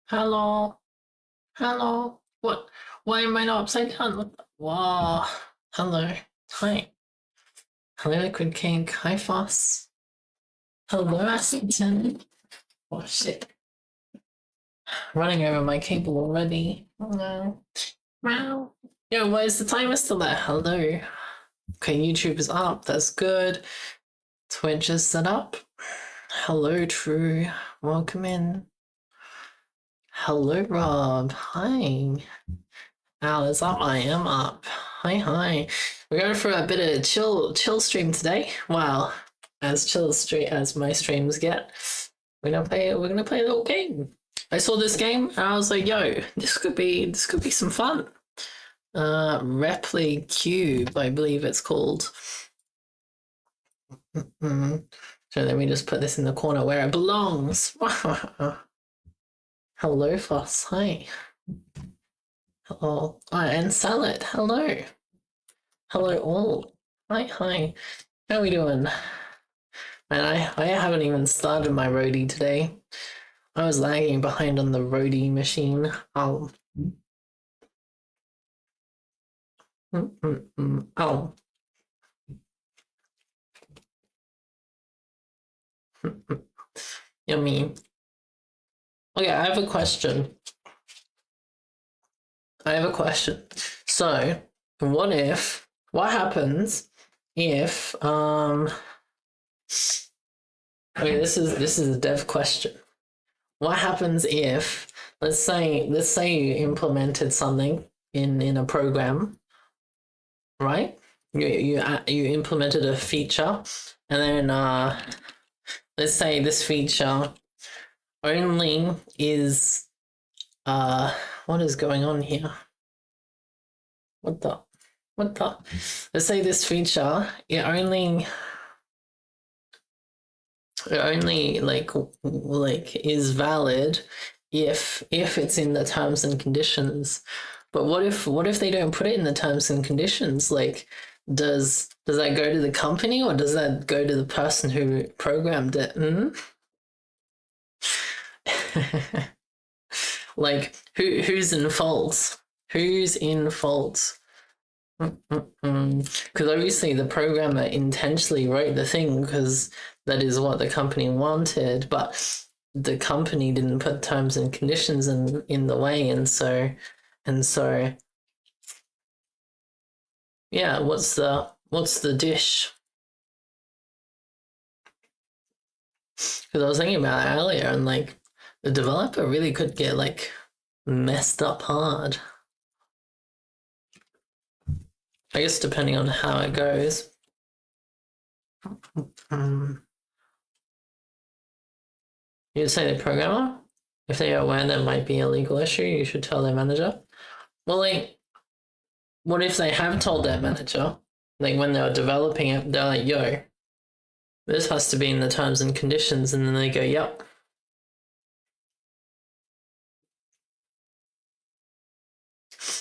Hello, hello. What? Why am I not upside down? What the? Wow. Hello. Hi. Hello, Liquid King. Hi, Foss. Hello, Assington. Oh shit. Running over my cable already. Oh no. Wow. Yo, why is the timer still there? Hello. Okay, YouTube is up. That's good. Twitch is set up. Hello, True. Welcome in. Hello, Rob. Hi. Al is up. I am up. Hi. We're going for a bit of chill stream today. Wow, as chill stream as my streams get. We're gonna play a little game. I saw this game and I was like, yo, this could be some fun. Replicube, I believe it's called. So let me just put this in the corner where it belongs. Hello, Foss. Hi. Hello. And Salad. Hello. Hello all. Hi. How are we doing? Man, I haven't even started my roadie today. I was lagging behind on the roadie machine. Oh. Oh. Yummy. Okay, I have a question. So, what happens if okay, this is a dev question. What happens if let's say you implemented something in a program, right? You implemented a feature, and then let's say this feature only is what is going on here? What the? Let's say this feature it only like is valid if it's in the terms and conditions. But what if they don't put it in the terms and conditions? Like, does that go to the company or does that go to the person who programmed it? Like, who's in fault? Who's in fault? Because obviously the programmer intentionally wrote the thing because that is what the company wanted, but the company didn't put terms and conditions in the way, and so yeah, what's the dish? Because I was thinking about it earlier, and like the developer really could get like messed up hard. I guess depending on how it goes. You'd say the programmer, if they are aware there might be a legal issue, you should tell their manager. Well, like, what if they have told their manager, like when they were developing it, they're like, yo, this has to be in the terms and conditions, and then they go, yep.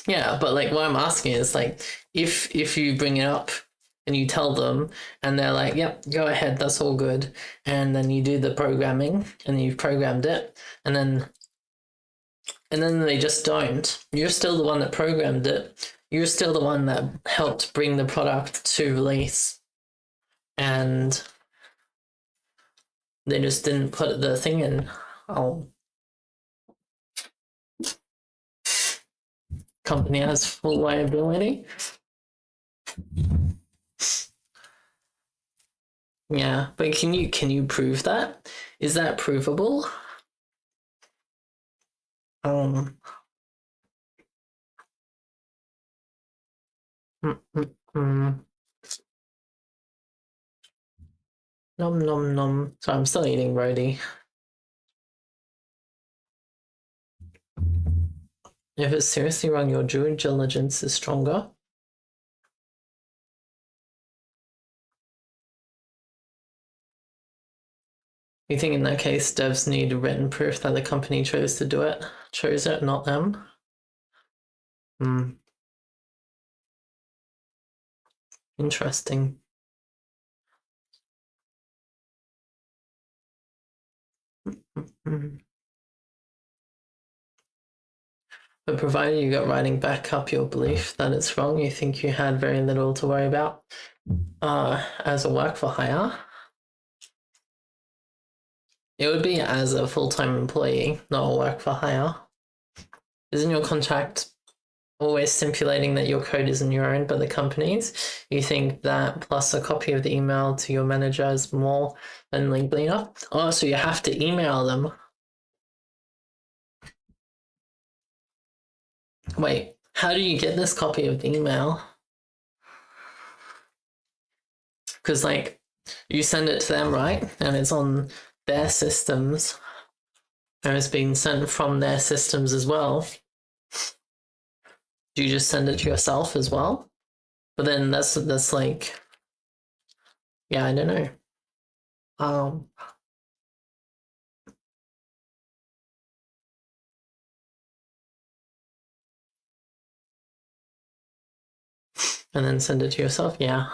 Yeah, but like what I'm asking is like, if you bring it up and you tell them and they're like, yep, go ahead, that's all good, and then you do the programming and you've programmed it, and then they just don't. You're still the one that programmed it. You're still the one that helped bring the product to release, and they just didn't put the thing in. Oh, company has full liability. Yeah, but can you prove that? Is that provable? Um. Nom nom nom. So I'm still eating roadie. If it's seriously wrong, your due diligence is stronger. You think in that case devs need written proof that the company chose it, not them? Interesting. But provided you got writing back up your belief that it's wrong, you think you had very little to worry about as a work for hire. It would be as a full-time employee, not a work for hire. Isn't your contract always stipulating that your code isn't your own but the company's? You think that plus a copy of the email to your manager is more than legally enough? Oh, so you have to email them. Wait, how do you get this copy of the email? Because, like, you send it to them, right? And it's on their systems. And it's being sent from their systems as well. Do you just send it to yourself as well? But then that's like, yeah, I don't know. And then send it to yourself, yeah.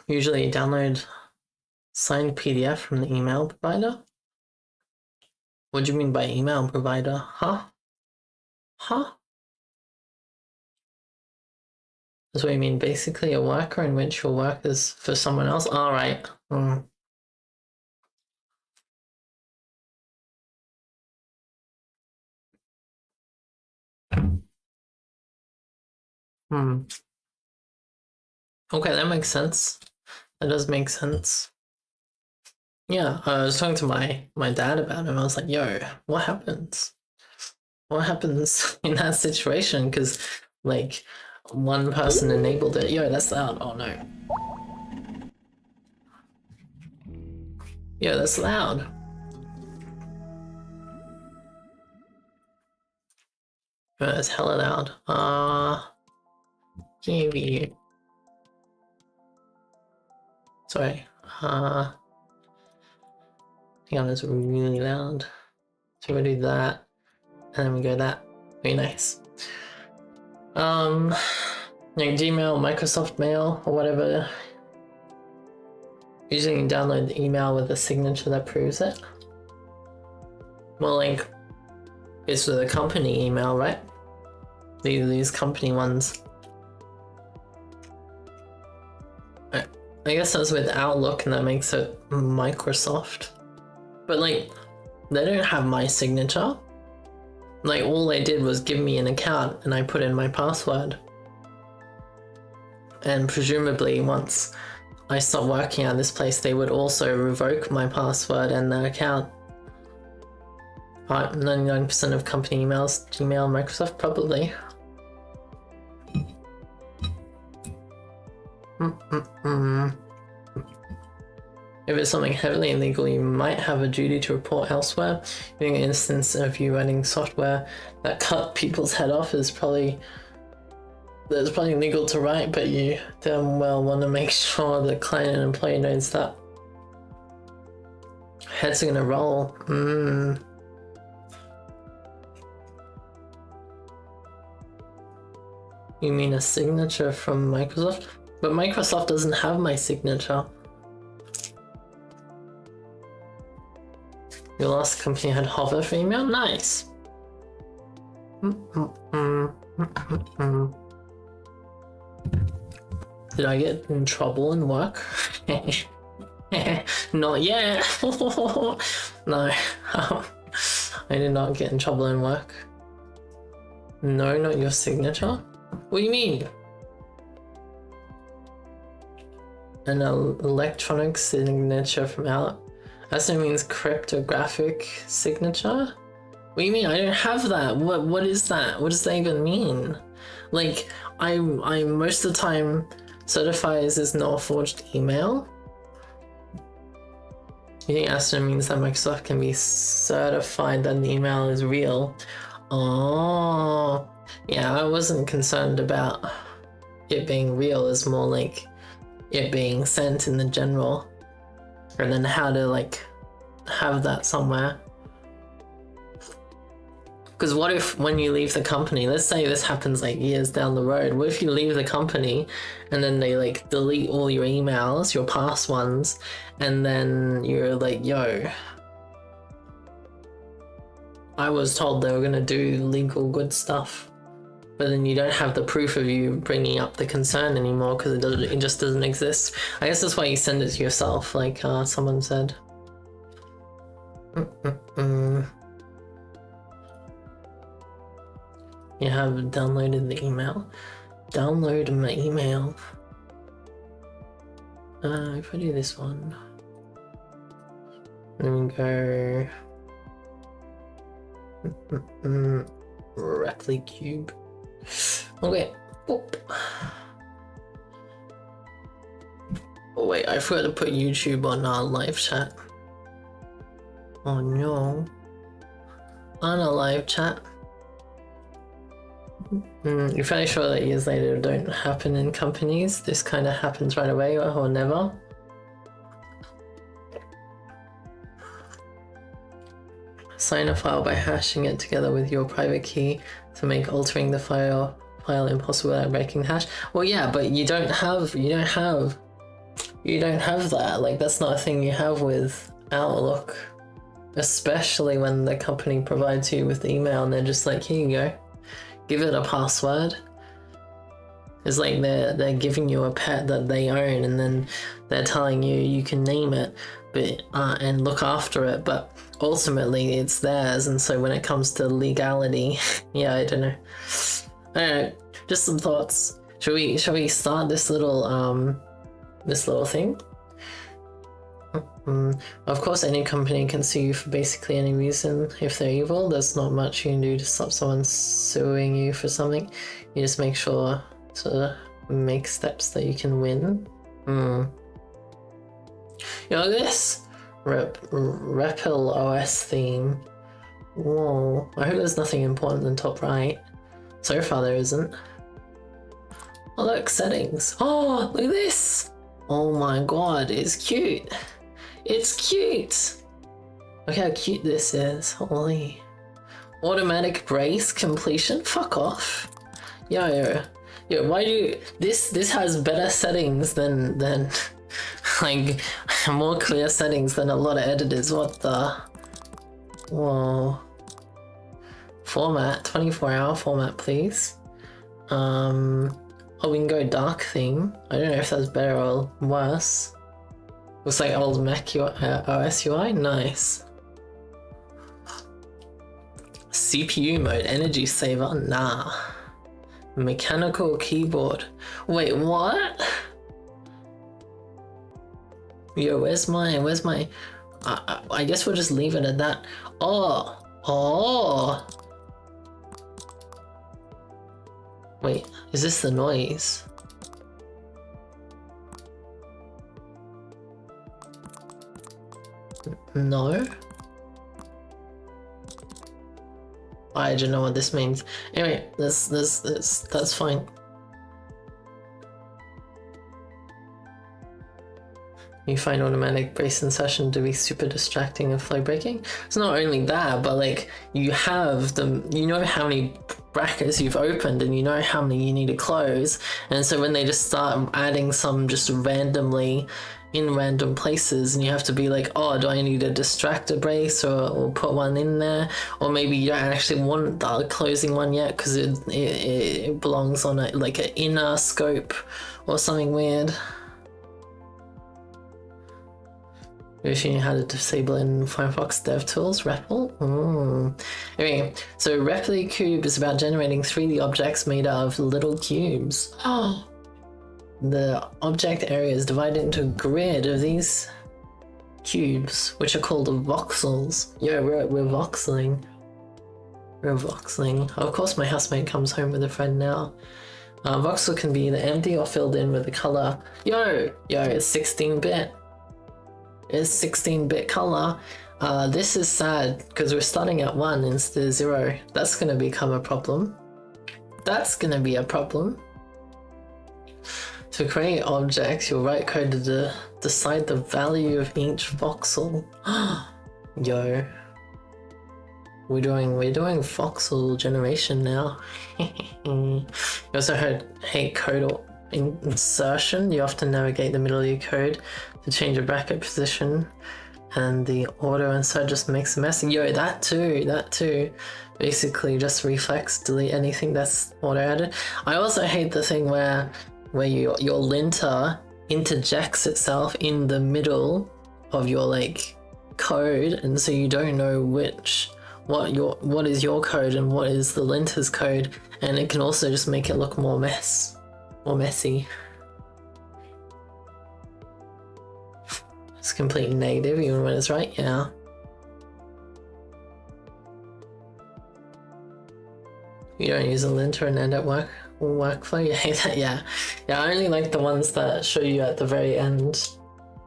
Usually download signed PDF from the email provider. What do you mean by email provider? Huh? That's what you mean, basically a worker in which your work is for someone else? All right. Okay, that makes sense. That does make sense. Yeah, I was talking to my dad about it, and I was like, yo, what happens? What happens in that situation? Because, like, one person enabled it. Yo, that's loud. Oh, no. Yo, that's loud. It's hella loud. TV. Sorry. Hang on, it's really loud. So we do that, and then we go that. Very nice. Like Gmail, Microsoft Mail, or whatever. Usually you can download the email with a signature that proves it. Well, like, it's with a company email, right? These company ones. I guess that's with Outlook, and that makes it Microsoft. But, like, they don't have my signature. Like, all they did was give me an account, and I put in my password. And presumably, once I stop working at this place, they would also revoke my password and the account. 99% of company emails, Gmail, Microsoft, probably. If it's something heavily illegal, you might have a duty to report elsewhere. In an instance of you running software that cut people's head off is probably legal to write, but you damn well want to make sure the client and employee knows that. Heads are gonna roll. You mean a signature from Microsoft? But Microsoft doesn't have my signature. Your last company had hover for email? Nice. Did I get in trouble in work? Not yet. No, I did not get in trouble in work. No, not your signature? What do you mean? An electronic signature from Outlook. That means cryptographic signature? What do you mean? I don't have that. What is that? What does that even mean? Like, I most of the time certifies as not a forged email. You think Aston means that Microsoft can be certified that the email is real? Oh, yeah, I wasn't concerned about it being real. It's more like it being sent in the general, and then how to like have that somewhere. Because what if when you leave the company, let's say this happens like years down the road, what if you leave the company and then they like delete all your emails, your past ones, and then you're like, yo, I was told they were going to do legal good stuff, but then you don't have the proof of you bringing up the concern anymore because it just doesn't exist. I guess that's why you send it to yourself, like someone said. You have downloaded the email. Download my email. If I do this one, then we go Replicube. Okay. Boop. Oh wait, I forgot to put YouTube on our live chat. Oh no. On a live chat. You're fairly sure that years later don't happen in companies. This kind of happens right away or never. Sign a file by hashing it together with your private key to make altering the file impossible without breaking the hash. Well, yeah, but you don't have that. Like, that's not a thing you have with Outlook, especially when the company provides you with the email and they're just like, here you go, give it a password. It's like they're giving you a pet that they own, and then they're telling you you can name it, but and look after it, but ultimately it's theirs. And so when it comes to legality, yeah, I don't know. Just some thoughts. Shall we start this little thing? Of course, any company can sue you for basically any reason if they're evil. There's not much you can do to stop someone suing you for something. You just make sure to make steps that you can win. You know this? Repl OS theme. Whoa. I hope there's nothing important in top right. So far there isn't. Oh look, settings. Oh, look at this! Oh my god, it's cute. It's cute! Look how cute this is. Holy. Automatic brace completion? Fuck off. Yo, why do you... This has better settings than like, more clear settings than a lot of editors. What the... Whoa. Format, 24-hour format, please. Oh, we can go dark theme. I don't know if that's better or worse. Looks like old Mac OS UI. Nice. CPU mode, energy saver. Nah. Mechanical keyboard. Wait, what? Yo, where's my? I guess we'll just leave it at that. Oh. Wait, is this the noise? No? I don't know what this means. Anyway, that's fine. You find automatic brace insertion to be super distracting and flow breaking. It's not only that, but like you have you know how many brackets you've opened and you know how many you need to close, and so when they just start adding some just randomly in random places, and you have to be like, oh, do I need to distract a brace or put one in there? Or maybe you don't actually want the closing one yet because it belongs on like an inner scope or something weird. If you know how to disable in Firefox DevTools, REPL. Anyway, so Replicube is about generating 3D objects made out of little cubes. Oh. The object area is divided into a grid of these cubes, which are called voxels. Yo, we're voxeling. We're voxeling. Of course, my housemate comes home with a friend now. Voxel can be either empty or filled in with a color. Yo, it's 16-bit. It's 16-bit color. This is sad because we're starting at 1 instead of 0. That's gonna become a problem. That's gonna be a problem. To create objects, you'll write code to decide the value of each voxel. Yo. we're doing voxel generation now. You also hate code insertion. You often navigate the middle of your code to change a bracket position, and the auto insert just makes a mess. Yo, that too. Basically, just reflex delete anything that's auto added. I also hate the thing where your linter interjects itself in the middle of your like code, and so you don't know what is your code and what is the linter's code, and it can also just make it look more messy. It's completely negative even when it's right, yeah. You don't use a linter and end at workflow? You hate that? Yeah. I only like the ones that show you at the very end.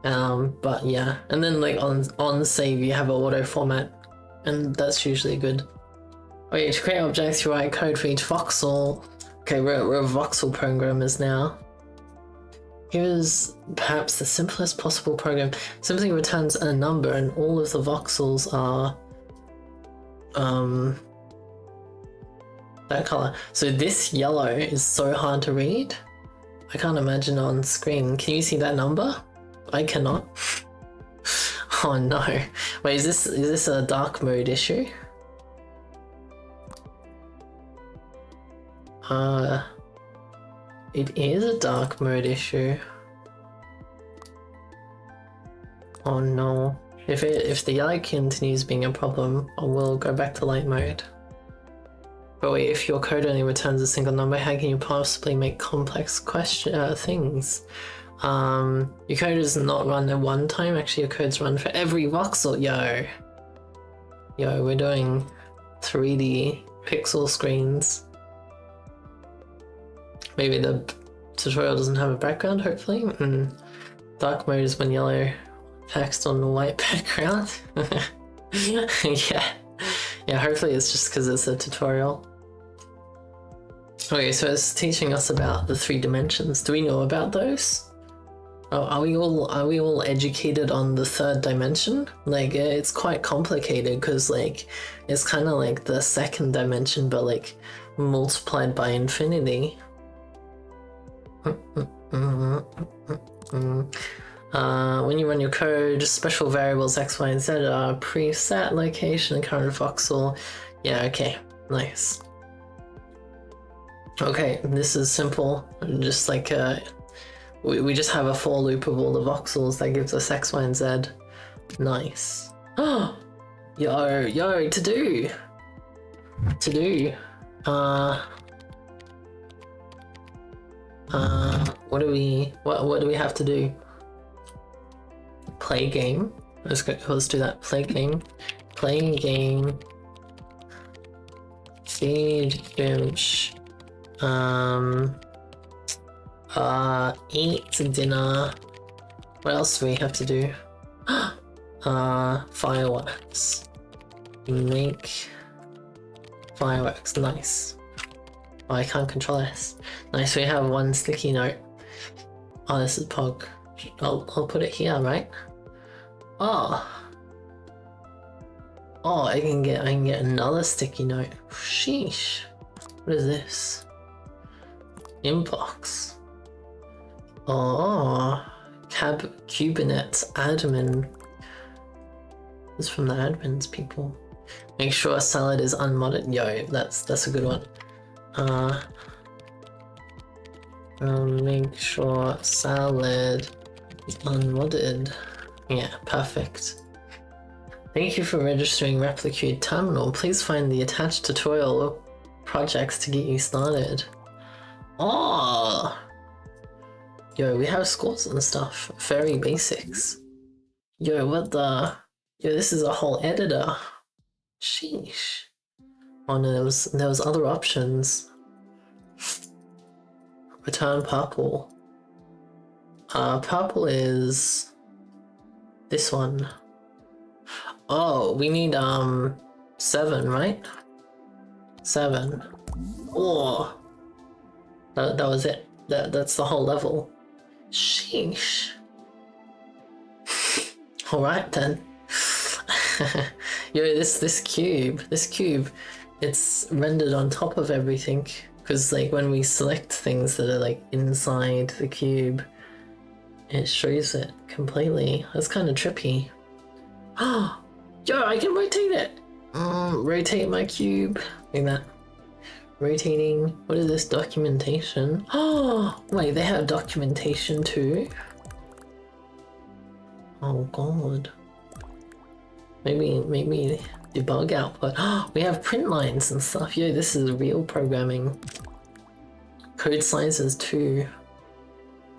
But yeah. And then like on save you have an auto format, and that's usually good. Okay, to create objects you write code for each voxel. Okay, we're voxel programmers now. Here's perhaps the simplest possible program. Simply returns a number and all of the voxels are that color. So this yellow is so hard to read. I can't imagine on screen. Can you see that number? I cannot. Oh no. Wait, is this a dark mode issue? It is a dark mode issue. Oh no. If the yellow continues being a problem, I will go back to light mode. But wait, if your code only returns a single number, how can you possibly make complex things? Your code is not run at one time, actually your code's run for every voxel. Yo, we're doing 3D pixel screens. Maybe the tutorial doesn't have a background, hopefully. Dark mode is when yellow text on the white background. Yeah, hopefully it's just because it's a tutorial. Okay, so it's teaching us about the 3 dimensions. Do we know about those? Oh, are we all educated on the 3rd dimension? Like, it's quite complicated because like it's kind of like the 2nd dimension, but like multiplied by infinity. When you run your code, special variables x, y, and z are preset location and current voxel. Yeah, okay, nice. Okay, this is simple. Just like we just have a for loop of all the voxels that gives us x, y, and z. Nice. Oh, yo, to do. What do we have to do? Play game. Let's do that. Play game. Feed fimsh. Eat dinner. What else do we have to do? Fireworks. Make fireworks. Nice. Oh, I can't control this. Nice, we have 1 sticky note. Oh, this is Pog. I'll put it here, right? Oh, I can get another sticky note. Sheesh. What is this? Inbox. Oh, Kubernetes admin. This is from the admins people. Make sure salad is unmodded. Yo, that's a good one. Make sure salad is unmodded. Yeah, perfect. Thank you for registering Replicube terminal. Please find the attached tutorial or projects to get you started. Oh! Yo, we have scores and stuff. Very basics. Yo, what the? Yo, this is a whole editor. Sheesh. Oh no, there was other options. Return purple. Purple is this one. Oh, we need 7, right? 7. Oh, that was it. That's the whole level. Sheesh. All right then. Yo, this cube, it's rendered on top of everything. Because like when we select things that are like inside the cube, it shows it completely. That's kind of trippy. Oh, yo, I can rotate it. Rotate my cube like that. Rotating. What is this? Documentation. Oh, wait, they have documentation too. Oh god. Maybe debug output. Oh, we have print lines and stuff. Yo, this is real programming. Code sizes too.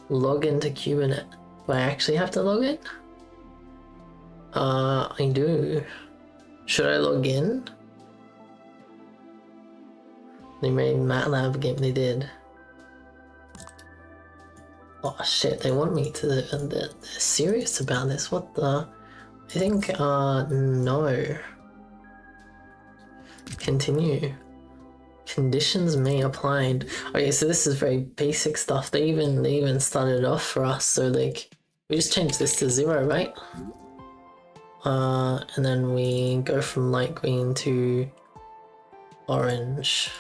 Log into Kubernetes. Do I actually have to log in? I do. Should I log in? They made MATLAB game, they did. Oh shit, they want me to, they're serious about this, what the? I think, no. Continue. Conditions may applied. Okay, so this is very basic stuff. They even started off for us, so like, we just changed this to 0, right? And then we go from light green to orange.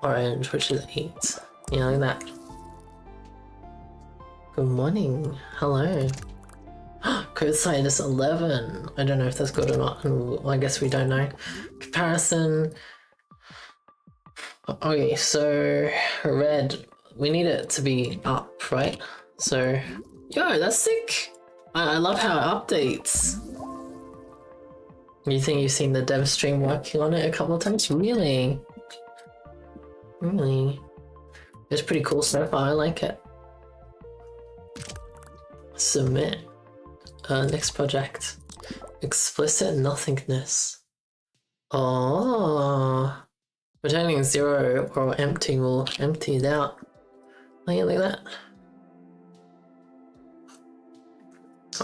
Orange, which is 8. Yeah, like that. Good morning. Hello. Code size is 11. I don't know if that's good or not. I guess we don't know. Comparison. Okay, so red. We need it to be up, right? So, yo, that's sick. I love how it updates. You think you've seen the dev stream working on it a couple of times? Really? Really? It's pretty cool so far, I like it. Submit. Next project. Explicit nothingness. Oh. Returning 0 or empty will empty it out. Like that.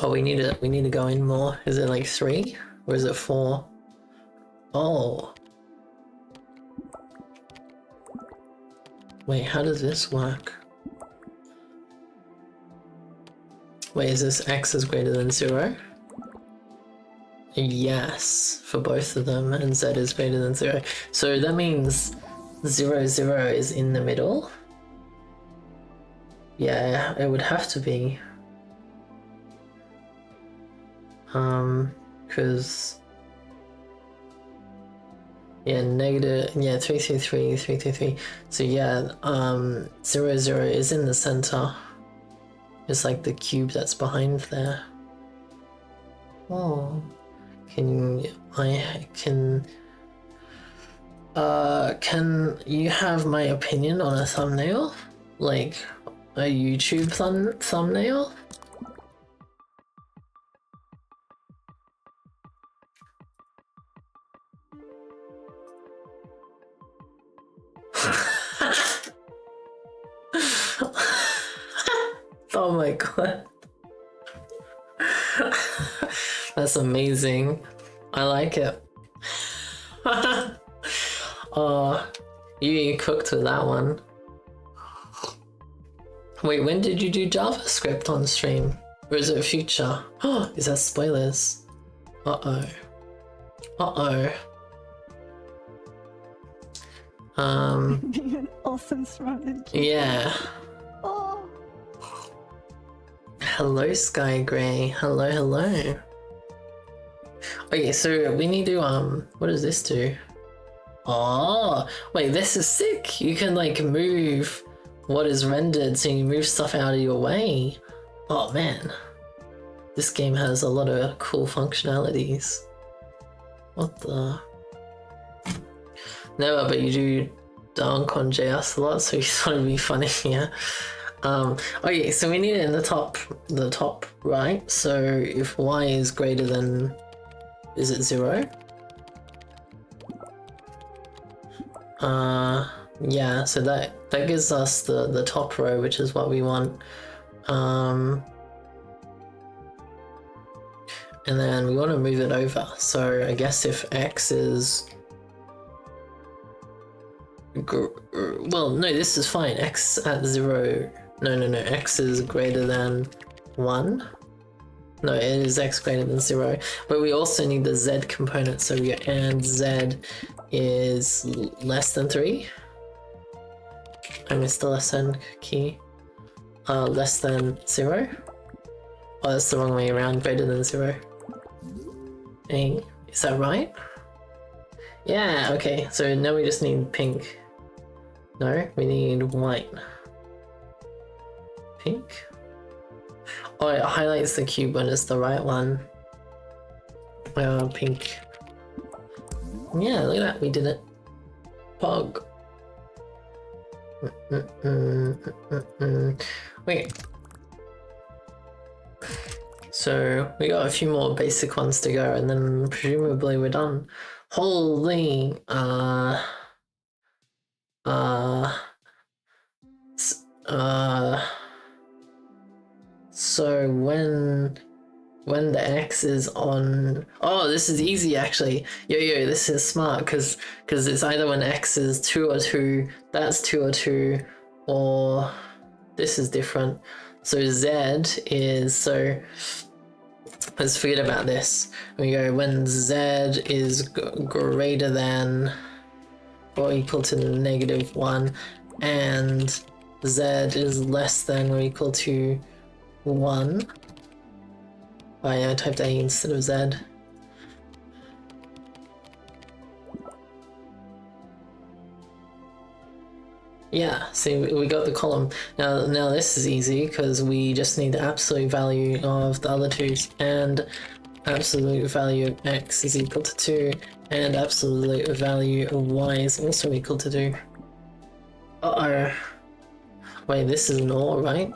Oh, we need to go in more. Is it like 3? Or is it 4? Oh. Wait, how does this work? Wait, is this x is greater than 0? Yes, for both of them, and z is greater than 0. So that means 0, 0 is in the middle? Yeah, it would have to be. Because... yeah, negative, yeah, 3, 3, 3, 3, 3, 3. So yeah, 0, 0 is in the center. It's like the cube that's behind there. Oh, can you have my opinion on a thumbnail? Like a YouTube thumbnail? Oh my god. That's amazing. I like it. Oh, you cooked with that one. Wait, when did you do JavaScript on stream? Or is it future? Oh, is that spoilers? Uh-oh. Uh-oh. An awesome strategy. Yeah. Oh. Hello, Sky Grey. Hello, hello. Okay, so we need to, what does this do? Oh, wait, this is sick. You can, like, move what is rendered, so you move stuff out of your way. Oh, man. This game has a lot of cool functionalities. What the... No, but you do dunk on JS a lot, so you thought it'd be funny, yeah. Okay, so we need it in the top right. So if y is greater than, is it 0? Yeah, so that gives us the top row, which is what we want. And then we want to move it over. So I guess if x is... well, no, this is fine. X at 0... No, x is greater than 1. No, it is x greater than 0. But we also need the z component, so we go and z is less than 3. I missed the less than key. Less than 0. Oh, that's the wrong way around, greater than 0. Hey, is that right? Yeah, okay, so now we just need pink. No, we need white. Pink? Oh, it highlights the cube when it's the right one. Pink. Yeah, look at that, we did it. Pog. Wait. So, we got a few more basic ones to go, and then presumably we're done. Holy, so when the X is on, oh, this is easy actually. Yo, this is smart because it's either when X is 2 or 2, that's 2 or 2, or this is different. So Z is, so let's forget about this. We go when Z is greater than or equal to -1 and Z is less than or equal to 1. Oh yeah, I typed A instead of Z. Yeah, see, we got the column. Now this is easy because we just need the absolute value of the other two, and absolute value of X is equal to 2, and absolute value of Y is also equal to 2. Uh-oh. Wait, this is an OR, right?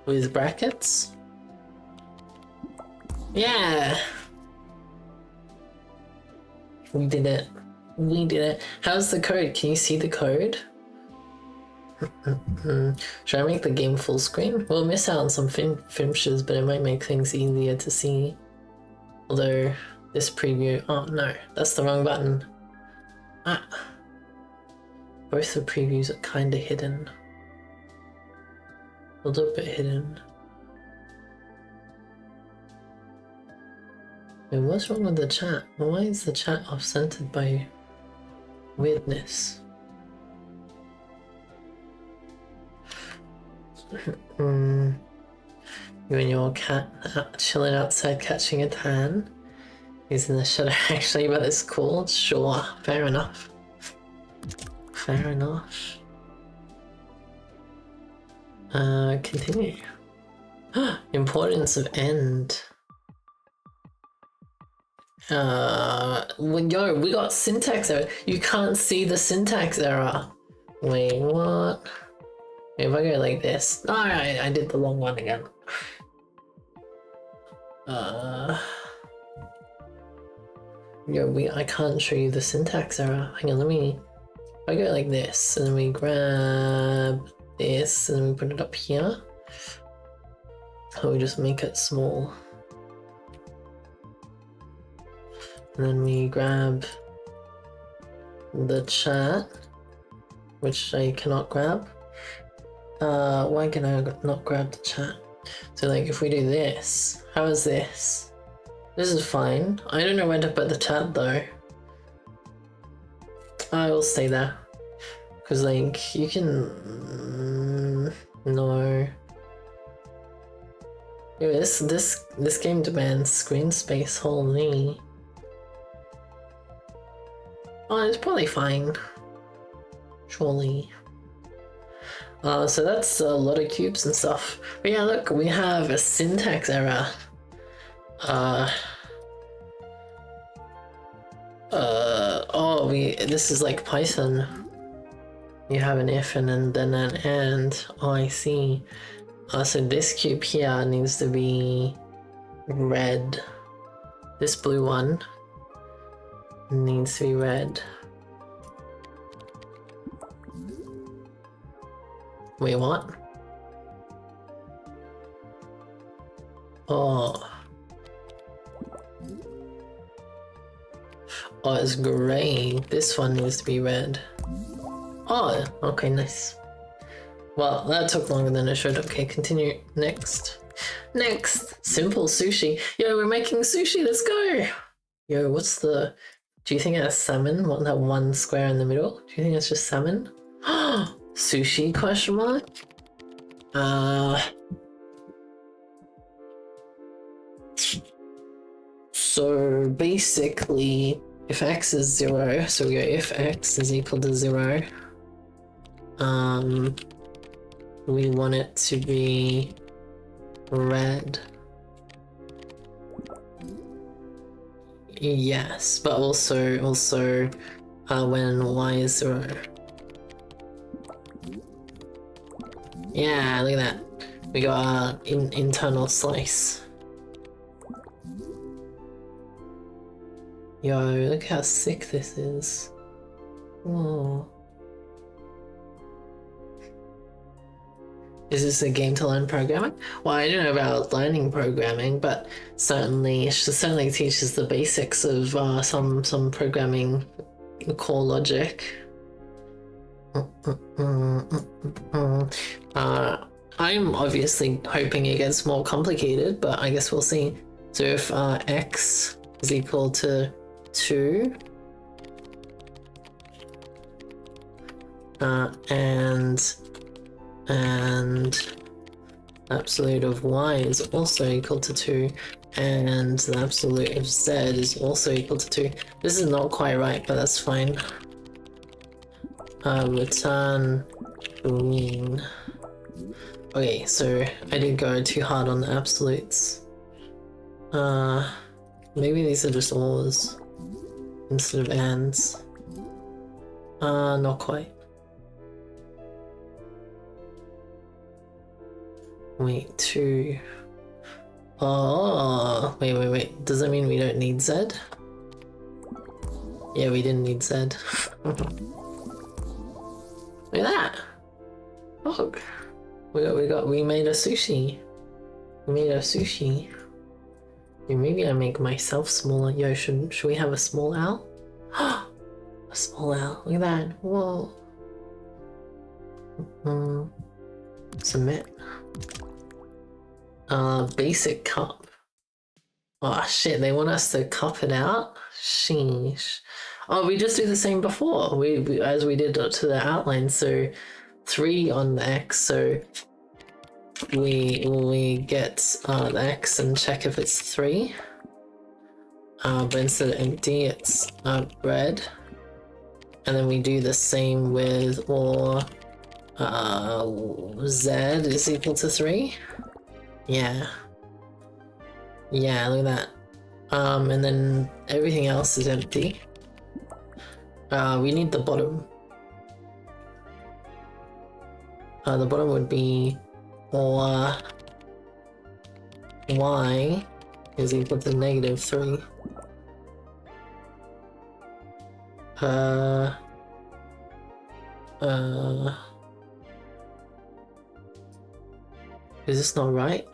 With brackets? Yeah! We did it. We did it. How's the code? Can you see the code? Should I make the game full screen? We'll miss out on some fimshes, but it might make things easier to see. Although, this preview... Oh no, that's the wrong button. Ah. Both the previews are kinda hidden. A little bit hidden. Wait, what's wrong with the chat? Why is the chat off-centered by weirdness? You and your cat chilling outside catching a tan. He's in the shadow actually, but it's cool. Sure, fair enough. Fair enough. Continue. Importance of end. Yo, we got syntax error. You can't see the syntax error. Wait, what? If I go like this. No, I did the wrong one again. Yo, I can't show you the syntax error. Hang on, if I go like this, and then we grab this, and then we put it up here. So we just make it small. And then we grab the chat, which I cannot grab. Why can I not grab the chat? So like if we do this, how is this? This is fine. I don't know where to put the chat though. I will stay there. Cause like you can no. Yo, this game demands screen space, holy. Oh, it's probably fine. Surely. So that's a lot of cubes and stuff. But yeah, look, we have a syntax error. This is like Python. You have an if and then an and. Oh, I see. So this cube here needs to be red. This blue one needs to be red. Wait, what? Oh. Oh, it's gray. This one needs to be red. Oh, okay, nice. Well, that took longer than it should. Okay, continue. Next. Next! Simple sushi. Yo, we're making sushi, let's go! Yo, what's the... Do you think it has salmon? What, that one square in the middle? Do you think it's just salmon? Sushi, question mark? So basically, if x is 0, so we go if x is equal to 0, we want it to be red. Yes, but also when y is 0. Yeah, look at that. We got our internal slice. Yo, look how sick this is. Oh. Is this a game to learn programming? Well, I don't know about learning programming, but certainly teaches the basics of some programming core logic. I'm obviously hoping it gets more complicated, but I guess we'll see. So if x is equal to 2, and absolute of y is also equal to 2, and the absolute of z is also equal to 2. This is not quite right, but that's fine. Return boolean. Okay, so I didn't go too hard on the absolutes. Maybe these are just ors instead of ands. Not quite. Wait, 2. Oh, wait. Does that mean we don't need Z? Yeah, we didn't need Z. Look at that! Look! We made a sushi. We made a sushi. Maybe I make myself smaller. Yo, should we have a small owl? A small owl. Look at that. Whoa. Submit. Basic cup. Oh shit, they want us to cup it out? Sheesh. Oh, we just do the same before. We as we did to the outline. So 3 on the x. So we get the x and check if it's 3. But instead of empty, it's red. And then we do the same with or z is equal to 3. Yeah, look at that. And then everything else is empty. We need the bottom. The bottom would be or y is equal to -3. Is this not right?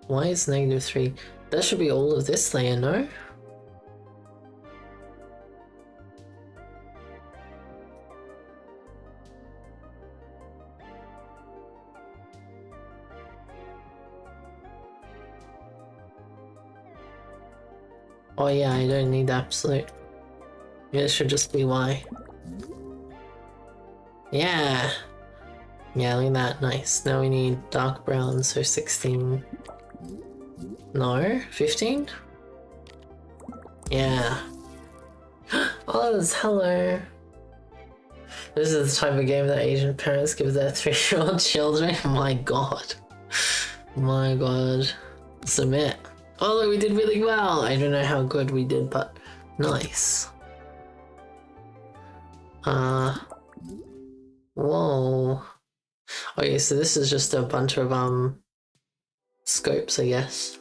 Why is -3? That should be all of this layer, no? Oh yeah, I don't need absolute. Yeah, it should just be y. Yeah! Yeah, look at that, nice. Now we need dark brown, so 16. No? 15? Yeah. Oz, hello! This is the type of game that Asian parents give their 3-year-old children. My god. My god. Submit. Oh look, we did really well! I don't know how good we did, but nice. Whoa. Okay, so this is just a bunch of scopes, I guess.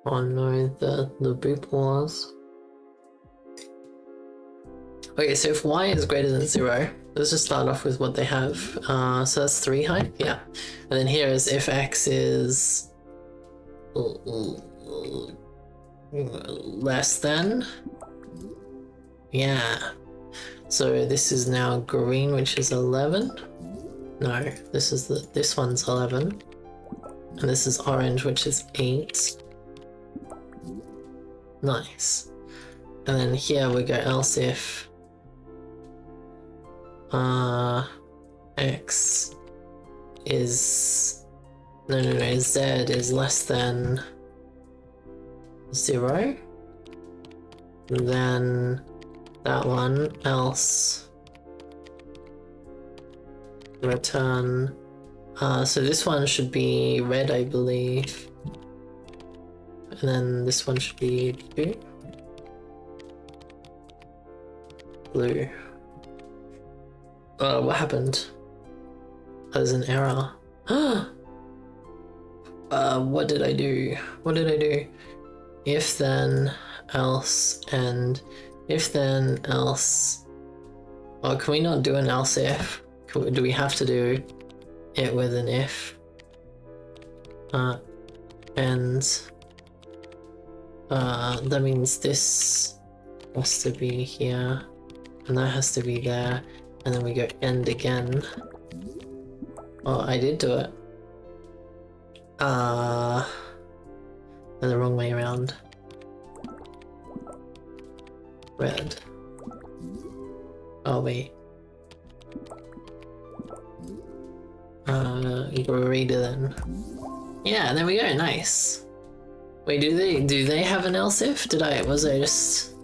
Oh no, the boop was. Okay, so if y is greater than 0, let's just start off with what they have. So that's 3 height, yeah. And then here is if x is less than. Yeah. So this is now green, which is 11. No, this one's 11. And this is orange, which is 8. Nice. And then here we go else if x is no, z is less than 0, then that one, else return. So this one should be red, I believe, and then this one should be blue. What happened? There's an error. What did I do? If then, else, and if then, else. Oh, can we not do an else if? Do we have to do it with an if? And that means this has to be here, and that has to be there, and then we go end again. Oh, I did do it. The wrong way around. Red. Oh wait. Greater than. Yeah, there we go. Nice. Wait, do they have an else if? Was I just?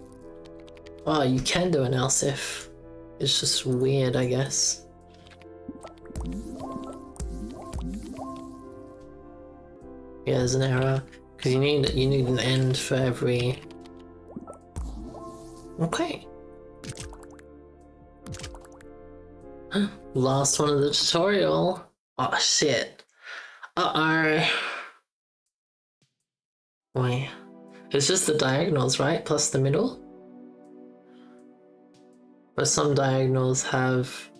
Oh, you can do an else if. It's just weird, I guess. Yeah, there's an error because you need an end for every. Okay. Last one of the tutorial. Oh shit. Uh-oh. Wait. It's just the diagonals, right? Plus the middle? But some diagonals have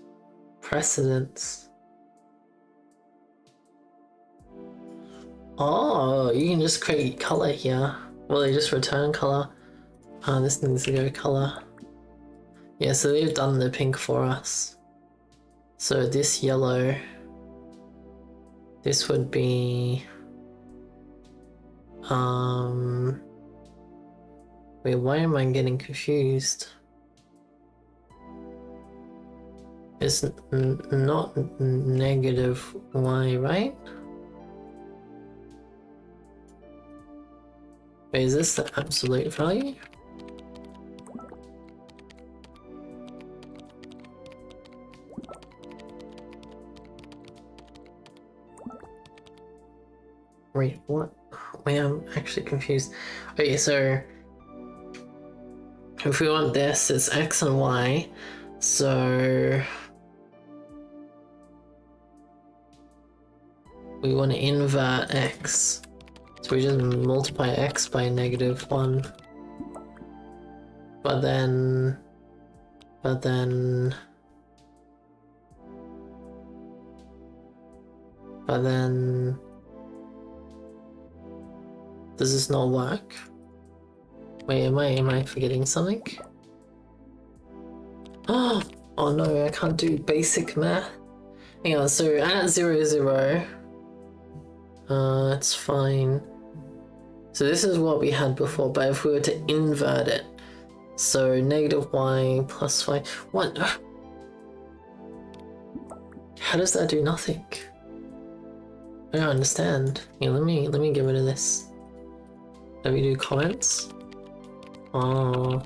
precedence. Oh, you can just create color here. Well, they just return color. This needs to go color. Yeah, so they've done the pink for us. So this yellow, this would be, wait, why am I getting confused? It's not negative y, right? Wait, is this the absolute value? Wait, what? Wait, I'm actually confused. Okay, so if we want this, it's x and y, so we want to invert x. So we just multiply x by -1. But then does this not work? Wait, am I forgetting something? Oh no, I can't do basic math. Hang on, so at 0, 0, it's fine. So this is what we had before, but if we were to invert it, so -y plus y, what? How does that do nothing? I don't understand. Yeah, let me get rid of this. Let me do comments. Oh.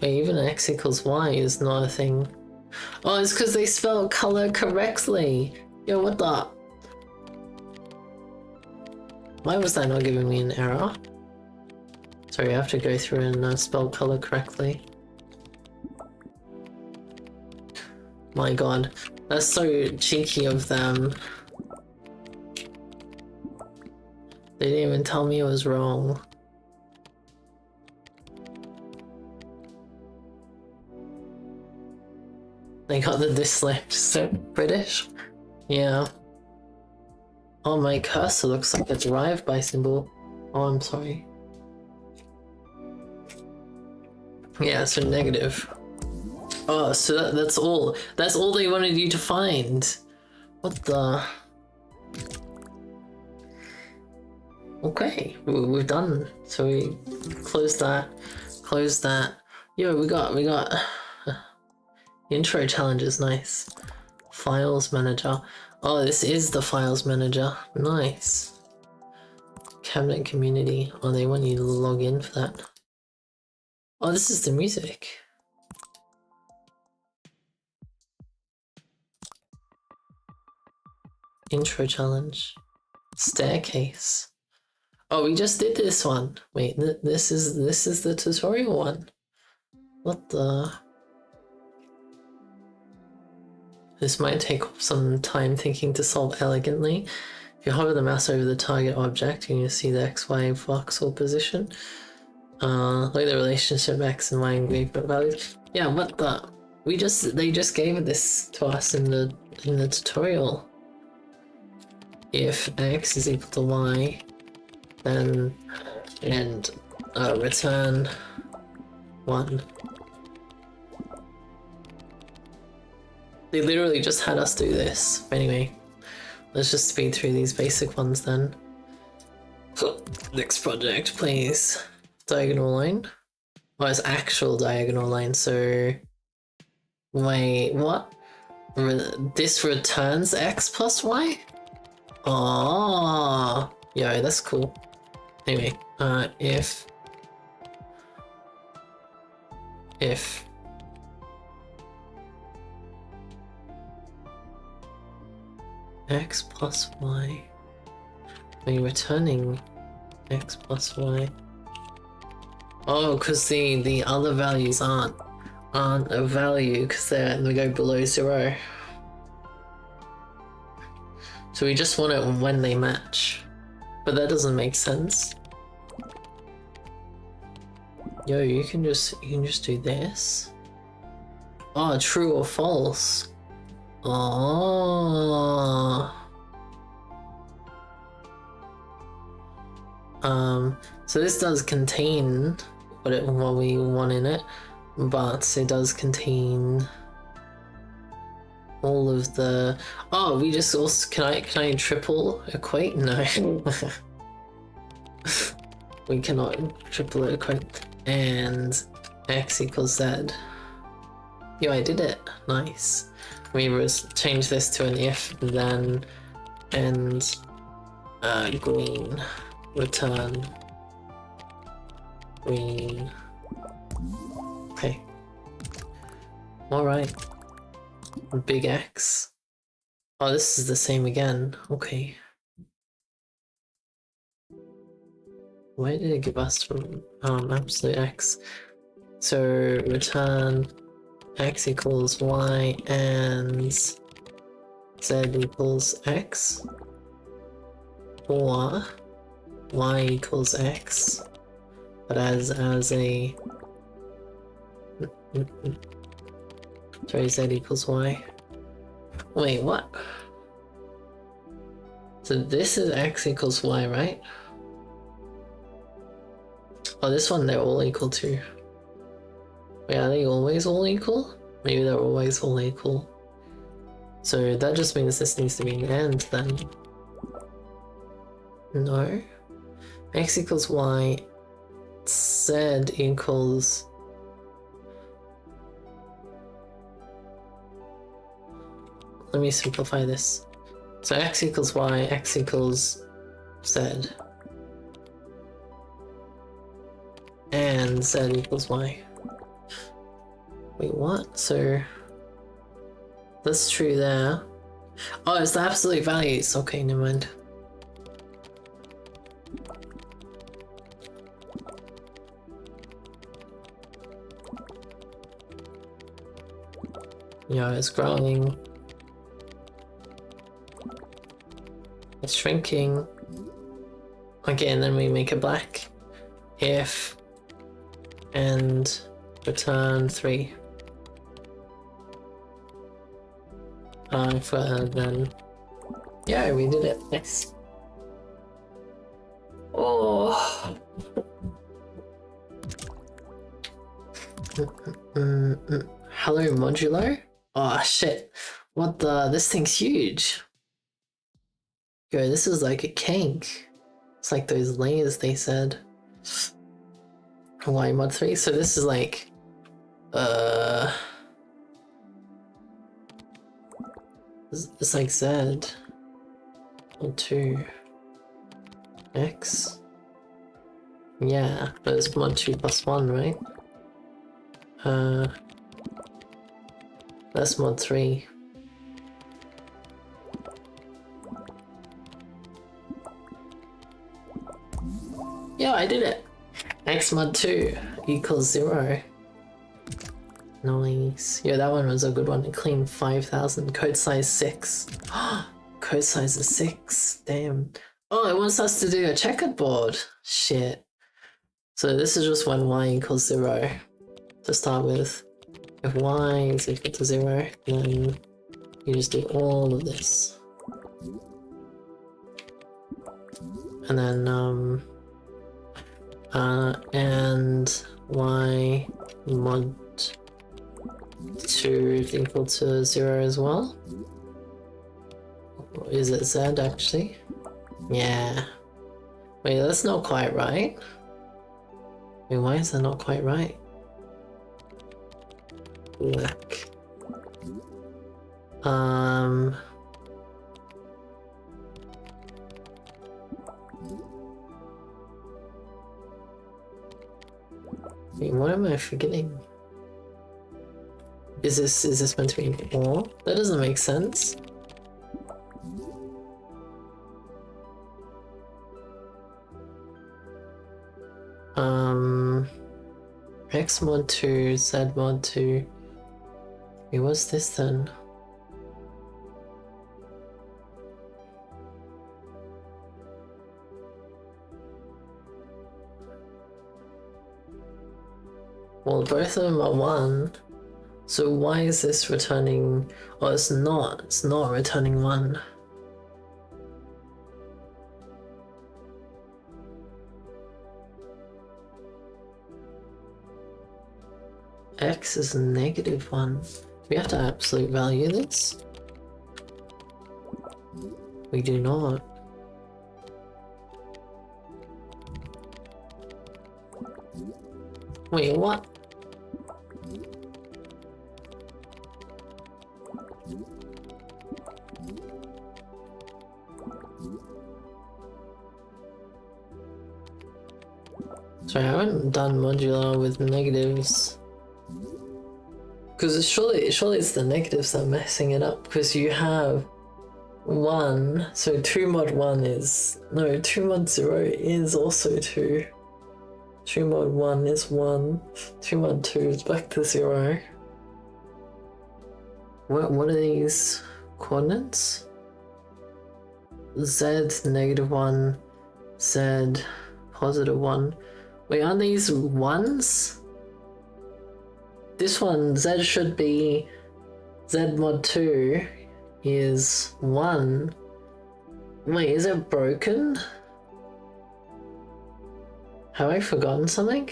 Wait, even x equals y is not a thing. Oh, it's because they spell color correctly. Yo, what the? Why was that not giving me an error? Sorry, I have to go through and spell color correctly. My god, that's so cheeky of them. They didn't even tell me it was wrong. They got the dyslect. So British? Yeah. Oh, my cursor looks like a derived by symbol. Oh, I'm sorry. Yeah, so negative. Oh, so that's all. That's all they wanted you to find. What the? Okay, we're done. So we close that. Close that. Yo, we got intro challenge is nice. Files manager. Oh, this is the files manager. Nice. Cabinet community. Oh, they want you to log in for that. Oh, this is the music. Intro challenge. Staircase. Oh, we just did this one. Wait, this is the tutorial one. What the? This might take some time thinking to solve elegantly. If you hover the mouse over the target object, you can see the X, Y voxel position. Look at the relationship X and Y engagement values. Yeah, what the? They just gave this to us in the tutorial. If X is equal to Y, then return 1. They literally just had us do this. Anyway, let's just speed through these basic ones then. Next project, please. Diagonal line. Oh, it's actual diagonal line, so... Wait, what? This returns X plus Y? Oh, yo, that's cool. Anyway, if X plus Y, are you returning X plus Y? Oh, because the other values aren't a value because they go below 0. So we just want it when they match, but that doesn't make sense. Yo, you can just do this. Oh, true or false. Oh. So this does contain what we want in it, but it does contain all of the... Oh, we just also... Can I triple equate? No. We cannot triple equate. And X equals Z. Yo, I did it. Nice. We change this to an if, then, and green. Return green. Okay. Alright. Big X. Oh, this is the same again. Okay. Why did it give us from absolute X? So return X equals Y and Z equals X, or Y equals X, but as a sorry, Z equals Y. Wait, what? So this is X equals Y, right? Oh, this one they're all equal to. Wait, are they always all equal? Maybe they're always all equal. So that just means this needs to be an AND then. No. X equals Y. Z equals... Let me simplify this. So X equals Y, X equals Z. And Z equals Y. Wait, what? So that's true there. Oh, it's the absolute values. Okay, never mind. Yeah, it's growing. It's shrinking. Okay, and then we make it black. If and return 3. then... Yeah, we did it. Nice. Oh. Hello, Modulo? Oh shit. What the? This thing's huge. Yo, this is like a cake. It's like those layers they said. Hawaii mod 3. So this is like... It's like Z. Mod 2. X. Yeah, but it's mod 2 plus 1, right? That's mod 3. Yeah, I did it! X mod 2 equals 0. Nice. Yeah, that one was a good one. Clean 5,000. Code size 6. Code size is 6. Damn. Oh, it wants us to do a checkered board. Shit. So this is just when y equals 0 to start with. If y is equal to 0, then you just do all of this. And then, and y mod 2 is equal to 0 as well. Is it z actually? Yeah. Wait, that's not quite right. Wait, why is that not quite right? Black. Wait, what am I forgetting? Is this meant to be or? That doesn't make sense. X mod 2, Z mod 2. Wait, what's this then? Well, both of them are 1. So why is this returning... Oh, it's not returning 1. X is -1. Do we have to absolute value this? We do not. Wait, what? Sorry, I haven't done modular with negatives. Because surely it's the negatives that are messing it up, because you have 1, so 2 mod 1 is... No, 2 mod 0 is also 2. 2 mod 1 is 1. 2 mod 2 is back to 0. What are these coordinates? Z -1, Z +1. Wait, aren't these 1s? This one, Z should be... Z mod 2 is 1. Wait, is it broken? Have I forgotten something?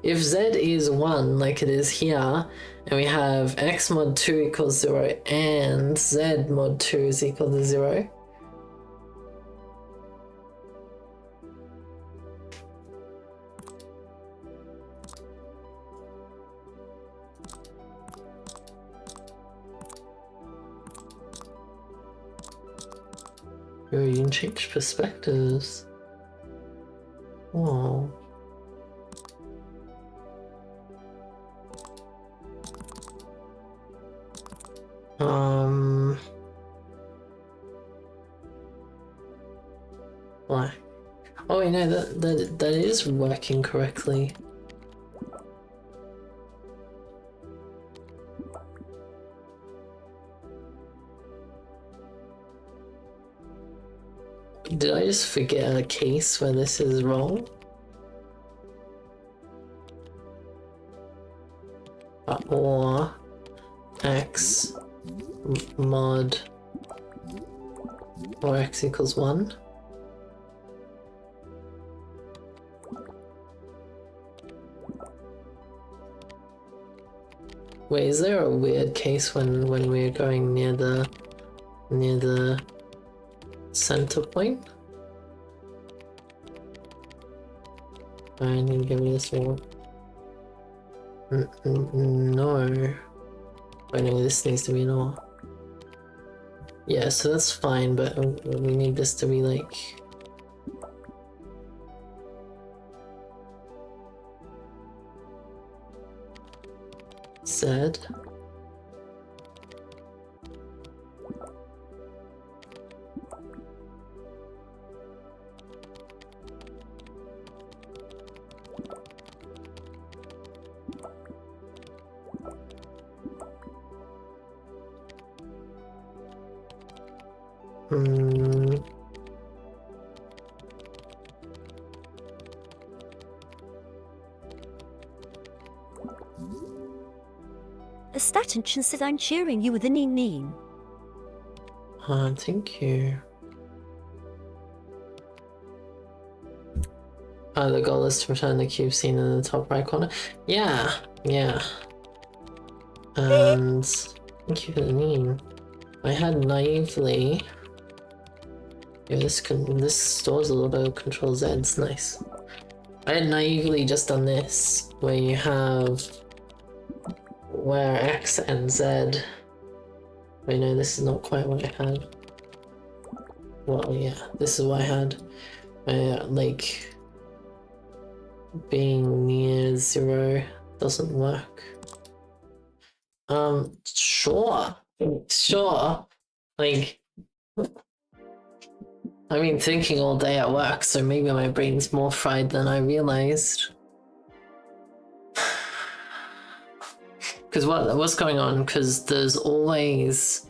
If Z is 1, like it is here, and we have X mod 2 equals 0 and Z mod 2 is equal to 0, oh, you can change perspectives. Oh. Why? Oh wait, no, that is working correctly. Did I just forget a case where this is wrong? Or X mod or x equals 1. Wait, is there a weird case when we're going near the center point? I need to give it this one. No. Wait, no, this needs to be an or. Yeah, so that's fine, but we need this to be like... Z. A statistician says I'm cheering you with a neen. Thank you. The goal is to return the cube seen in the top right corner. Yeah. And thank you for the neen. I had naively. Yeah, this stores a little bit of Control Z. It's nice. I had naively just done this, where you have where X and Z. Wait, no, this is not quite what I had. Well, yeah, this is what I had. Like being near 0 doesn't work. Sure. Like, I've been thinking all day at work, so maybe my brain's more fried than I realized. Because what's going on? Because there's always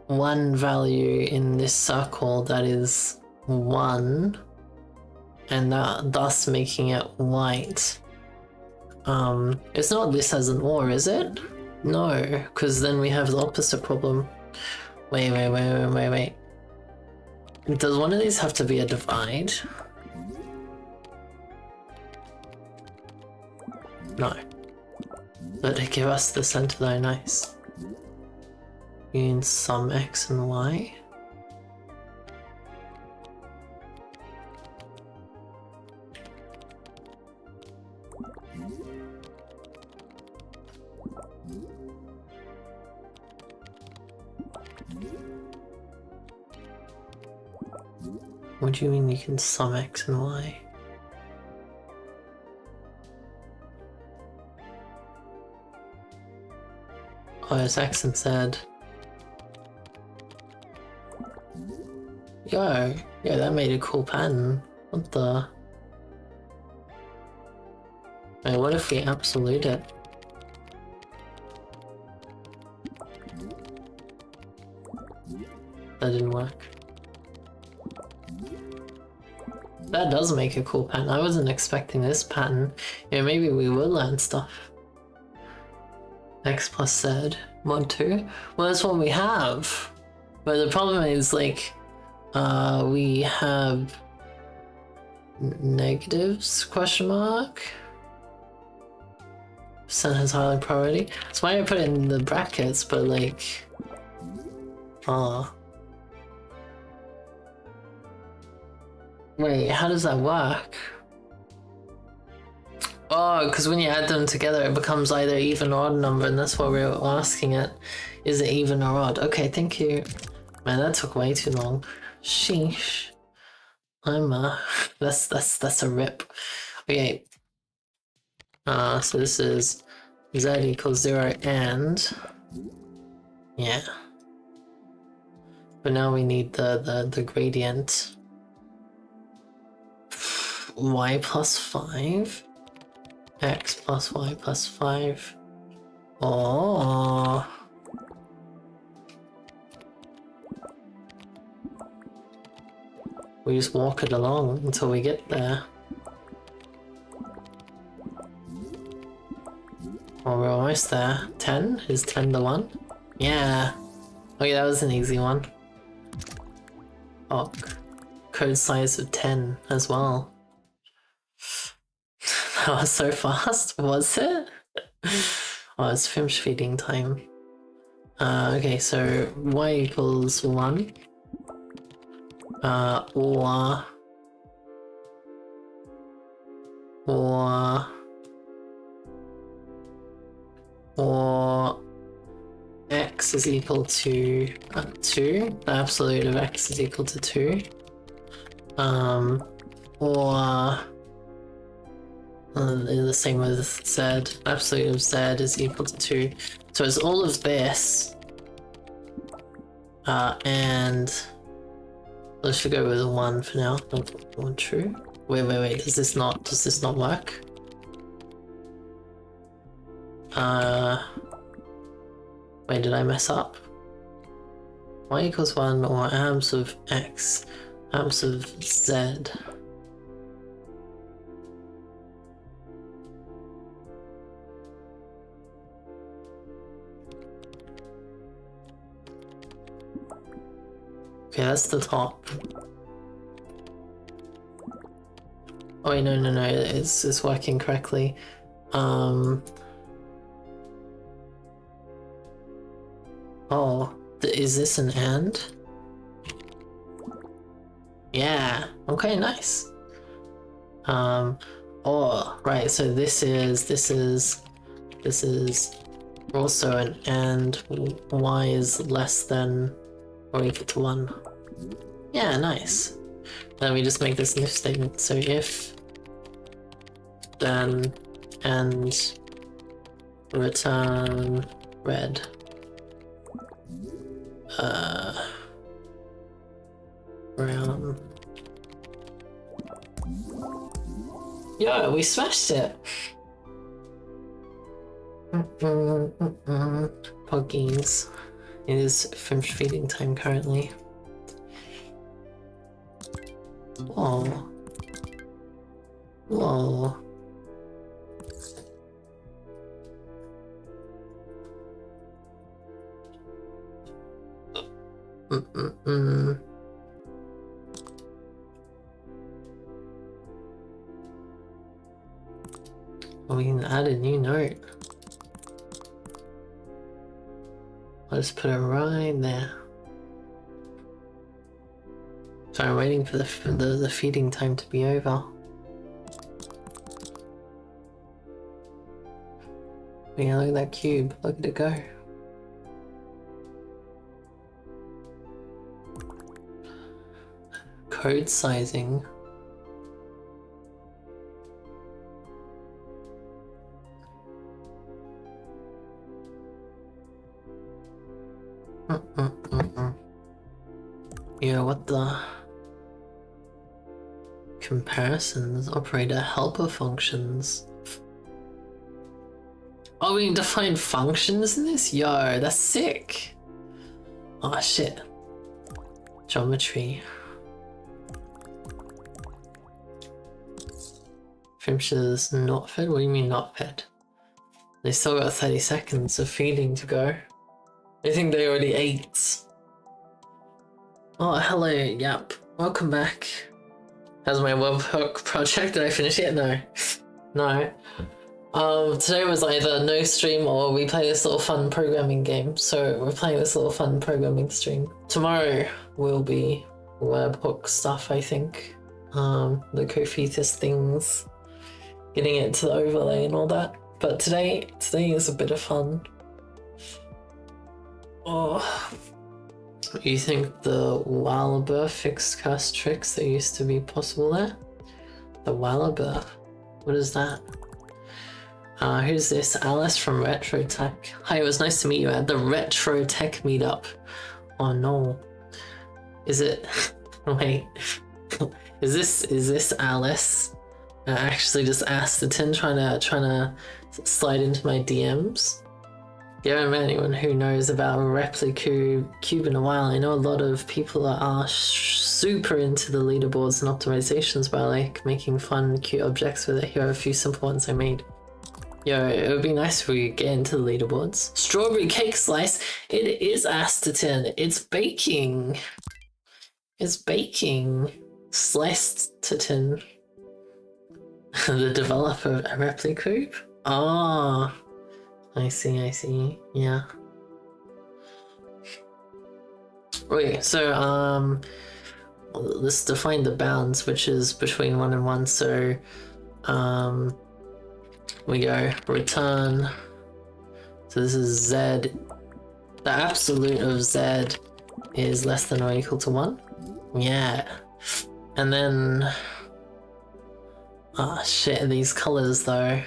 one value in this circle that is 1, and that thus making it white. It's not this as an OR, is it? No, because then we have the opposite problem. Wait. Does one of these have to be a divide? No. But they give us the center though, nice. In some X and Y. What do you mean you can sum X and Y? Oh, it's X and Z. Yo, yeah, that made a cool pattern. What the? Wait, what if we absolute it? That didn't work. That does make a cool pattern. I wasn't expecting this pattern. Yeah, maybe we will learn stuff. X plus Z, mod 2? Well, that's what we have. But the problem is, like, we have negatives, question mark? Percent has higher priority. That's why I put it in the brackets, but like, wait, how does that work? Oh, because when you add them together, it becomes either even or odd number, and that's what we're asking it. Is it even or odd? Okay, thank you. Man, that took way too long. Sheesh. That's a rip. Okay. So this is Z equals 0 and... yeah. But now we need the gradient. Y plus 5. X plus Y plus 5. Oh. We just walk it along until we get there. Oh, we're almost there. 10? Is 10 the one? Yeah. Okay, that was an easy one. Oh, code size of 10 as well. That was so fast, was it? Oh, it's fimsh feeding time. Okay, so y equals 1. Or x is equal to 2. The absolute of x is equal to 2. Or the same with z. Absolute of z is equal to 2. So it's all of this. And let's just go with 1 for now. Not true. Wait. Does this not work? Wait, did I mess up? Y equals 1 or abs of x, abs of z. Okay, that's the top. Oh wait, no, it's working correctly. Oh, is this an and? Yeah, okay, nice. Oh, right, so this is also an and y is less than or equal to 1. Yeah, nice. Then we just make this if statement. So if, then, and return red. Brown. Yo, we smashed it! Puggies. It is fimsh feeding time currently. Whoa. Whoa. Oh, we can add a new note. I'll just put it right there. Sorry, I'm waiting for the feeding time to be over. Yeah, look at that cube. Look at it go. Code sizing. Yeah, what the comparisons, operator helper functions. Oh, we can define functions in this? Yo, that's sick. Oh shit. Geometry. Fimsh is not fed? What do you mean not fed? They still got 30 seconds of feeding to go. I think they already ate. Oh, hello, yep. Welcome back. How's my webhook project? Did I finish it? No. No. Today was either no stream or we play this little fun programming game. So we're playing this little fun programming stream. Tomorrow will be webhook stuff, I think. The Cophetus things. Getting it to the overlay and all that. But today is a bit of fun. Oh. You think the Wallaber fixed cast tricks that used to be possible there? The Wallaber? What is that? Who's this? Alice from Retro Tech. Hi, it was nice to meet you at the Retro Tech meetup. Oh no. Is it? Wait. Is this Alice? Actually just Astatin trying to slide into my DMs? You haven't met anyone who knows about Replicube in a while. I know a lot of people are super into the leaderboards and optimizations, but I like making fun, cute objects with it. Here are a few simple ones I made. Yo, it would be nice if we could get into the leaderboards. Strawberry cake slice. It is astatin. It's baking. It's baking. Sliced titin. The developer of Replicube? Ah, I see, yeah. Okay, so, let's define the bounds, which is between 1 and 1, so, we go return, so this is Z, the absolute of Z is less than or equal to 1, yeah, and then, ah shit, these colors though.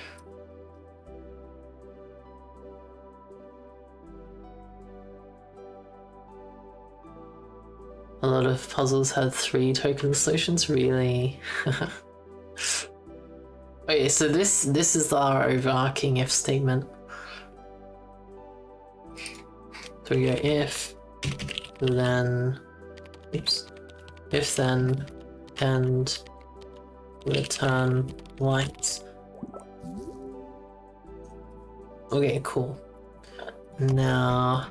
A lot of puzzles had 3 token solutions, really? Okay, so this is our overarching if statement. So we go if, then, oops, if then, and return white. Okay, cool. Now,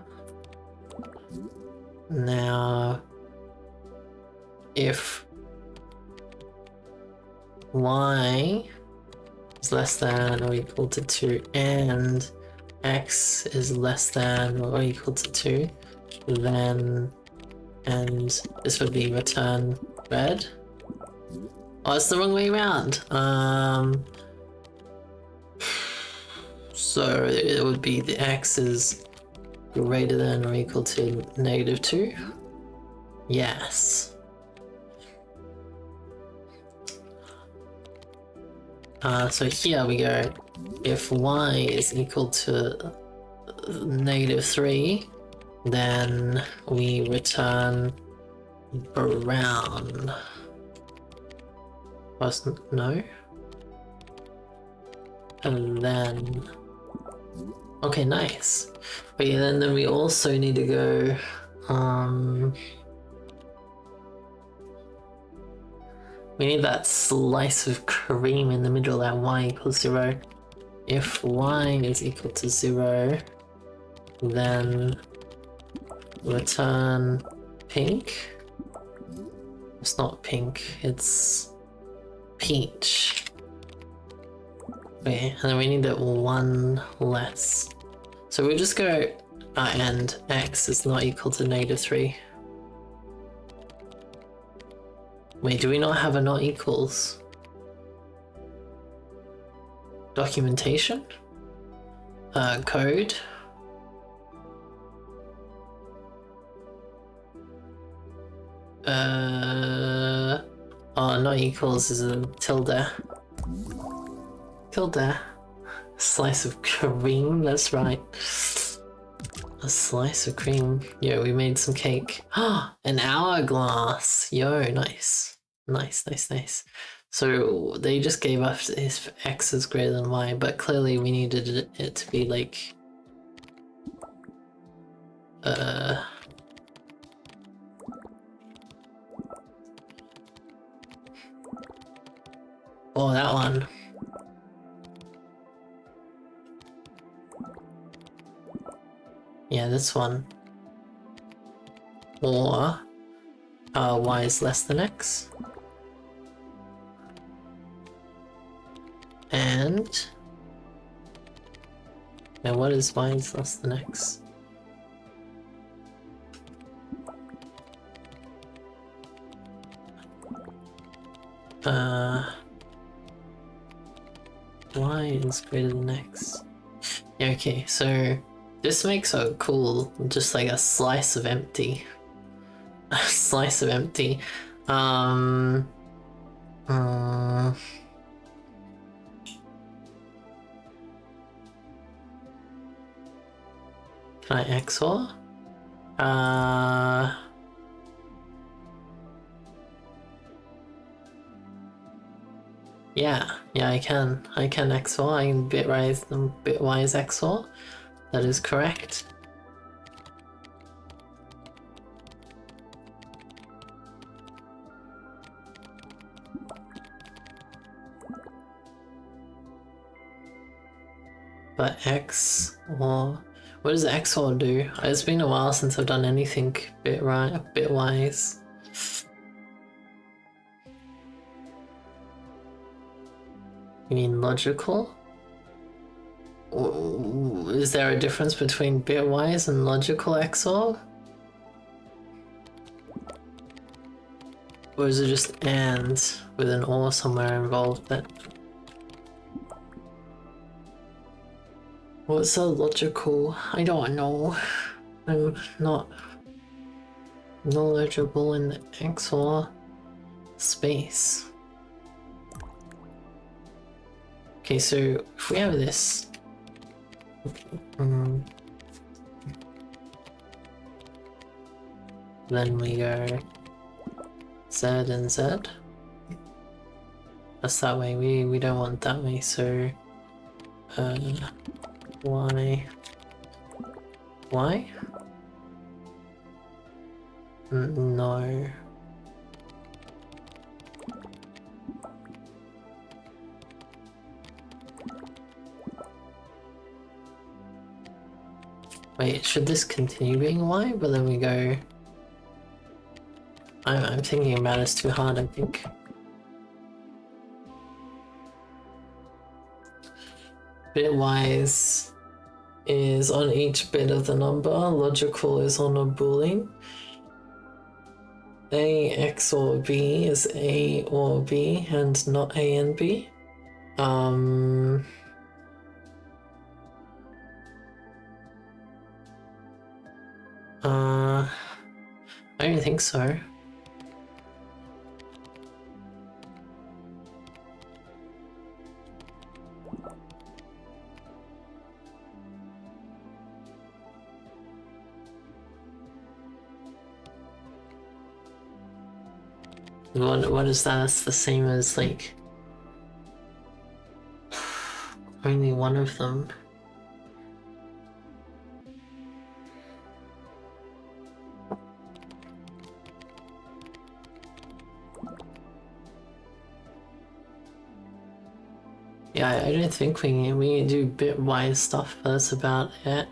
if y is less than or equal to 2 and x is less than or equal to 2, then, and this would be return red. Oh, it's the wrong way around. So it would be the x is greater than or equal to -2. Yes. So here we go, if y is equal to -3, then we return brown. Wasn't, no? And then, okay, nice. But yeah, then we also need to go, we need that slice of cream in the middle at y equals 0. If y is equal to 0, then return pink. It's not pink, it's peach. Okay, and then we need it 1 less. So we'll just go, and x is not equal to -3. Wait, do we not have a not equals? Documentation? Code? Oh, not equals is a tilde. Tilde. Slice of cream, that's right. A slice of cream. Yo, we made some cake. Ah, an hourglass. Yo, nice. Nice. So they just gave us if x is greater than y, but clearly we needed it to be like... Oh, that one. Yeah, this one. Or y is less than x. And what is y is less than x? Y is greater than x. Yeah, okay, so this makes a cool, just like a slice of empty. A slice of empty. Can I XOR? Yeah, I can. I can XOR. I can bitwise XOR. That is correct. but X or what does XOR do? It's been a while since I've done anything bitwise. You mean logical? Is there a difference between bitwise and logical XOR? Or is it just AND with an OR somewhere involved that... What's so logical? I don't know. I'm not knowledgeable in the XOR space. Okay, so if we have this... then we go Z and Z. That's that way. We don't want that way, so Y. No. Wait, should this continue being Y? But then we go... I'm thinking about this too hard, I think. Bitwise is on each bit of the number, logical is on a boolean. A XOR B is A or B and not A and B. I don't think so. What is that? It's the same as like only one of them. Yeah, I don't think we can do bitwise stuff, but that's about it.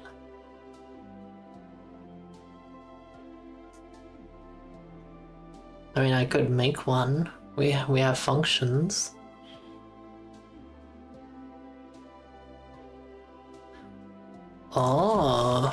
I mean, I could make one. We have functions. Oh.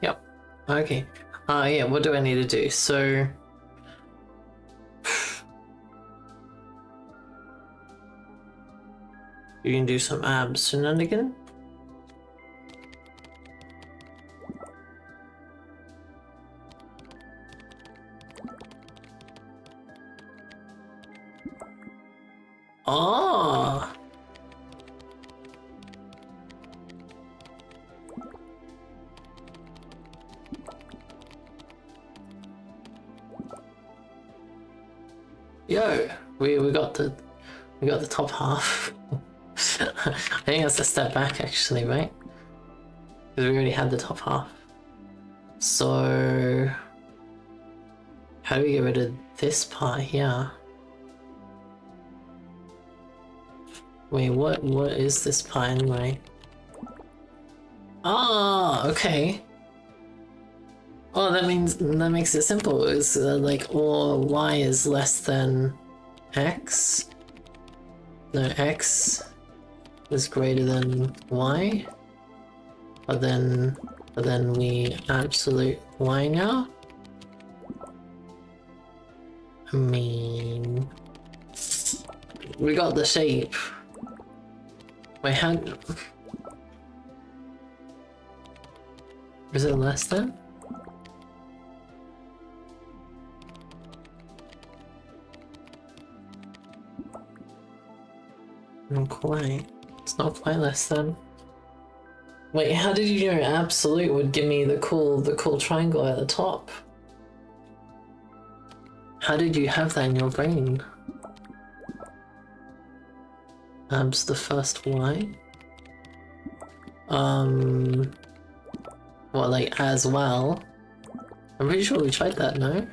Yep. Okay. Yeah, what do I need to do? So... you can do some abs shenanigan? Oh! Yo, we got the top half. I think that's a step back actually, right? Because we already had the top half. So how do we get rid of this part here? Wait, what is this part anyway? Ah, okay. Oh, that makes it simple. It's like, or y is less than x. No, x is greater than y. But then we absolute y now. I mean, we got the shape. Wait, how? Is it less than? Not quite. It's not quite less than. Wait, how did you know absolute would give me the cool triangle at the top? How did you have that in your brain? Abs the first Y? Well, like, as well? I'm pretty sure we tried that, no?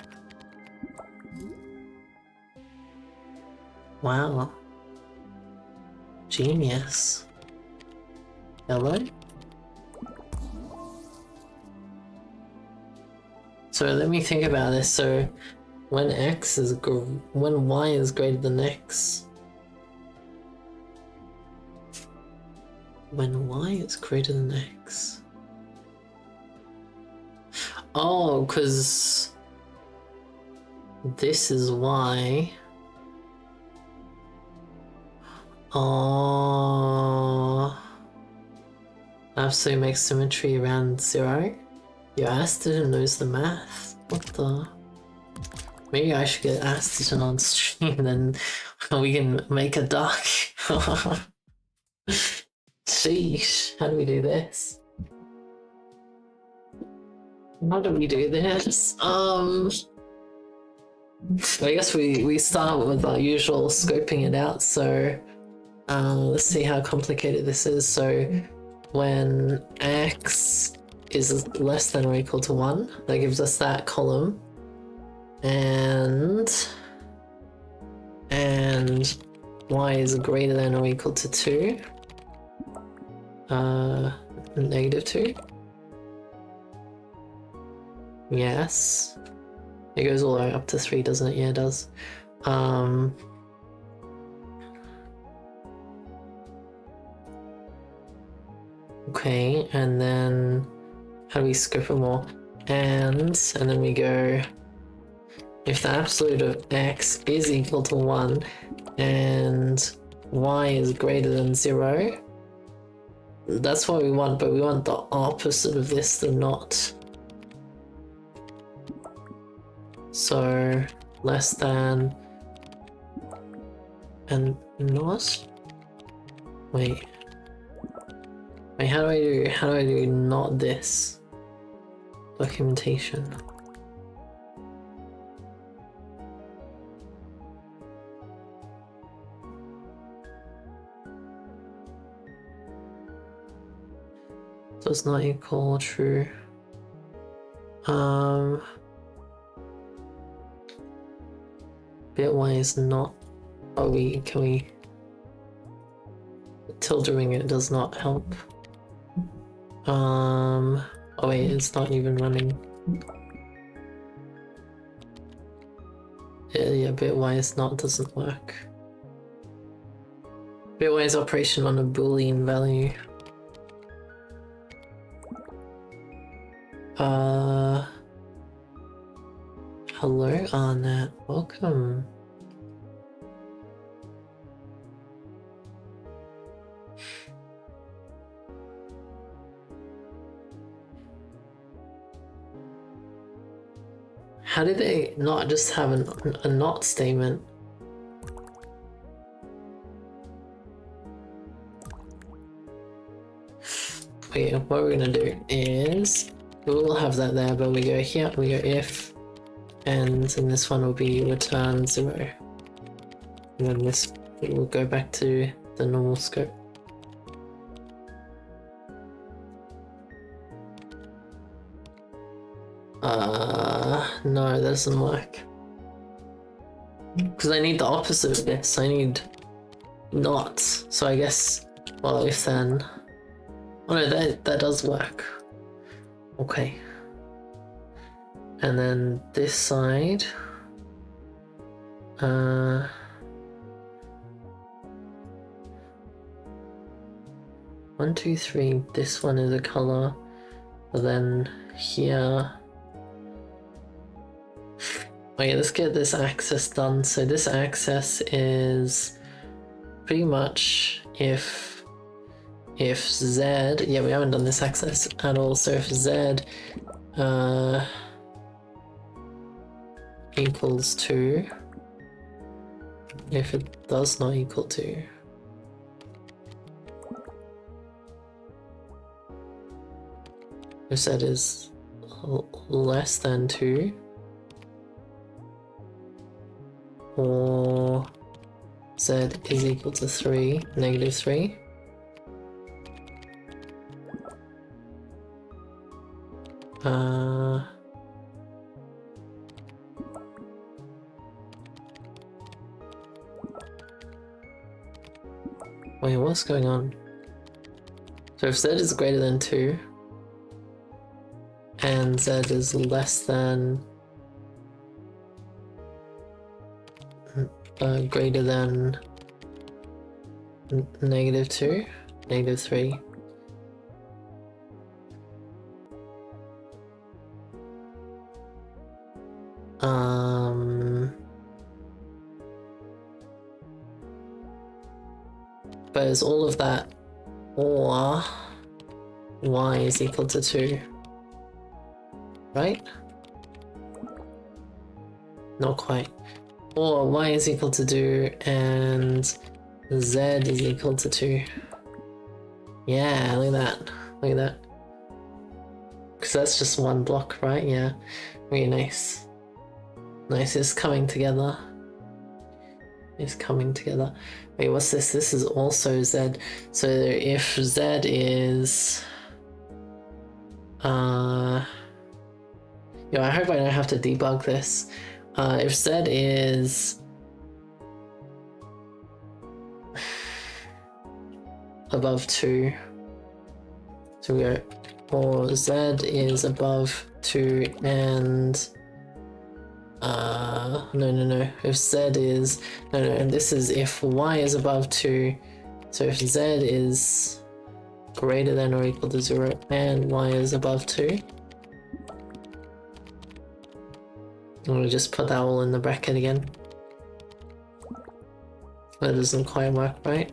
Wow. Genius. Hello? So let me think about this. So when when Y is greater than X, when Y is greater than X. Oh, because this is Y. Oh, absolute makes symmetry around 0. Your Aston knows the math. What the? Maybe I should get Aston on stream, then we can make a duck. Sheesh, how do we do this? How do we do this? I guess we start with our usual scoping it out. So let's see how complicated this is. So when X is less than or equal to 1, that gives us that column, and Y is greater than or equal to 2, -2. Yes, it goes all the way up to 3, doesn't it? Yeah, it does. Okay, and then how do we scope it more? And then we go, if the absolute of X is equal to 1 and Y is greater than 0, that's what we want, but we want the opposite of this, the not. So less than and not. Wait, how do I do not this? Documentation. Does not equal true. Bitwise not. Oh, can we? Tilting it does not help. Oh wait, it's not even running. Yeah, bitwise not doesn't work. Bitwise operation on a Boolean value. Hello, Arnett. Welcome. How did they not just have a not statement? Wait, what we're gonna do is we'll have that there, but we go here, we go if, and then this one will be return 0. And then this will go back to the normal scope. No, that doesn't work. Because I need the opposite of this. I need not. So I guess, well, if then. Oh no, that does work. Okay. And then this side. 1, 2, 3. This one is a color. But then here. Okay, let's get this access done. So this access is pretty much if Z, yeah, we haven't done this access at all. So if Z equals 2, if it does not equal 2, if Z is less than 2, or z is equal to 3, negative 3. Wait, what's going on? So if z is greater than 2 and z is less than greater than negative 2, negative 3. But is all of that or y is equal to 2, right? Not quite. Or y is equal to 2 and z is equal to 2. Yeah, look at that. Look at that. Because that's just one block, right? Yeah. Really nice. Nice, it's coming together. It's coming together. Wait, what's this? This is also z. So if z is... I hope I don't have to debug this. If z is... above 2, so we go, or z is above 2 and no, if z is, and this is if y is above 2, so if z is greater than or equal to 0 and y is above 2, I'm gonna just put that all in the bracket again. That doesn't quite work, right?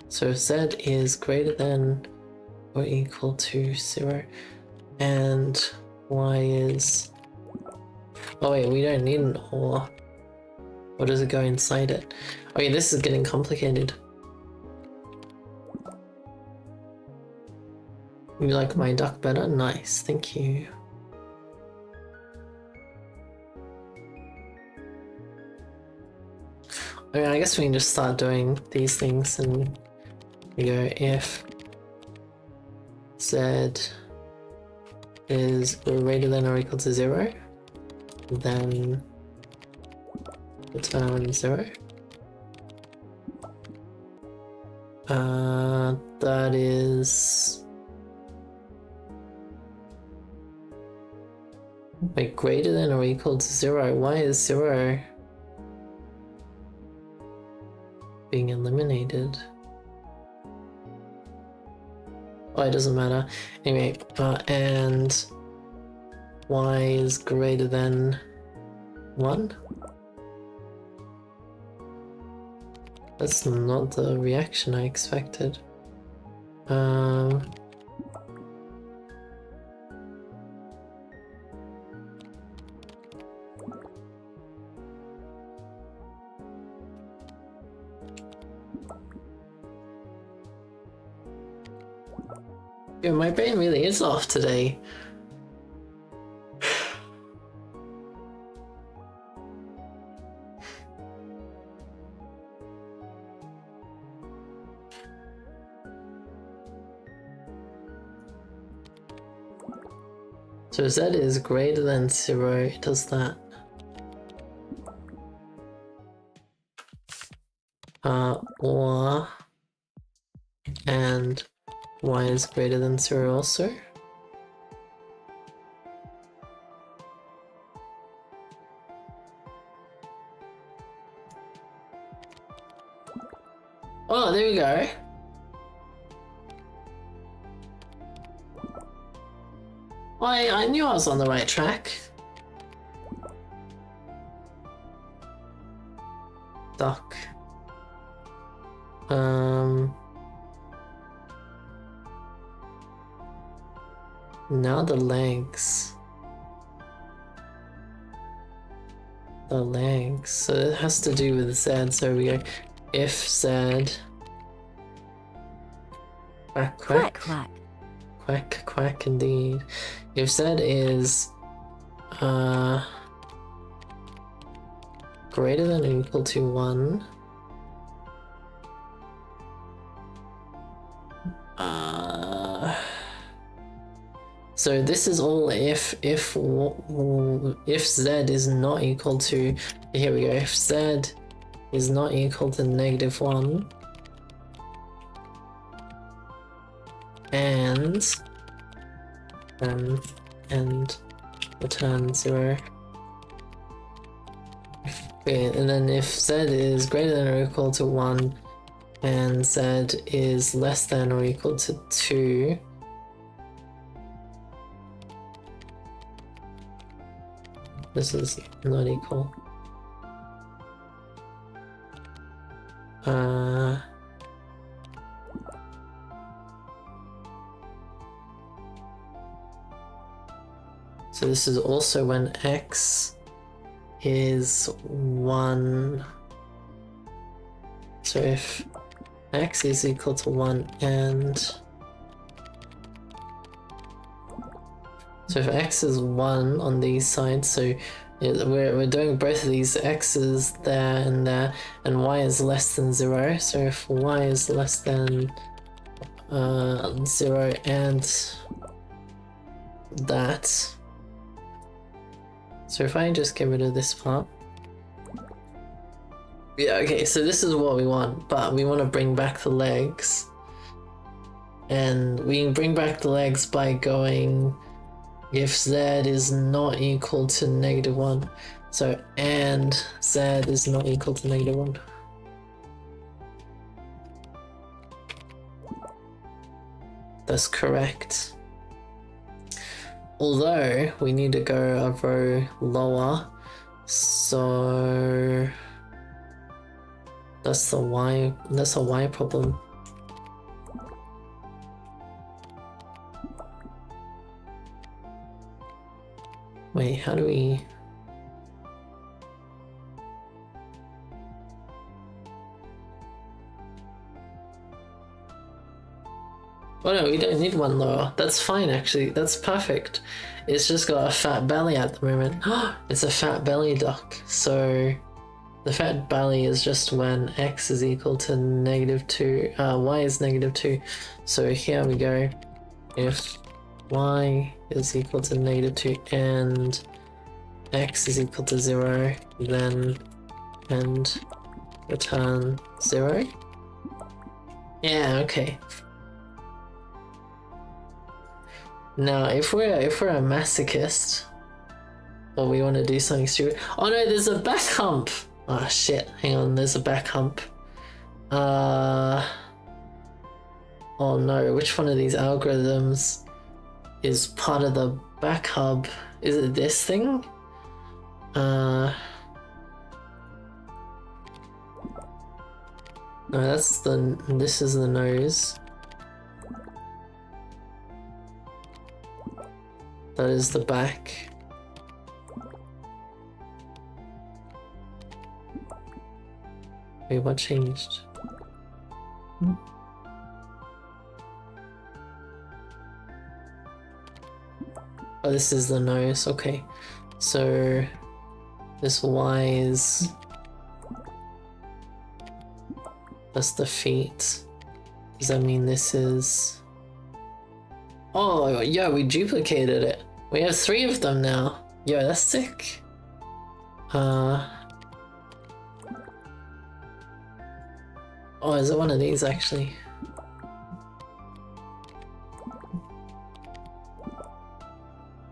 So if z is greater than or equal to 0 and y is... Oh wait, we don't need an or. Or does it go inside it? Oh yeah, this is getting complicated. You like my duck better? Nice, thank you. I mean, I guess we can just start doing these things and we go if z is greater than or equal to 0, then return 0. That is... Wait, greater than or equal to 0? Why is 0 being eliminated? Oh, it doesn't matter. Anyway, and y is greater than 1? That's not the reaction I expected. Yeah, my brain really is off today. So z is greater than 0, it does that. Or... and y is greater than 0 also. Oh, there we go. I knew I was on the right track. Duck. Now the legs. The legs. So it has to do with z, so we go if z... Quack, quack. Quack, quack. Quack, quack indeed. If z is greater than or equal to 1. So this is all if z is not equal to, here we go, if z is not equal to -1 and return 0. Okay, and then if z is greater than or equal to 1 and z is less than or equal to 2, this is not equal. So this is also when x is 1. So if x is equal to 1 and so if x is 1 on these sides, so we're doing both of these x's there and there, and y is less than 0. So if y is less than 0 and that, so if I just get rid of this part, yeah, okay, so this is what we want, but we want to bring back the legs, and we can bring back the legs by going if z is not equal to -1. So and z is not equal to -1. That's correct. Although we need to go a row lower, so that's a y problem. Wait, how do we... Oh no, we don't need one lower. That's fine actually, that's perfect. It's just got a fat belly at the moment. It's a fat belly duck. So the fat belly is just when x is equal to -2, y is -2. So here we go. If y is equal to -2 and x is equal to 0, then and return 0. Yeah, okay. Now, if we're a masochist, or we want to do something stupid. Oh no, there's a back hump. Oh shit, hang on, there's a back hump. Oh no, which one of these algorithms is part of the back hub? Is it this thing? No, this is the nose. That is the back. Wait, what changed? Oh, this is the nose, okay. So this Y is... that's the feet. Does that mean this is... Oh, yeah, we duplicated it. We have 3 of them now. Yo, that's sick. Oh, is it one of these actually?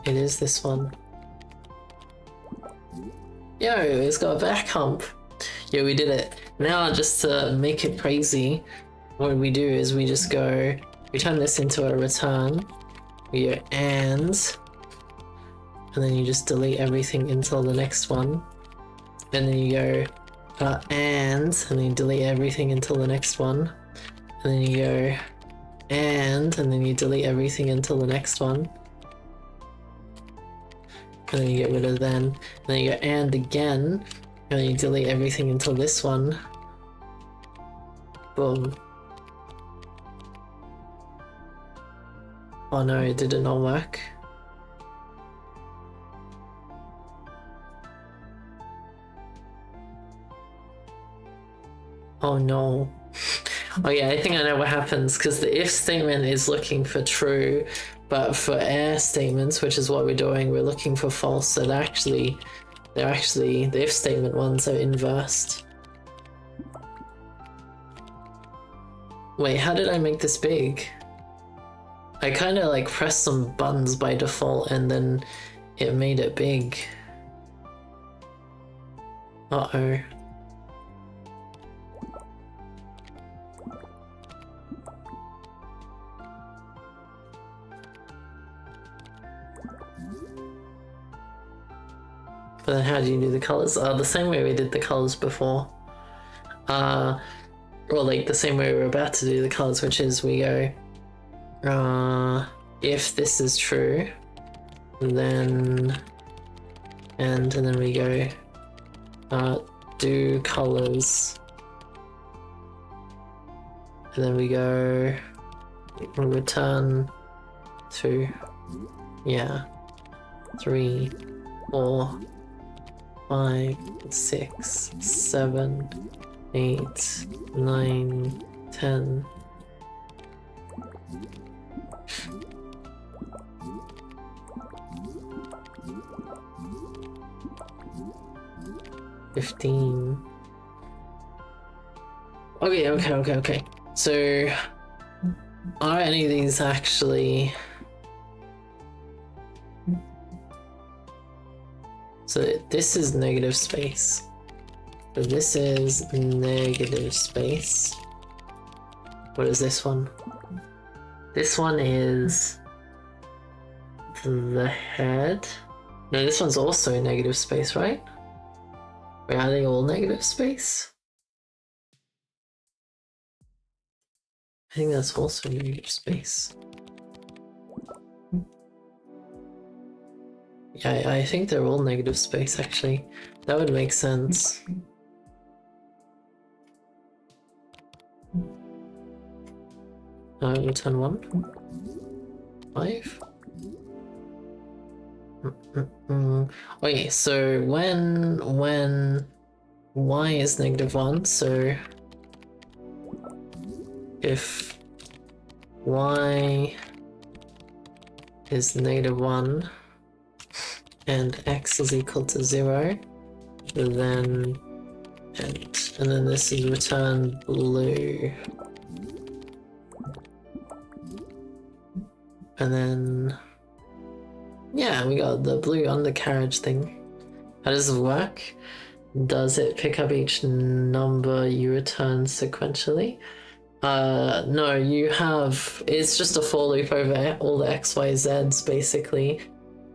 It is this one. Yo, it's got a back hump. Yo, we did it. Now, just to make it crazy, what we do is we just go, we turn this into a return. We go and then you just delete everything until the next one. And then you go and then you delete everything until the next one. And then you go and then you delete everything until the next one. And then you get rid of then. And then you go and again. And then you delete everything until this one. Boom. Oh no, did it not work? Oh no. Oh yeah, I think I know what happens, because the if statement is looking for true, but for air statements, which is what we're doing, we're looking for false. So they're actually the if statement ones are inversed. Wait, how did I make this big? I kind of like pressed some buttons by default and then it made it big. Uh-oh. But then how do you do the colors? The same way we did the colors before. Or like the same way we're about to do the colors, which is we go, if this is true, then, and then we go, do colors, and then we go, return to, yeah, 3, 4, 5, 6, 7, 8, 9, 10. $15. Okay. So, are any of these actually? So this is negative space. So this is negative space. What is this one? This one is the head. No, this one's also negative space, right? Wait, are they all negative space? I think that's also negative space. Yeah, I think they're all negative space, actually. That would make sense. Return 1. 5. Okay, so when y is -1, so if y is -1 and x is equal to 0, then and then this is return blue, and then yeah, we got the blue undercarriage thing. How does it work? Does it pick up each number you return sequentially? No, you have, it's just a for loop over all the x, y, z's basically,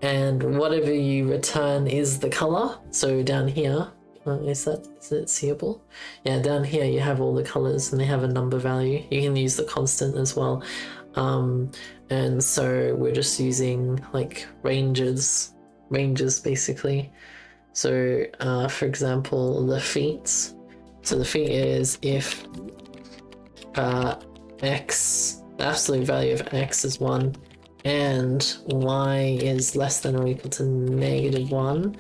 and whatever you return is the color. So down here, is it seeable? Yeah, down here you have all the colors and they have a number value. You can use the constant as well. And so we're just using like ranges basically. So for example, the feet. So the feet is if x, the absolute value of x is 1 and y is less than or equal to -1,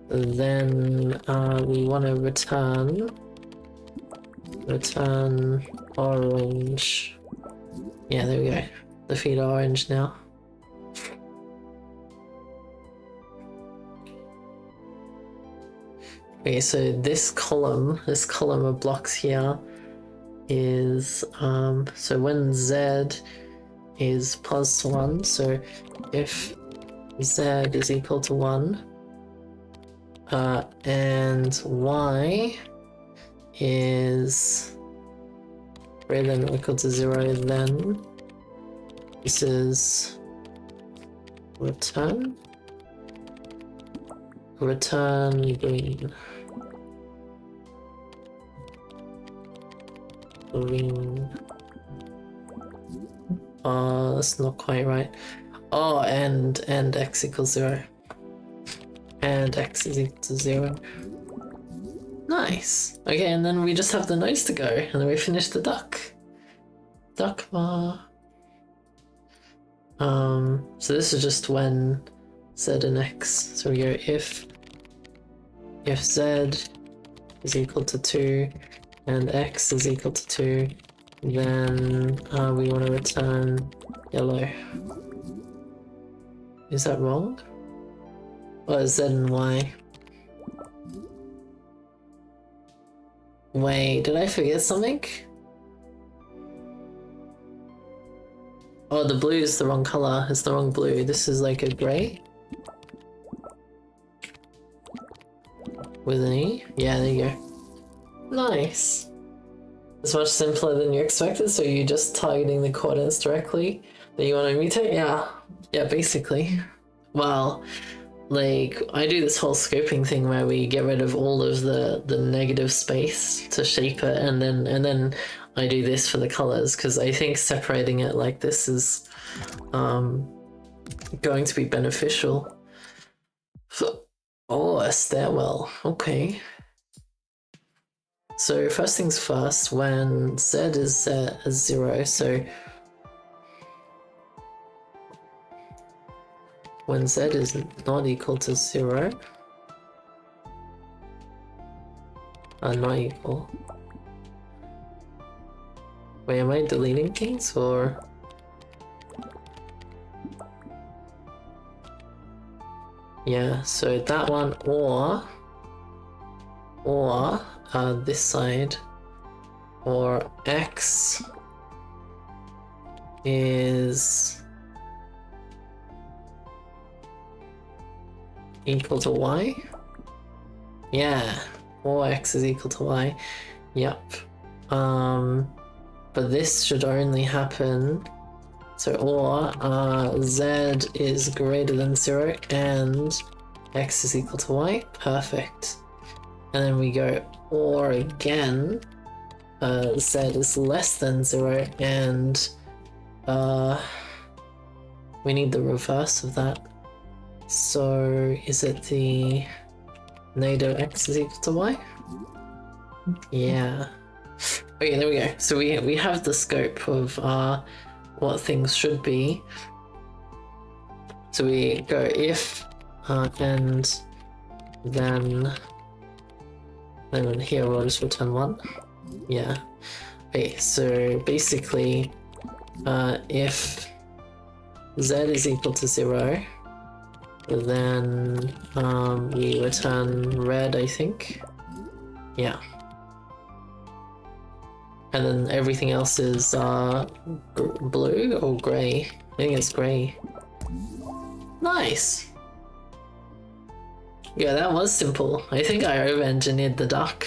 then we want to return orange. Yeah, there we go. The feet are orange now. Okay, so this column of blocks here is so when z is +1, so if z is equal to 1 and y is greater than or equal to 0, then this is return green. That's not quite right. Oh, and x equals 0. And x is equal to 0. Nice. Okay, and then we just have the nose to go, and then we finish the duck bar. So this is just when z and x. So we go if z is equal to 2 and x is equal to 2, then we want to return yellow. Is that wrong? Or z and y? Wait, did I forget something? Oh, the blue is the wrong color. It's the wrong blue. This is like a grey. With an E? Yeah, there you go. Nice. It's much simpler than you expected, so you're just targeting the coordinates directly that you want to mutate? Yeah. Yeah, basically. Well, like, I do this whole scoping thing where we get rid of all of the negative space to shape it, and then I do this for the colors, because I think separating it like this is going to be beneficial. Oh, a stairwell. Okay. So first things first, when z is set as 0, so when z is not equal to 0, not equal. Wait, am I deleting things or? Yeah, so that one or this side, or x is equal to y? Yeah, or x is equal to y. Yep. But this should only happen, so or z is greater than 0 and x is equal to y. Perfect. And then we go or again, z is less than 0 and we need the reverse of that. So is it the negative x is equal to y? Yeah. Okay, there we go. So we have the scope of what things should be. So we go if and then here we'll just return 1. Yeah. Okay, so basically if z is equal to 0, then we return red, I think. Yeah. And then everything else is blue or grey. I think it's grey. Nice! Yeah, that was simple. I think I over-engineered the duck.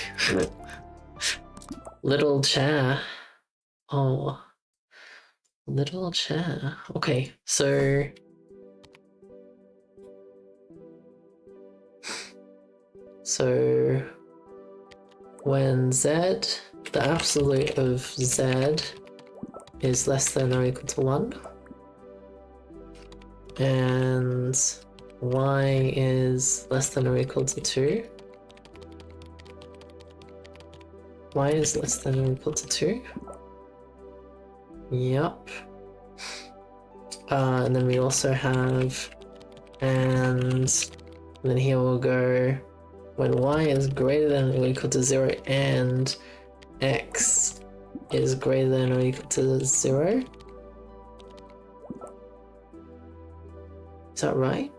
Little chair. Oh. Little chair. Okay, so... So... when z, the absolute of z is less than or equal to 1, and y is less than or equal to 2. Y is less than or equal to 2. Yep. And then we also have, and then here we'll go when y is greater than or equal to 0 and x is greater than or equal to 0. Is that right?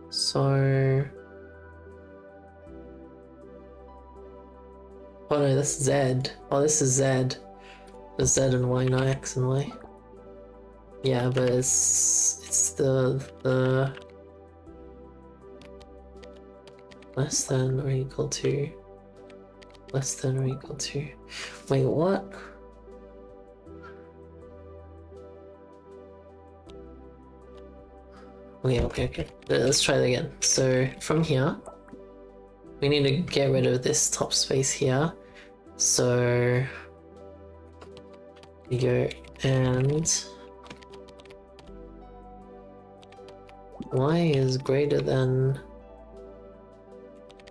So... oh no, that's z. Oh, this is z. There's z and y, not x and y. Yeah, but it's the less than or equal to, less than or equal to. Wait, what? Okay. Let's try that again. So from here, we need to get rid of this top space here. So we go and y is greater than,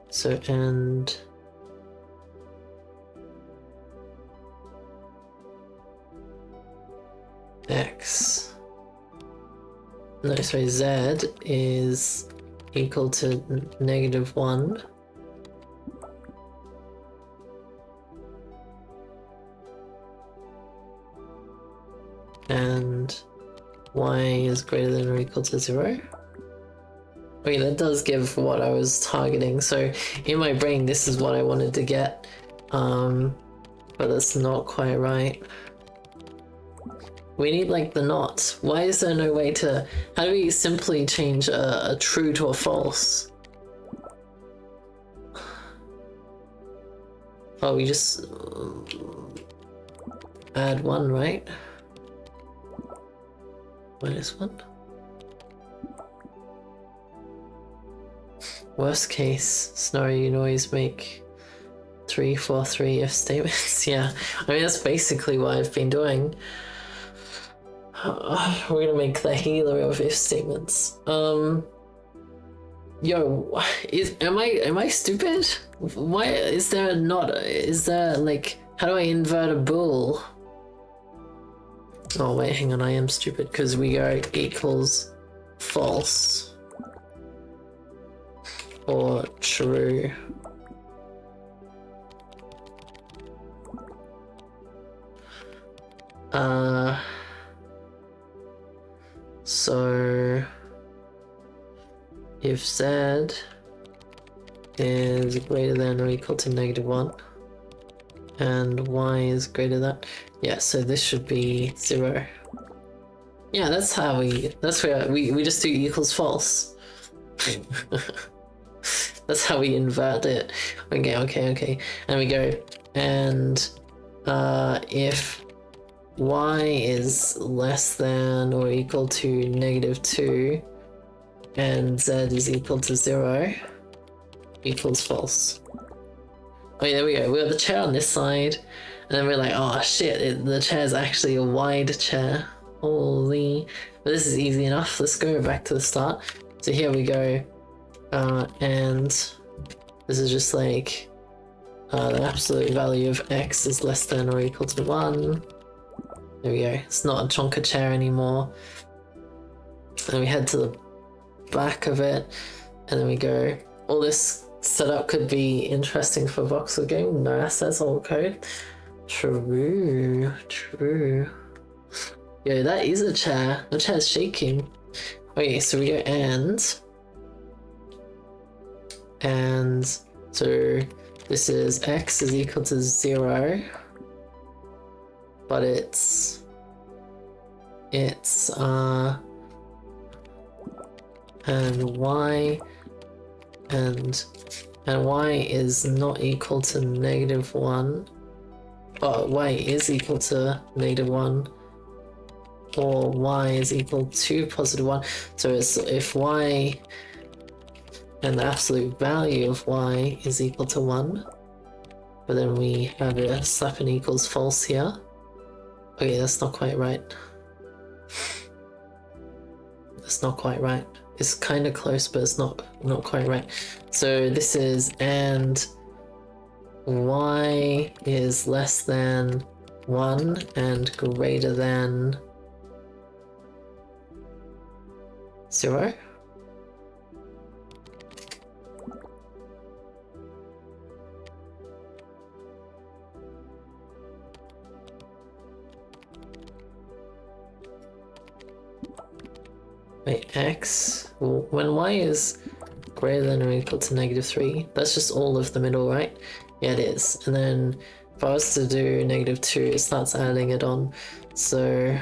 so and x no, sorry, z is equal to -1. And y is greater than or equal to 0. Okay, that does give what I was targeting. So in my brain, this is what I wanted to get, but that's not quite right. We need like the not. Why is there no way to? How do we simply change a true to a false? Oh, we just add 1, right? -1. Worst case scenario, you can always make 3, 4, 3 if statements. Yeah, I mean that's basically what I've been doing. We're gonna make the healer of if statements. Yo, am I stupid? Why is there not? Is there like, how do I invert a bool? Oh wait, hang on, I am stupid because we go equals false or true. So if z is greater than or equal to -1 and y is greater than, yeah, so this should be 0. Yeah, that's where we just do equals false. That's how we invert it. Okay. And we go, and if y is less than or equal to -2 and z is equal to 0 equals false. Oh yeah, there we go. We got the chair on this side, and then we're like, oh shit, the chair is actually a wide chair. Holy. But this is easy enough. Let's go back to the start. So here we go, and this is just like the absolute value of x is less than or equal to 1. There we go. It's not a chonker chair anymore. And we head to the back of it, and then we go. All this setup could be interesting for voxel game. No assets, all code. True. Yo, that is a chair. The chair's shaking. Okay, so we go and so this is x is equal to 0, but it's and y is not equal to -1, but y is equal to -1, or y is equal to +1. So it's if y and the absolute value of y is equal to 1, but then we have a slap an equals false here. Okay, that's not quite right. That's not quite right. It's kind of close, but it's not quite right. So this is and y is less than 1 and greater than 0. Wait, x, when y is greater than or equal to -3, that's just all of the middle, right? Yeah, it is. And then if I was to do -2, it starts adding it on. So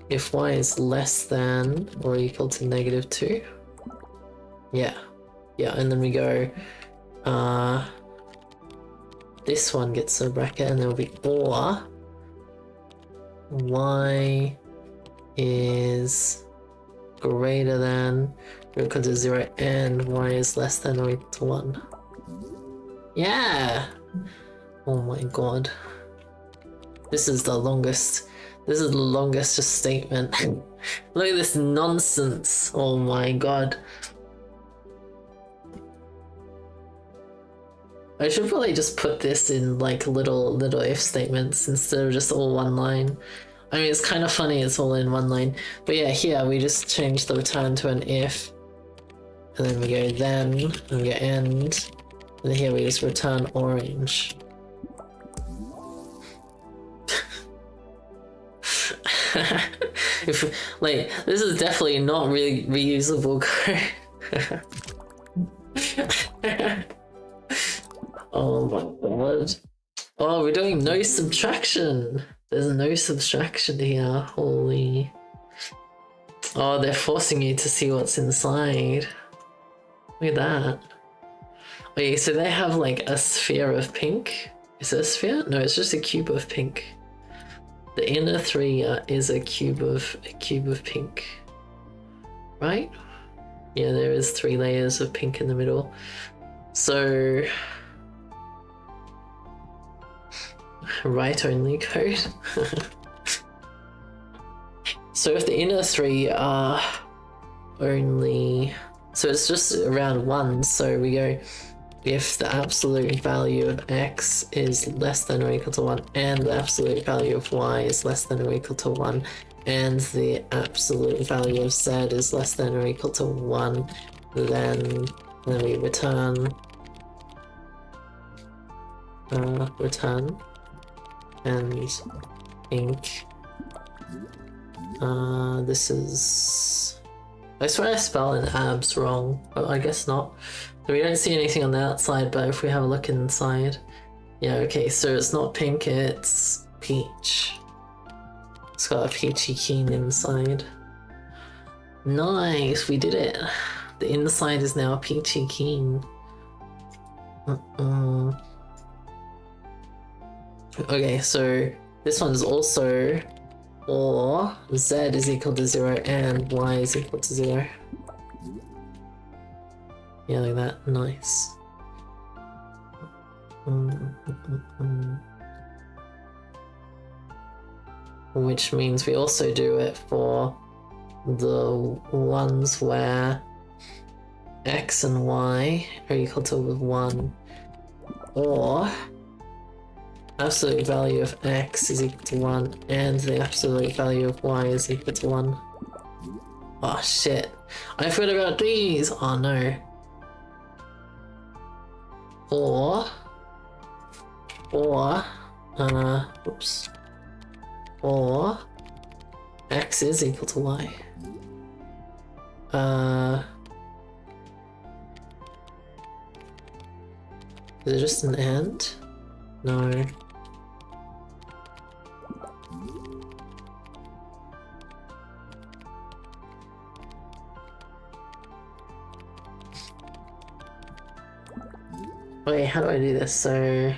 if y is less than or equal to -2, yeah, and then we go, this one gets a bracket, and there'll be or y is greater than or equal to 0 and y is less than or equal to 1. Yeah! Oh my god. This is the longest statement. Look at this nonsense. Oh my god. I should probably just put this in like little if statements instead of just all one line. I mean, it's kind of funny it's all in one line. But yeah, here we just change the return to an if. And then we go then, and we go end. And here we just return orange. Like, this is definitely not really reusable code. Oh my god. Oh, we're doing no subtraction. There's no subtraction here. Holy. Oh, they're forcing you to see what's inside. Look at that. Okay, so they have like a sphere of pink. Is it a sphere? No, it's just a cube of pink. The inner three is a cube of pink, right? Yeah, there is 3 layers of pink in the middle. So, right only code. So if the inner 3 are only, so it's just around 1. So we go, if the absolute value of x is less than or equal to 1, and the absolute value of y is less than or equal to 1, and the absolute value of z is less than or equal to 1, then we return and pink. This is, I swear I spelled abs wrong, but I guess not. So we don't see anything on the outside, but if we have a look inside, yeah, okay, so it's not pink, it's peach. It's got a peachy keen inside. Nice, we did it. The inside is now a peachy keen. Okay, so this one's also or z is equal to 0 and y is equal to 0. Yeah, like that. Nice. Which means we also do it for the ones where x and y are equal to 1, or absolute value of x is equal to 1 and the absolute value of y is equal to 1. Oh shit, I forgot about these! Oh no. Or oops. Or x is equal to y. Is it just an and? No. Wait, how do I do this? So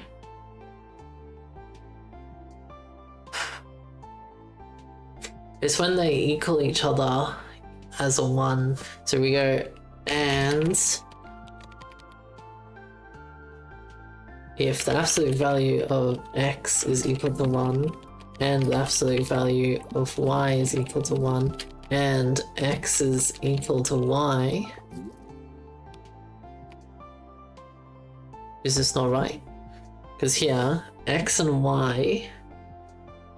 it's when they equal each other as a 1. So we go and if the absolute value of x is equal to 1 and the absolute value of y is equal to 1 and x is equal to y. Is this not right? Because here, x and y,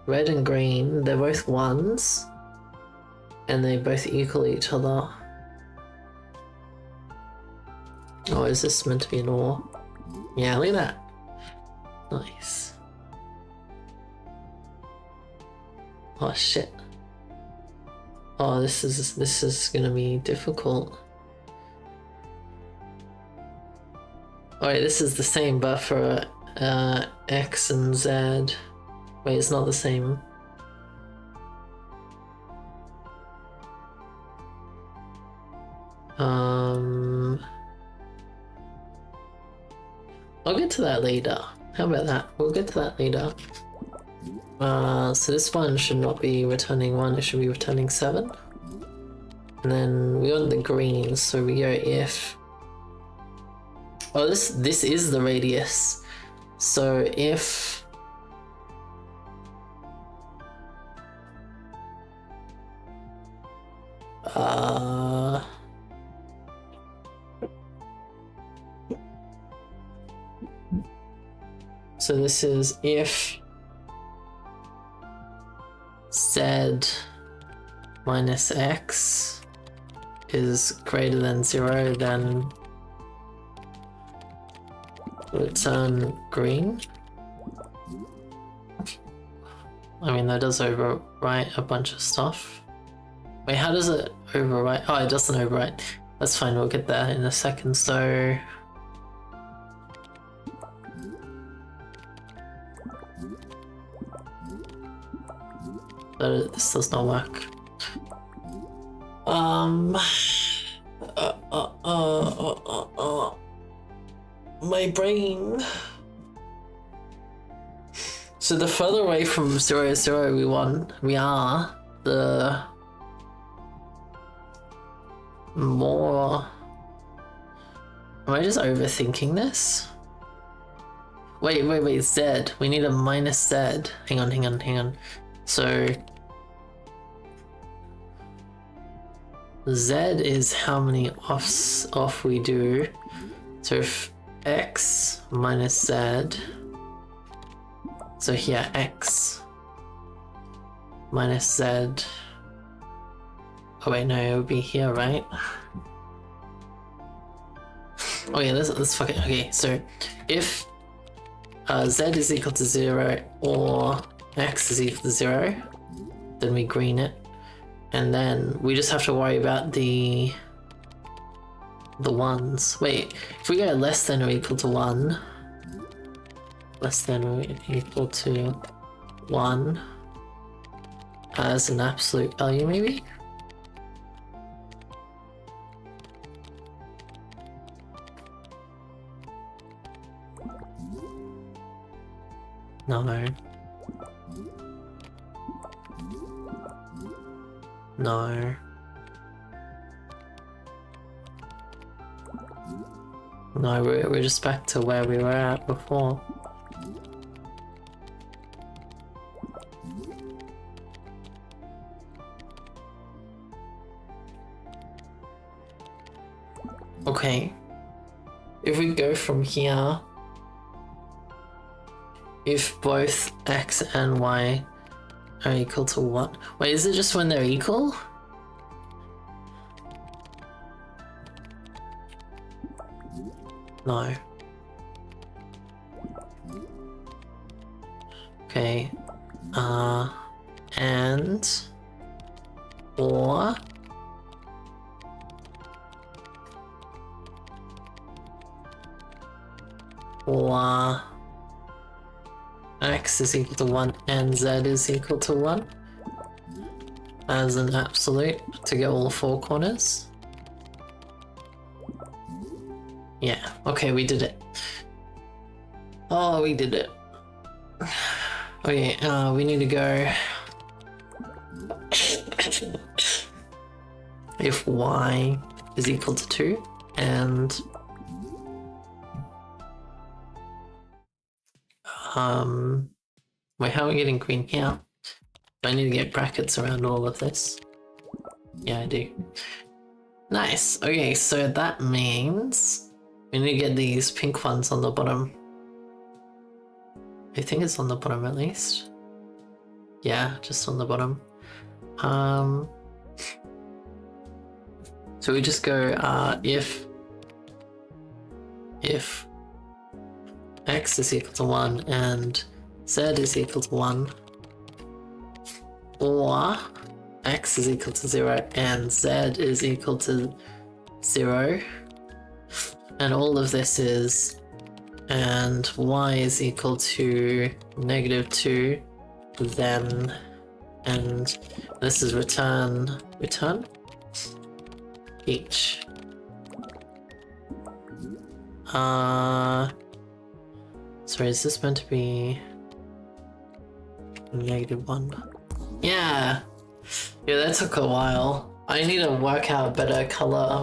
red and green, they're both 1s, and they both equal each other. Oh, is this meant to be an or? Yeah, look at that. Nice. Oh shit. Oh, this is gonna be difficult. Alright, this is the same, but for x and z. Wait, it's not the same. I'll get to that later. How about that? We'll get to that later. So this one should not be returning 1, it should be returning 7. And then we want the green, so we go if... Oh, this is the radius. So if... So this is if z z minus x is greater than 0, then return green. I mean, that does overwrite a bunch of stuff. Wait, how does it overwrite? Oh, it doesn't overwrite. That's fine, we'll get there in a second. So this does not work. My brain. So the further away from 0, 0 we are, the more... Am I just overthinking this? Wait, Z. We need a minus Z. Hang on. So Z is how many off we do. So if X minus Z. So here, X minus Z. Oh wait, no, it would be here, right? Oh yeah, let's fuck it. Okay, so if Z is equal to 0 or X is equal to 0, then we green it. And then we just have to worry about the ones. Wait, if we go less than or equal to 1, less than or equal to 1 as an absolute value, maybe? No. No. No, we're just back to where we were at before. Okay. If we go from here, if both X and Y are equal to 1. Wait, is it just when they're equal? No. Okay. And or X is equal to 1 and Z is equal to 1 as an absolute to get all 4 corners. Yeah, okay, we did it. Oh, we did it. Okay, we need to go if Y is equal to 2 and wait, how are we getting green here? Do I need to get brackets around all of this? Yeah, I do. Nice. Okay, so that means we need to get these pink ones on the bottom. I think it's on the bottom at least. Yeah, just on the bottom. So we just go if X is equal to 1 and Z is equal to 1, or X is equal to 0 and Z is equal to 0, and all of this is, and Y is equal to -2, then, and this is return each. Sorry, is this meant to be -1? Yeah, that took a while. I need to work out a better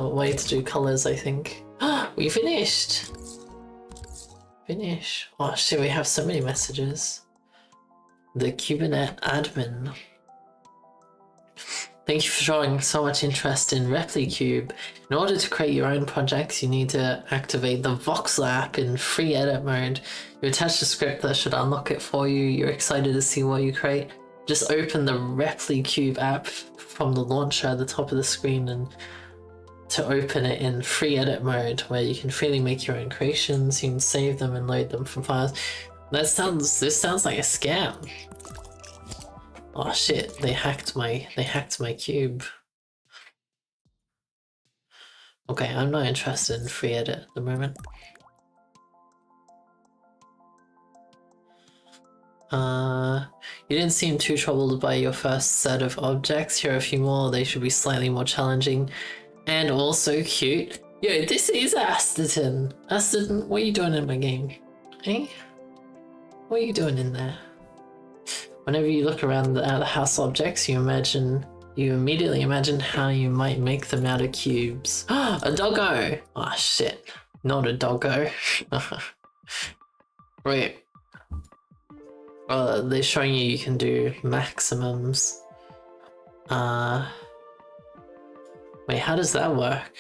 way to do colors, I think. We finished! Finish. Oh shit, we have so many messages. The Kubernetes admin. Thank you for showing so much interest in Replicube. In order to create your own projects, you need to activate the Voxel app in free edit mode. You attach a script that should unlock it for you. You're excited to see what you create. just open the Replicube app from the launcher at the top of the screen and to open it in free edit mode where you can freely make your own creations, you can save them and load them from files. This sounds like a scam. Oh shit, they hacked my cube. Okay, I'm not interested in free edit at the moment. You didn't seem too troubled by your first set of objects. Here are a few more. They should be slightly more challenging and also cute. Yo, this is Asterton. Asterton, what are you doing in my game? Hey? What are you doing in there? Whenever you look around at the house objects, you immediately imagine how you might make them out of cubes. A doggo! Oh shit, not a doggo. Wait. They're showing you can do maximums. Wait, how does that work?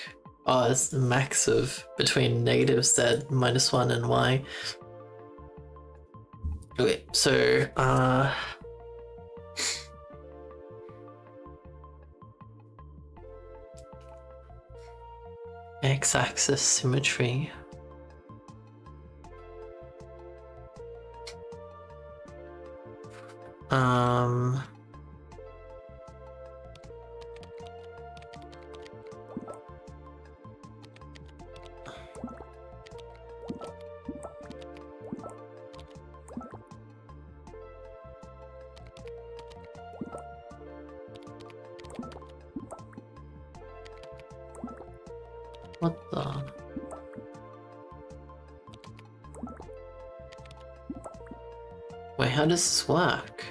Oh, it's the max of between -z, -1 and y. Okay, so, x-axis symmetry. What the? Wait, how does this work?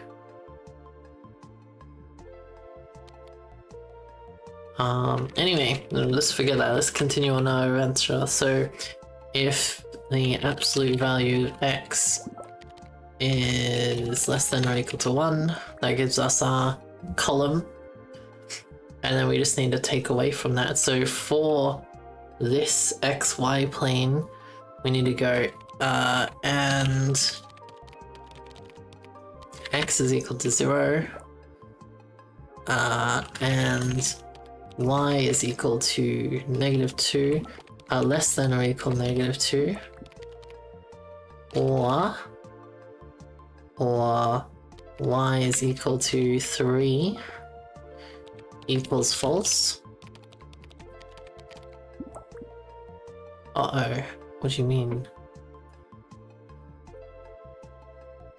Anyway, let's forget that. Let's continue on our adventure. So, if the absolute value x is less than or equal to 1, that gives us our column. And then we just need to take away from that. So for this xy plane, we need to go and x is equal to 0 and y is equal to -2, less than or equal -2, or y is equal to 3 equals false. Uh-oh, what do you mean?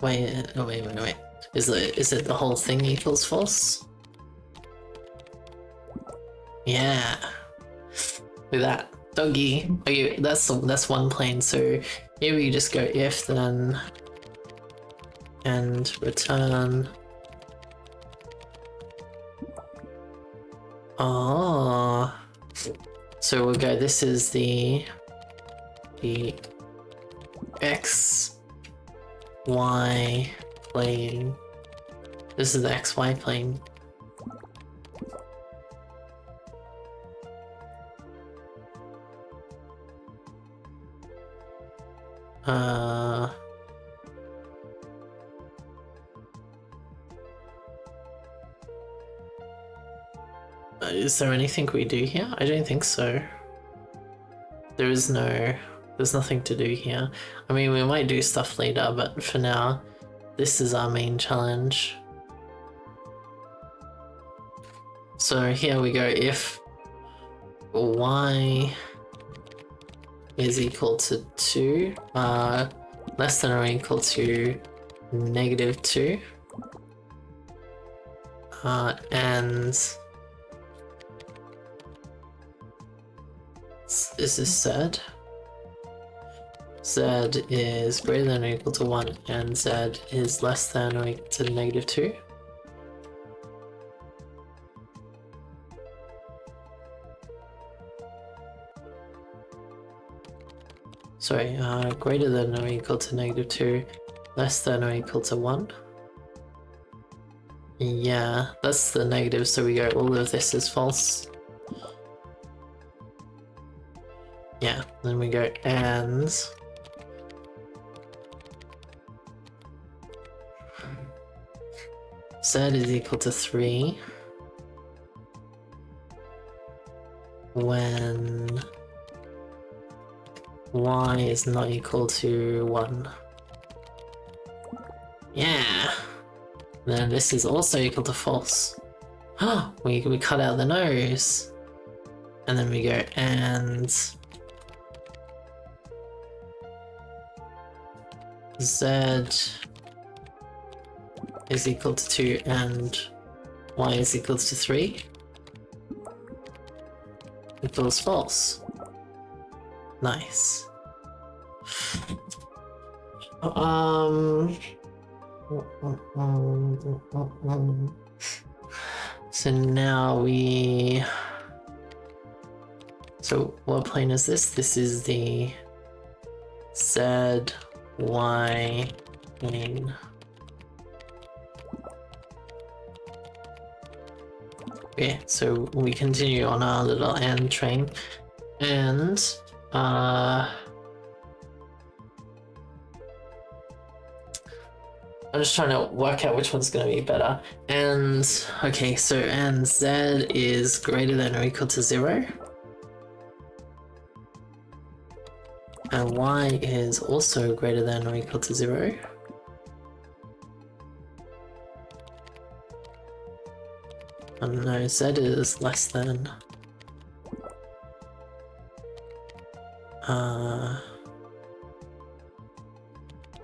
Wait. Is it the whole thing equals false? Yeah. Look at that. Doggy. Okay, that's one plane, so here we just go if then and return. Oh. So we'll go, this is the x y plane. This is the xy plane. Is there anything we do here? I don't think so. There's nothing to do here. I mean, we might do stuff later, but for now, this is our main challenge. So here we go, if y is equal to 2, less than or equal to -2, and is this z? Z is greater than or equal to 1 and z is less than or equal to -2. Sorry, greater than or equal to -2, less than or equal to 1. Yeah, that's the negative, so we go all of this is false. Yeah, then we go and Z is equal to 3 when Y is not equal to 1. Yeah! Then this is also equal to false. we cut out the nose. And then we go and Z is equal to 2 and Y is equal to 3 equals false. Nice. So now so what plane is this? This is the Z, Y plane. Okay, so we continue on our little AND train, and I'm just trying to work out which one's going to be better. And okay, so and Z is greater than or equal to 0. And Y is also greater than or equal to 0. And no, Z is less than.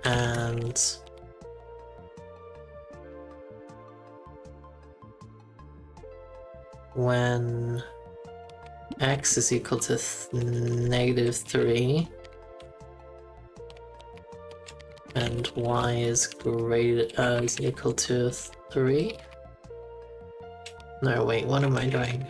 And when X is equal to -3 and Y is is equal to 3. No, wait, what am I doing?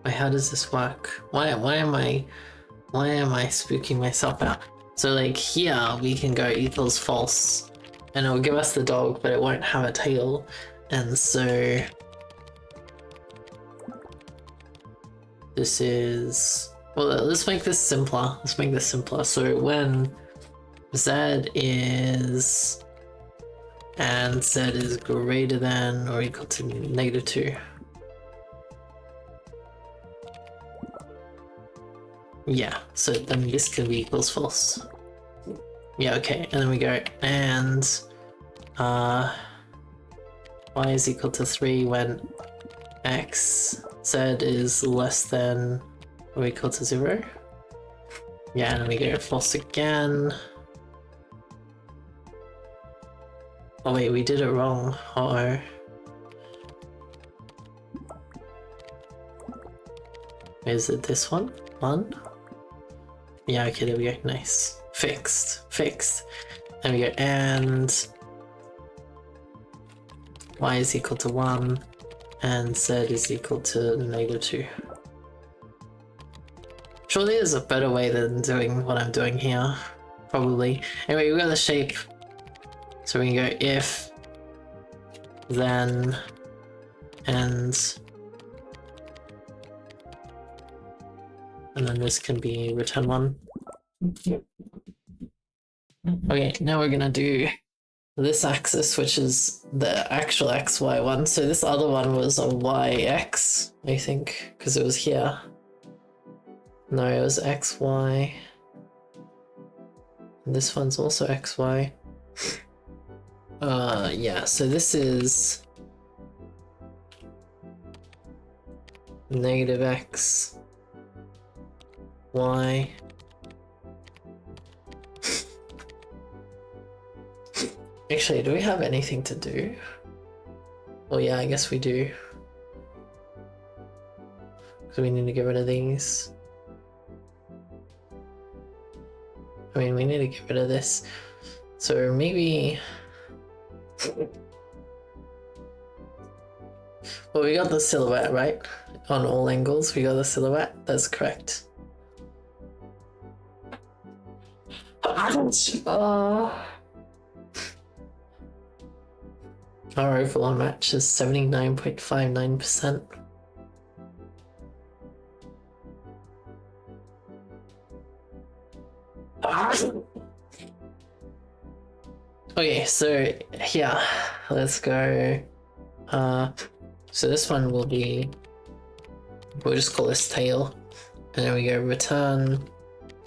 Wait, how does this work? Why am I spooking myself out? So like here we can go equals false and it will give us the dog, but it won't have a tail. And so this is, well, let's make this simpler. So when Z is and Z is greater than or equal to -2. Yeah, so then this can be equals false. Yeah, okay, and then we go and Y is equal to 3 when Z is less than or equal to 0. Yeah, and then we go false again. Oh wait, we did it wrong. Uh-oh. Is it this one? Yeah, okay, there we go. Nice. Fixed. There we go. And Y is equal to 1 and Z is equal to -2. Surely there's a better way than doing what I'm doing here. Probably. Anyway, we got the shape. So we can go if, then, and then this can be return 1. Okay, now we're gonna do this axis, which is the actual XY one. So this other one was a YX, I think, because it was here. No, it was XY. And this one's also XY. Yeah, so this is -X, Y. Actually, do we have anything to do? Oh yeah, I guess we do. So we need to get rid of these. I mean, we need to get rid of this. So maybe... Well, we got the silhouette, right? On all angles, we got the silhouette. That's correct. Our overall match is 79.59%. Okay, so here, let's go. So this one will be, we'll just call this tail, and then we go return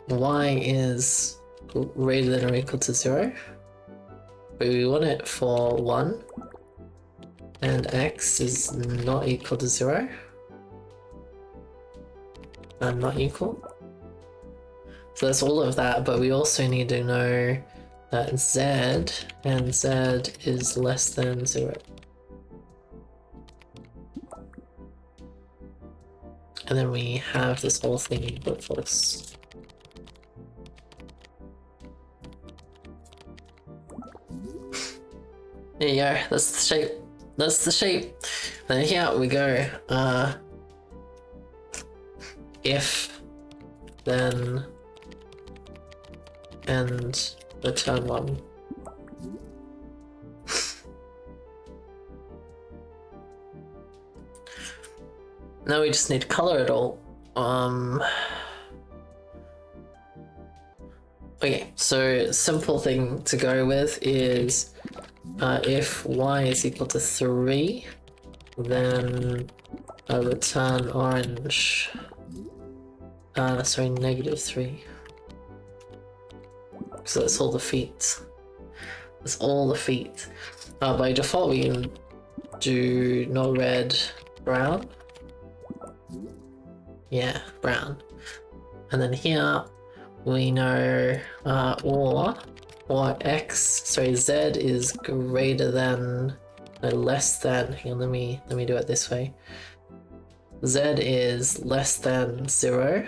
y is greater than or equal to 0. But we want it for 1, and x is not equal to 0. And not equal. So that's all of that, but we also need to know that z and z is less than 0. And then we have this whole thing equal false. There you go, that's the shape. That's the shape. Then here we go. If, then, and return 1. Now we just need to color it all. Okay, so simple thing to go with is if y is equal to 3, then return orange. Sorry, -3. So that's all the feet. That's all the feet. By default, we can do not red, brown. Yeah, brown. And then here we know or x. Sorry, z is greater than, no, less than. Hang on, let me do it this way. Z is less than 0.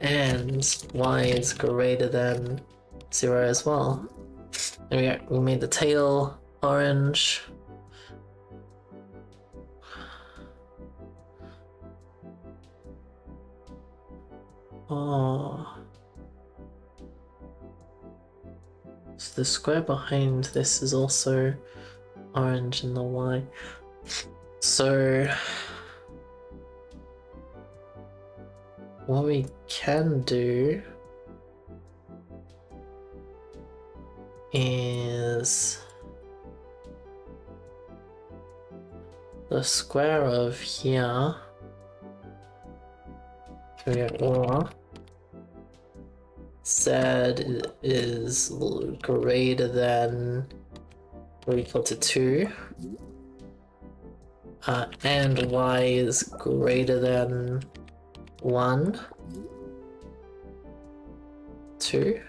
And y is greater than 0 as well. There we go. We made the tail orange. Oh. So the square behind this is also orange in the y. So what we can do is the square of here. So we go or z is greater than or equal to 2, and y is greater than 1, 2,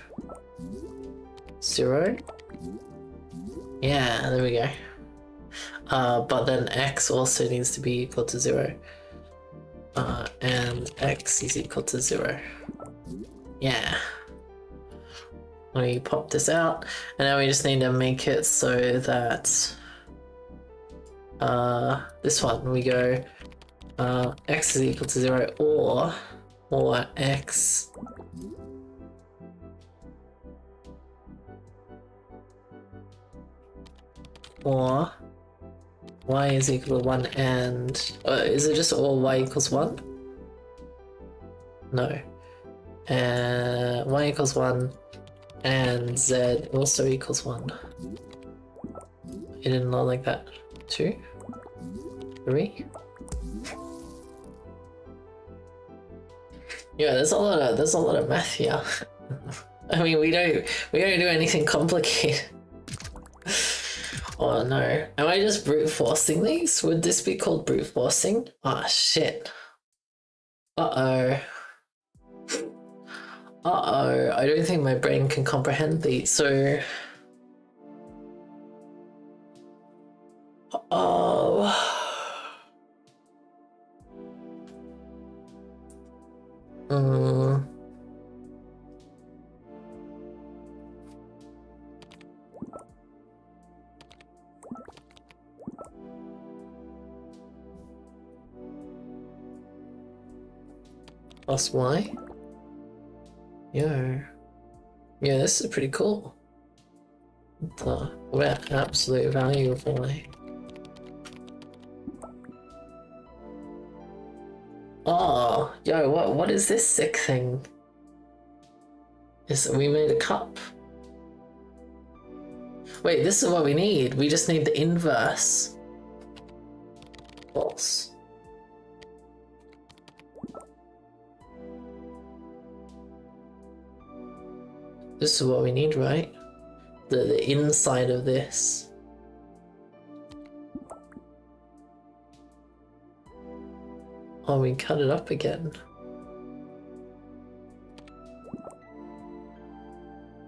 0. Yeah, there we go. But then x also needs to be equal to 0. And x is equal to 0. Yeah. We pop this out, and now we just need to make it so that this one we go x is equal to 0 or x or y is equal to 1 and is it just or y equals 1? No. Y equals 1 and z also equals 1. You didn't know like that. 2, 3. Yeah, there's a lot of math here. I mean, we don't do anything complicated. Oh no, am I just brute forcing these? Would this be called brute forcing? Ah, shit. Uh-oh. Uh-oh, I don't think my brain can comprehend these, so... Oh... Plus y? Yeah, this is pretty cool. We're absolute value boy. Oh, yo, what is this sick thing? We made a cup. Wait, this is what we need. We just need the inverse. False. This is what we need, right? The inside of this. Oh, we cut it up again.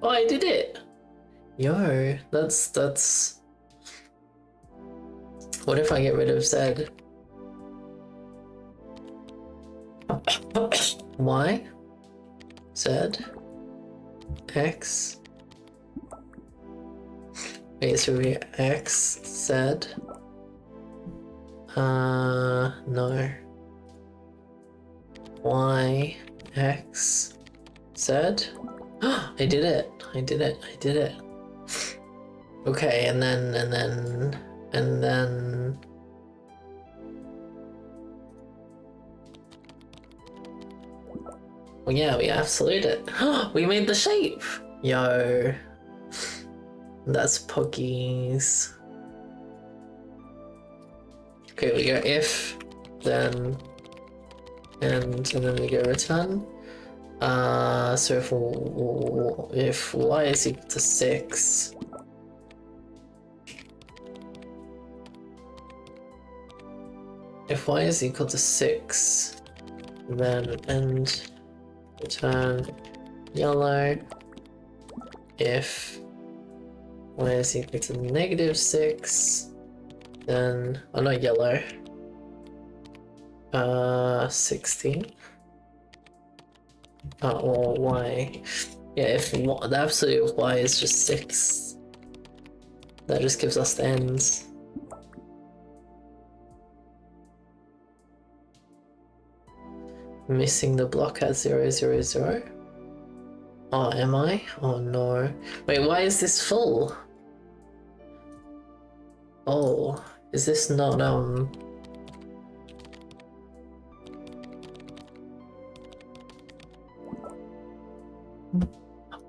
Oh, I did it! Yo, that's... What if I get rid of Z? Y? Z? X? Wait, so we X, Z? No. Y, X, Z? I did it! I did it! Okay, and then... Well, yeah, we absolute it. We made the shape! Yo. That's puggies. Okay, we go if, then, and then we go return. So if y is equal to 6, if y is equal to 6, then end return yellow. If y is equal to -6, then not yellow. 16. Or y. Yeah, if the absolute of y is just 6, that just gives us the ends. Missing the block at 0, 0, 0. Oh, am I? Oh no. Wait, why is this full? Oh, is this not,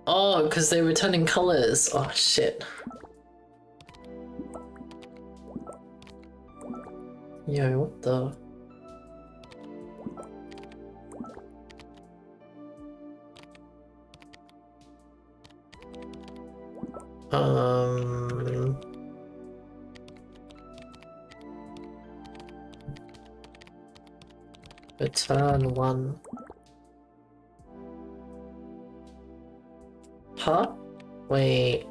Oh, because they're returning colors. Oh, shit. Yo, what the? Return 1. Huh? Wait.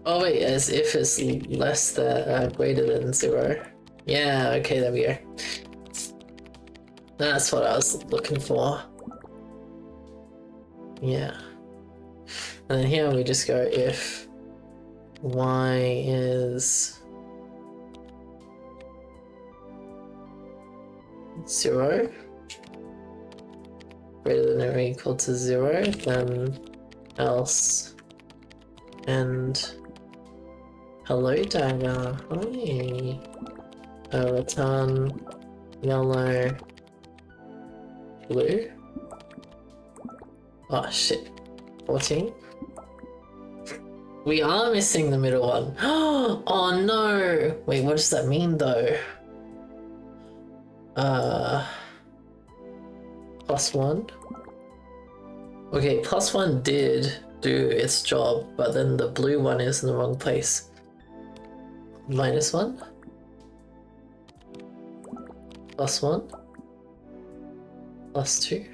Oh wait, as if it's less than, greater than 0. Yeah, okay, there we go. That's what I was looking for. Yeah. And then here we just go if y is 0, greater than or equal to 0, then else. And hello dagger, hi. Return yellow, blue. Oh shit, 14. We are missing the middle one. Oh no! Wait, what does that mean though? +1. Okay, +1 did do its job, but then the blue one is in the wrong place. -1. +1. +2.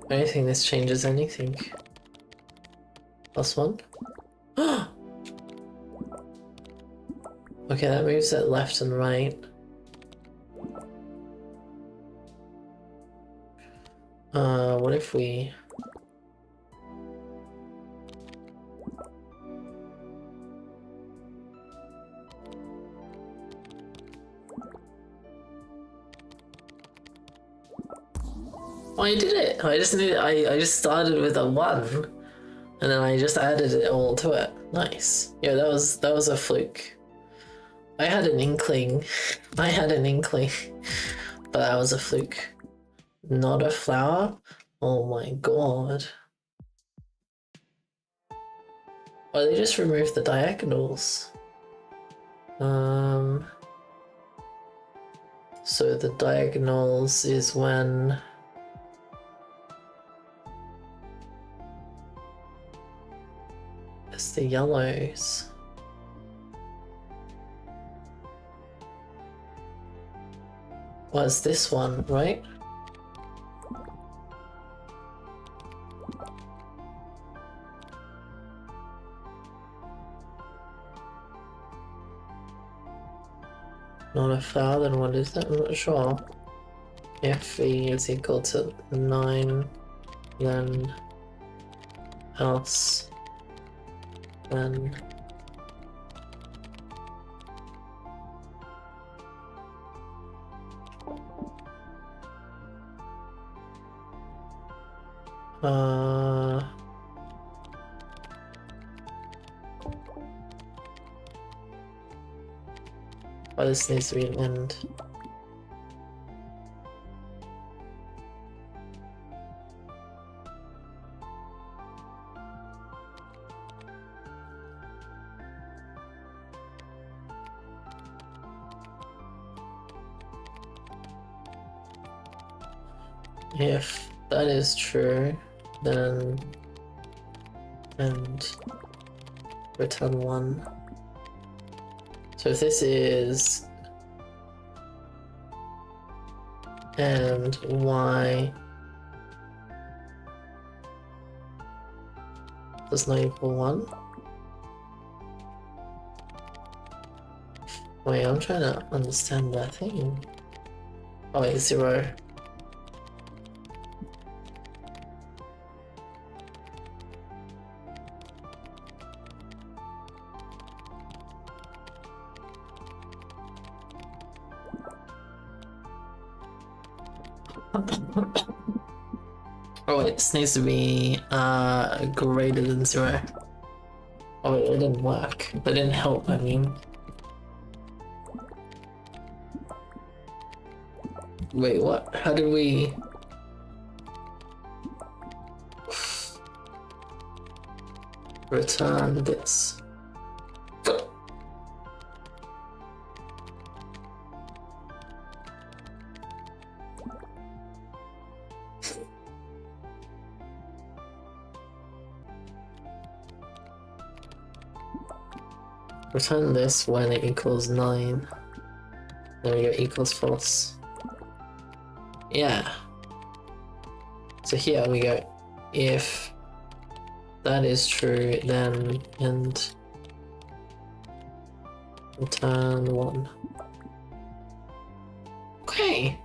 I don't think this changes anything. +1. Okay, that moves it left and right. What if we... Oh, I did it. I just started with a 1, and then I just added it all to it. Nice. Yeah, that was a fluke. I had an inkling. But that was a fluke. Not a flower? Oh my god. Oh, they just removed the diagonals. So the diagonals is when it's the yellows. Was this one, right? Not a flower, then what is that? I'm not sure. If E is equal to 9, then else, then oh, this needs to be an end. If that is true, then and return 1. So if this is and y does not equal 1. Wait, I'm trying to understand that thing. Oh wait, 0. Oh wait, this needs to be greater than 0. Oh wait, it didn't work. That didn't help, I mean. Wait, what? How did we... return this? Return this when it equals 9. Then we go equals false. Yeah. So here we go. If that is true, then and return 1. Okay.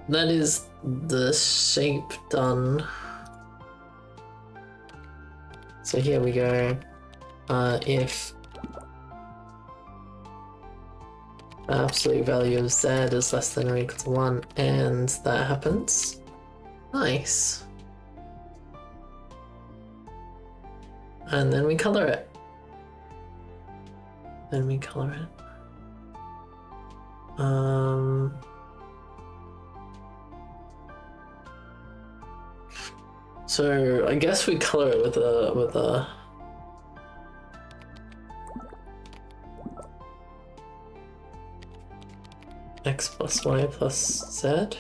That is the shape done. So here we go. If the absolute value of z is less than or equal to 1, and that happens. Nice. And then we color it. So I guess we color it with a x plus y plus z,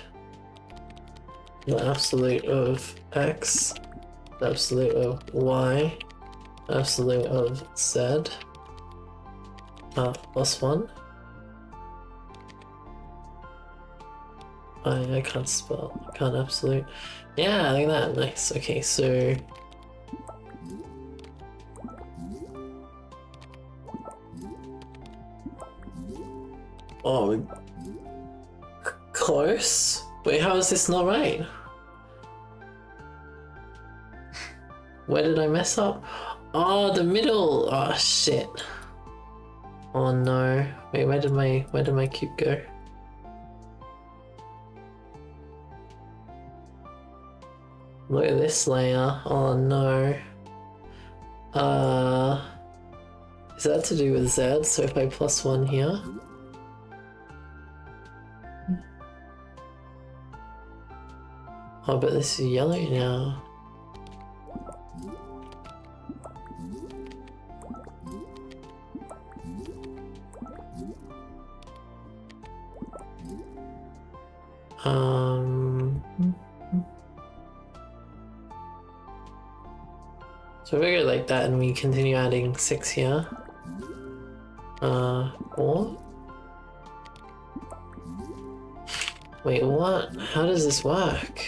the absolute of x, the absolute of y, the absolute of z, plus 1. I can't spell, I can't absolute. Yeah, like that, nice. Okay, so oh, close? Wait, how is this not right? Where did I mess up? Oh, the middle. Oh shit. Oh no. Wait, where did my cube go? Look at this layer. Oh no. Is that to do with Z? So if I plus 1 here. Oh, but this is yellow now. So we go like that and we continue adding 6 here. 4. Wait, what? How does this work?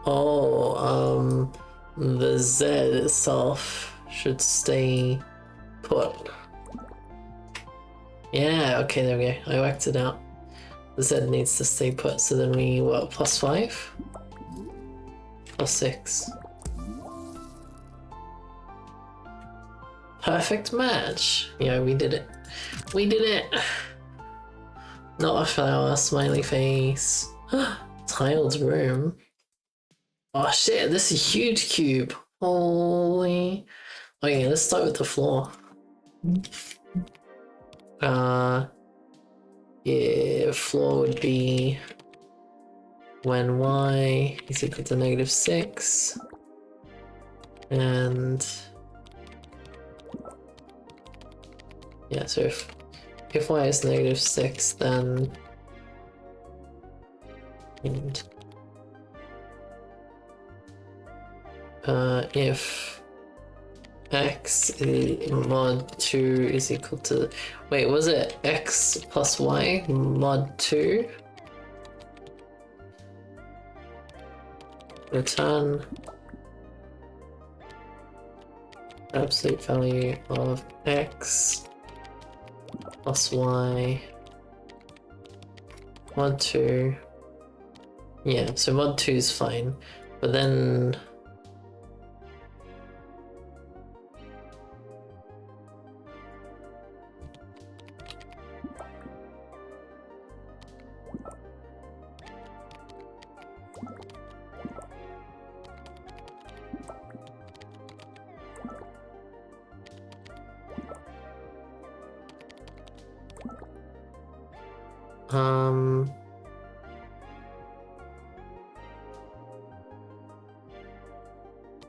Oh, the Z itself should stay put. Yeah, okay, there we go. I worked it out. The Z needs to stay put, so then we, what, plus 5? Plus 6. Perfect match! Yeah, we did it. We did it! Not a flower, smiley face. Tiled room. Oh shit, this is a huge cube. Holy. Okay, let's start with the floor. Yeah, floor would be when y is equal to -6. And yeah, so if y is -6, then and if x mod 2 is equal to, wait, was it x plus y mod 2? Return absolute value of x plus y mod 2. Yeah, so mod 2 is fine, but then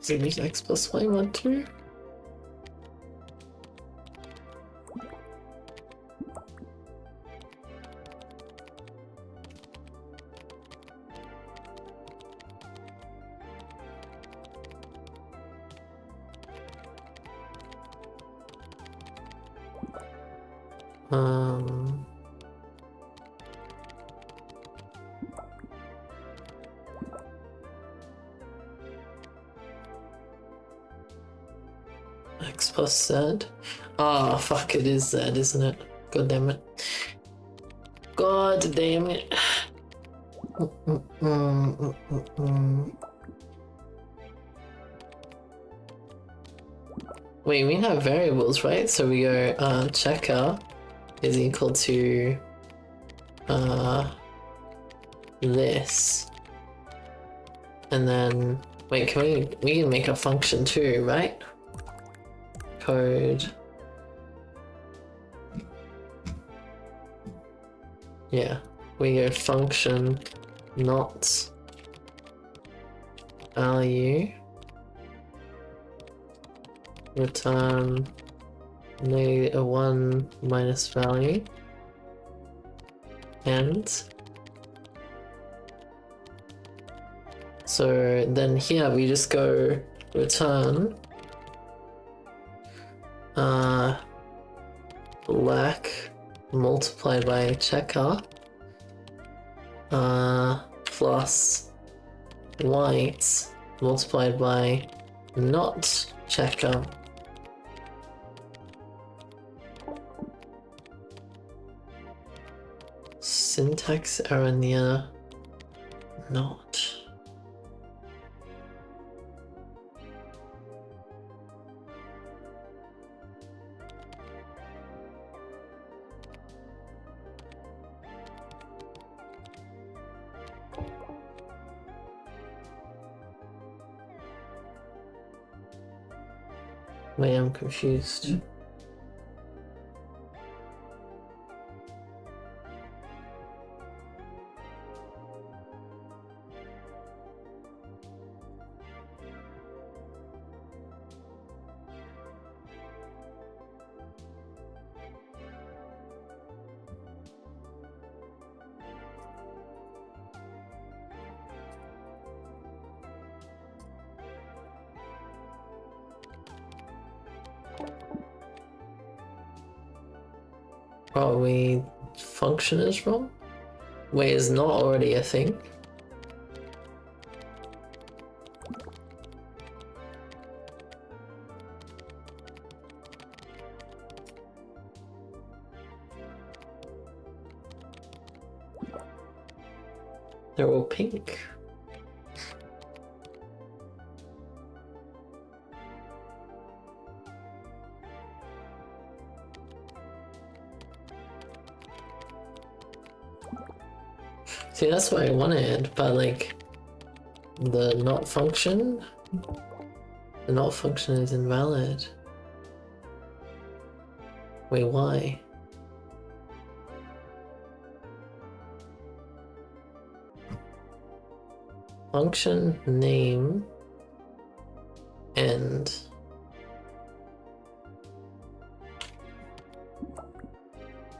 is it x plus y mod 2? X plus Z. Oh fuck, it is Z, isn't it? God damn it. God damn it. Wait, we have variables, right? So we go checker is equal to this. And then wait, we can make a function too, right? Code. Yeah, we go function not value return -1 minus value and so then here we just go return black multiplied by checker plus white multiplied by not checker. Syntax error near not. Wait, I'm confused. Oh, function is wrong? Wait, is not already a thing? They're all pink. See, that's what I wanted, but like the not function is invalid. Wait, why? Function name end.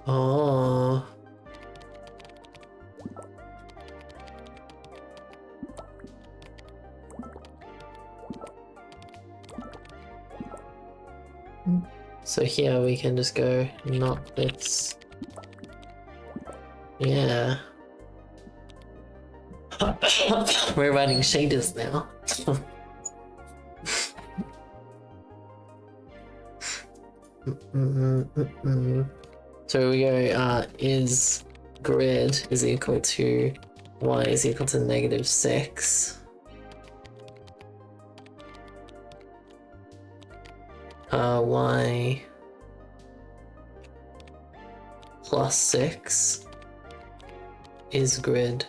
Oh. So here we can just go not bits. Yeah. We're writing shaders now. So we go is grid is equal to y is equal to -6. Y plus 6 is grid.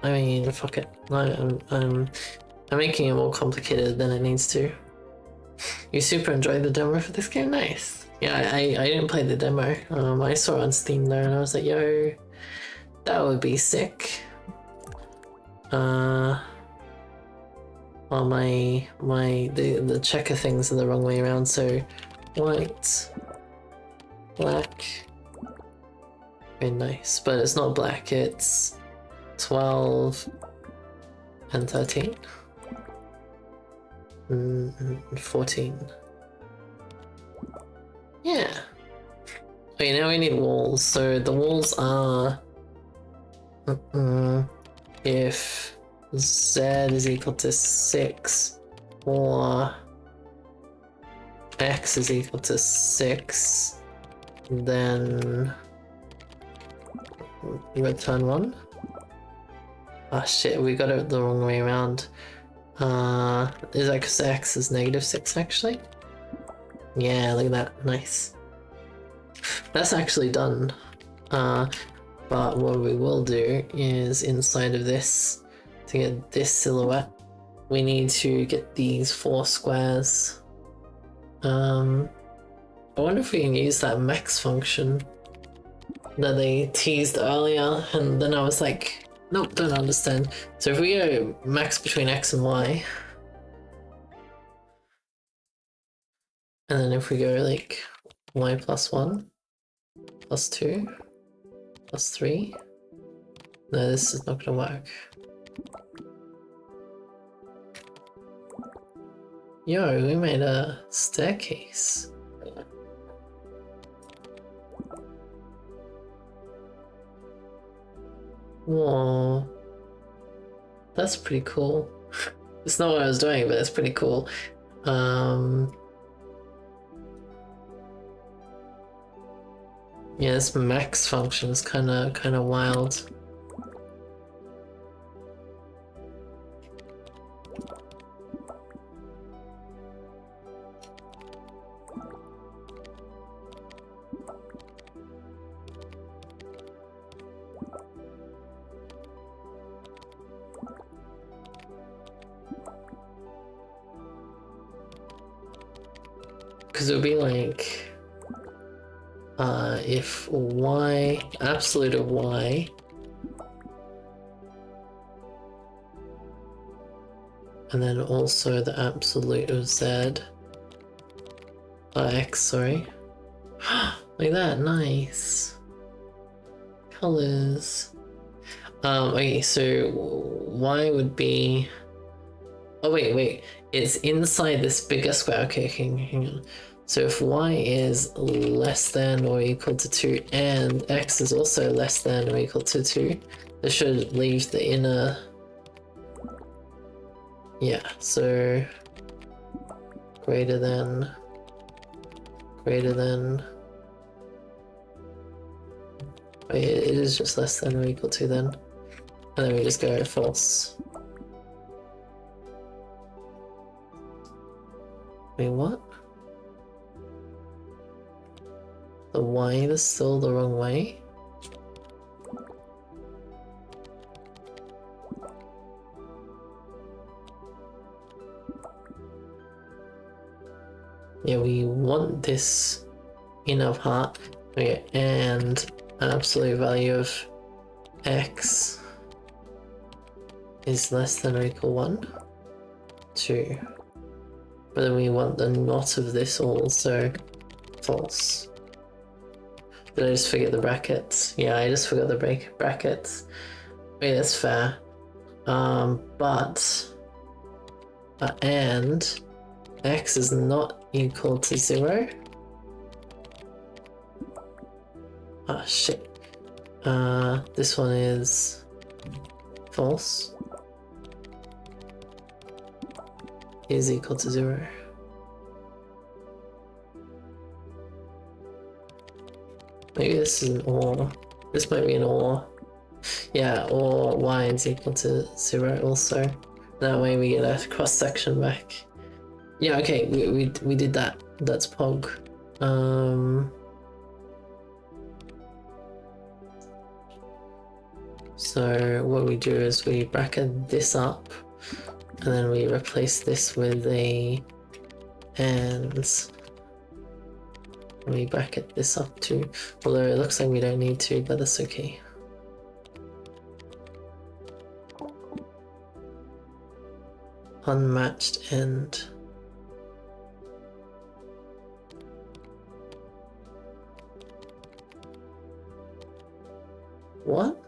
I mean, fuck it. I'm making it more complicated than it needs to. You super enjoyed the demo for this game? Nice. Yeah, I didn't play the demo. I saw it on Steam there and I was like, yo, that would be sick. Well, the checker things are the wrong way around, so white, black, very nice, but it's not black, it's 12 and 13. 14. Yeah. Okay, now we need walls. So the walls are if z is equal to 6 or x is equal to 6, then return 1. Ah shit, we got it the wrong way around. Is that because x is -6 actually? Yeah, look at that, nice. That's actually done. But what we will do is inside of this, to get this silhouette, we need to get these 4 squares. I wonder if we can use that max function that they teased earlier, and then I was like, nope, don't understand. So if we go max between x and y, and then if we go like y plus 1, plus 2, plus 3, no, this is not gonna work. Yo, we made a staircase. Whoa. That's pretty cool. It's not what I was doing, but it's pretty cool. Yeah, this max function is kind of wild. Because it would be like if y, absolute of y, and then also the absolute of z, x, sorry. Like that, nice. Colors. Okay, so y would be, oh wait, it's inside this bigger square. Okay, hang on. So if y is less than or equal to 2 and x is also less than or equal to 2, this should leave the inner, yeah, so greater than, it is just less than or equal to then. And then we just go false. Wait, what? The y is still the wrong way? Yeah, we want this inner part. Okay, and an absolute value of x is less than or equal 1, 2. But then we want the not of this also false. Did I just forget the brackets? Yeah, I just forgot the brackets. Wait, that's fair. And x is not equal to 0. Ah, shit. This one is false. Is equal to 0. Maybe this is an or. This might be an or. Yeah, or y is equal to 0 also. That way we get a cross section back. Yeah, okay, we did that. That's pog. So what we do is we bracket this up, and then we replace this with a and we bracket this up too. Although it looks like we don't need to, but that's okay. Unmatched end. What?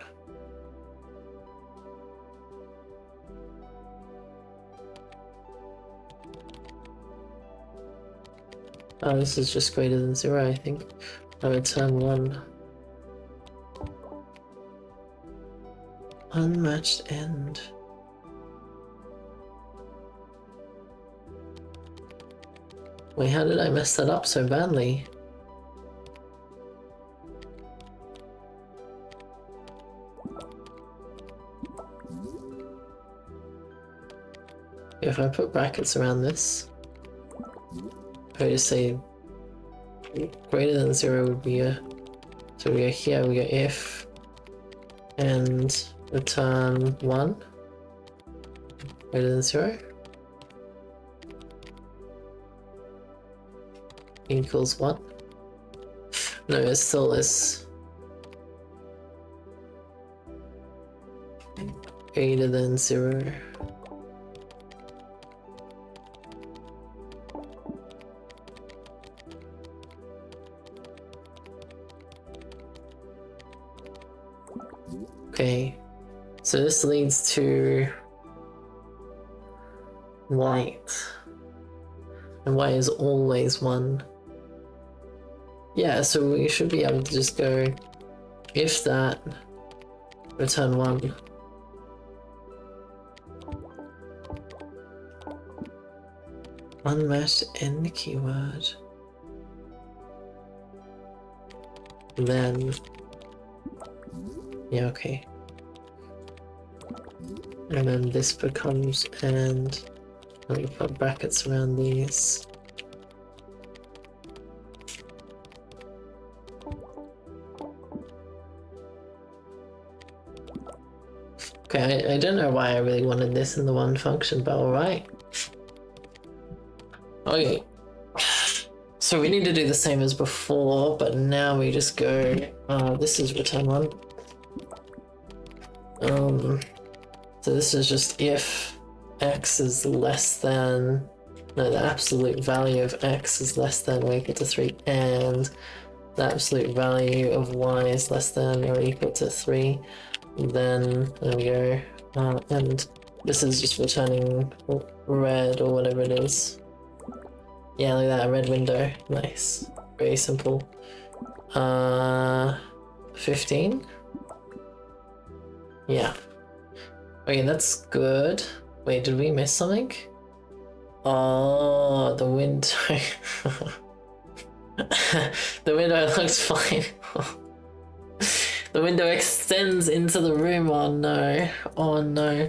Oh, this is just greater than 0, I think. I return 1. Unmatched end. Wait, how did I mess that up so badly? If I put brackets around this, I just say greater than 0 would be a, so we go here, we go if, and return 1, greater than 0, equals 1. No, it still is greater than 0. Okay, so this leads to white, and white is always 1. Yeah, so we should be able to just go if that, return 1. Unmatched end keyword. Then yeah, okay. And then this becomes and let me put brackets around these. Okay, I don't know why I really wanted this in the one function, but alright. Okay. So we need to do the same as before, but now we just go, this is return one. So this is just if x is less than, no, the absolute value of x is less than or equal to 3, and the absolute value of y is less than or equal to 3, then there we go. And this is just returning red or whatever it is. Yeah, look at that, red window. Nice. Very simple. 15? Yeah. Okay, that's good. Wait, did we miss something? Oh, the window. The window looks fine. The window extends into the room. Oh no. Oh no.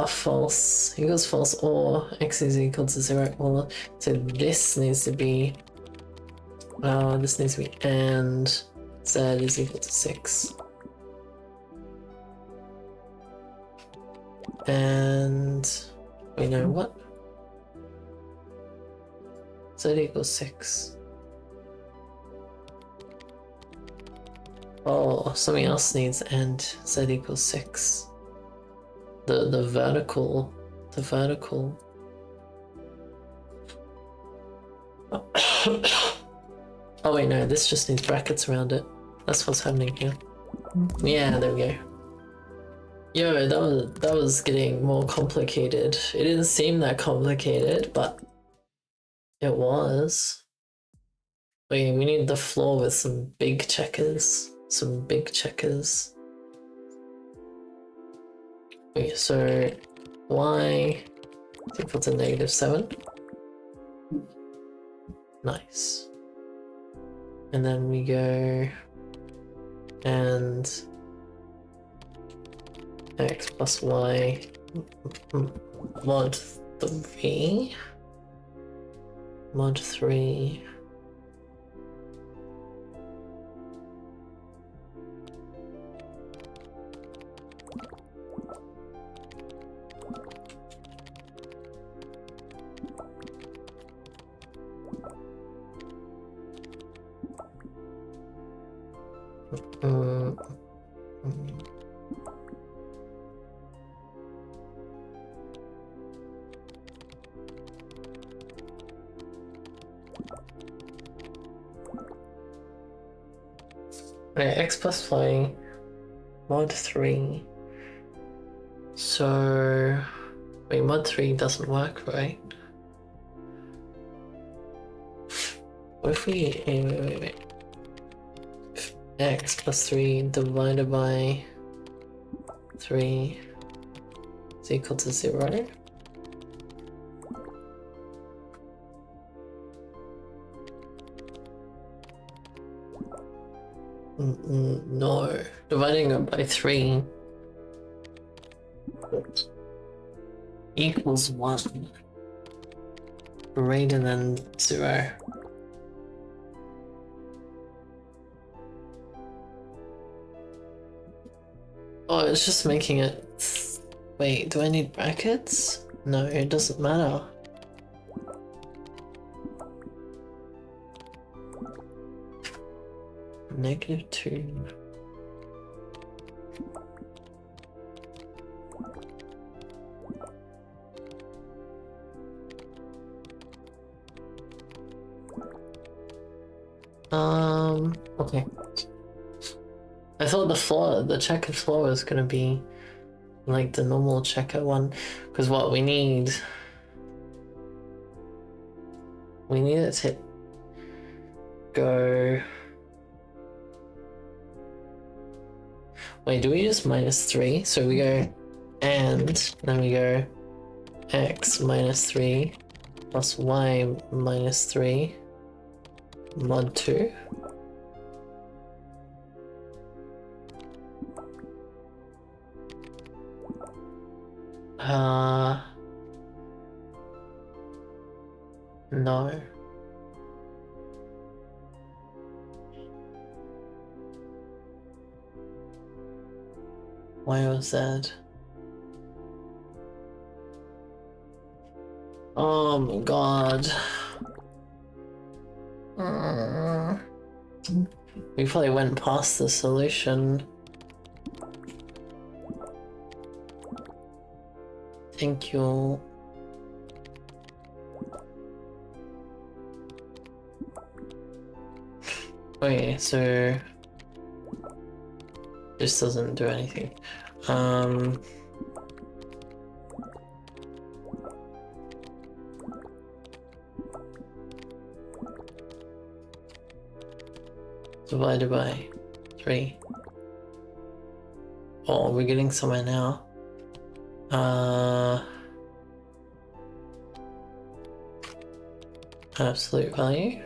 False. Equals false or x is equal to 0. Or, so this needs to be and z is equal to 6. And we know what? Z equals 6. Oh, something else needs and z equals 6. The vertical. Oh wait, no, this just needs brackets around it. That's what's happening here. Yeah, there we go. Yo, that was getting more complicated. It didn't seem that complicated, but it was. Wait, we need the floor with some big checkers. Wait, so y is equal to -7. Nice. And then we go and x plus y mod 3. Mod 3. X plus y mod 3. So wait, mod 3 doesn't work, right? What if we wait. X plus 3 divided by 3 is equal to 0. No, dividing it by 3 equals 1 greater than 0. Oh, it's just making it... Wait, do I need brackets? No, it doesn't matter. -2. Okay. I thought the checkered floor was gonna be like the normal checker one, because what we need it to go. Wait, do we just -3? So we go and then we go x -3 plus y -3 mod 2. No. Why was that? Oh my god. We probably went past the solution. Thank you. Okay, so this doesn't do anything. Divided by 3. Oh, we're getting somewhere now. Absolute value.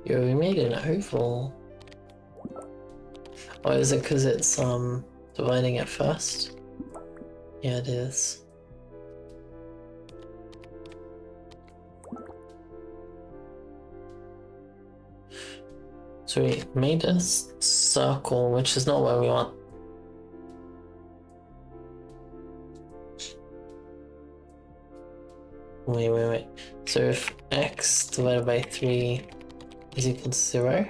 Yo, we made an oval. Oh, is it because it's dividing it first? Yeah, it is. So we made a circle, which is not what we want. Wait. So if x divided by 3 is equal to 0.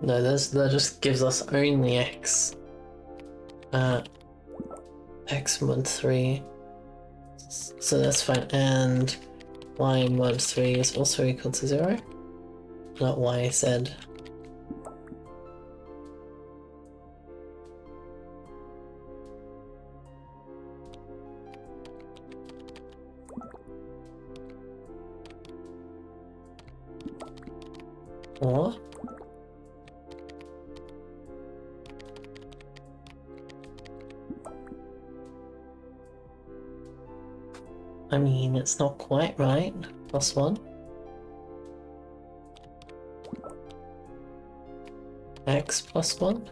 No, that just gives us only x. X mod 3. So that's fine. And y mod 3 is also equal to 0. Not y, z. Or I mean, it's not quite right. +1. X +1.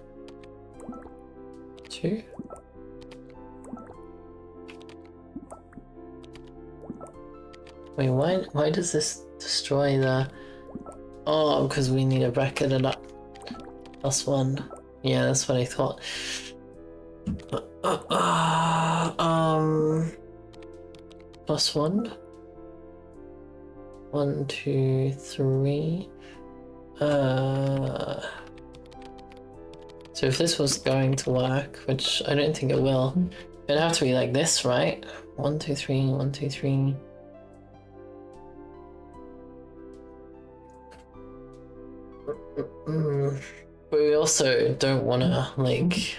2. Wait, why does this destroy the... Oh, because we need to bracket it up. +1. Yeah, that's what I thought. +1. 1, 2, 3. So if this was going to work, which I don't think it will, it'd have to be like this, right? 1, 2, 3, 1, 2, 3. But we also don't want to, like...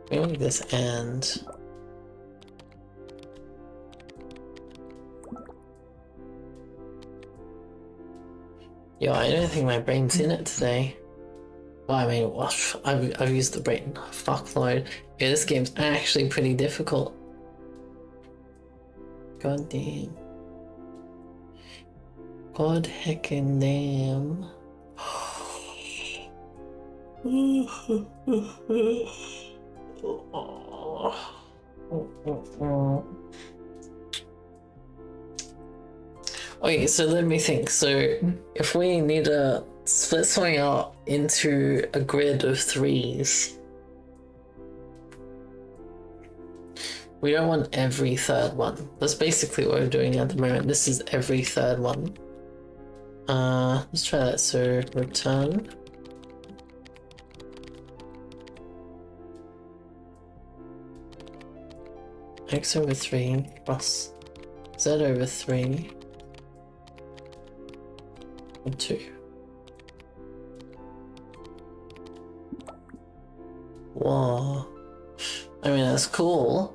We need this and... Yo, I don't think my brain's in it today. Well, I mean, I've used the brain a fuckload. Yeah, this game's actually pretty difficult. God damn. God heckin' damn. Okay, so let me think. So if we need to split something out into a grid of 3s, we don't want every third one. That's basically what we're doing at the moment. This is every third one. Let's try that. So return. X over 3 plus Z over 3 and 2. Whoa. I mean, that's cool.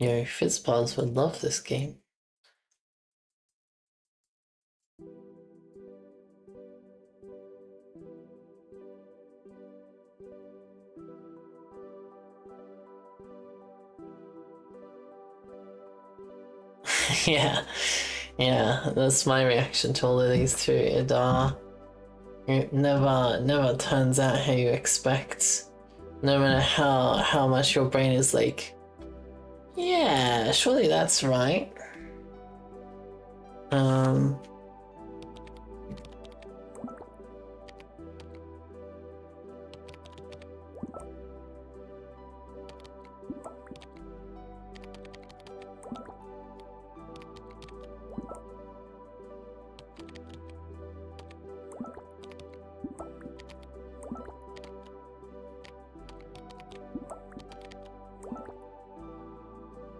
Yo, Fizzpods would love this game. Yeah, Yeah, that's my reaction to all of these too. It never turns out how you expect. No matter how much your brain is like, yeah, surely that's right.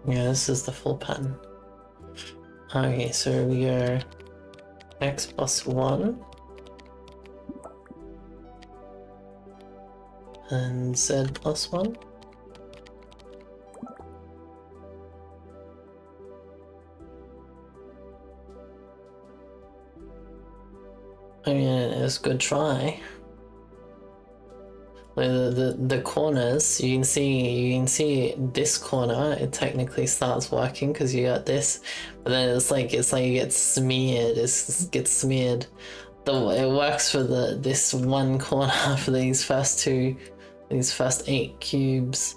Yeah, this is the full pattern. Okay, so we go x plus 1 and z plus 1. I mean, it's a good try. The corners, you can see this corner, it technically starts working because you got this, but then it's like it gets smeared. It gets smeared. It works for this one corner for these first 8 cubes,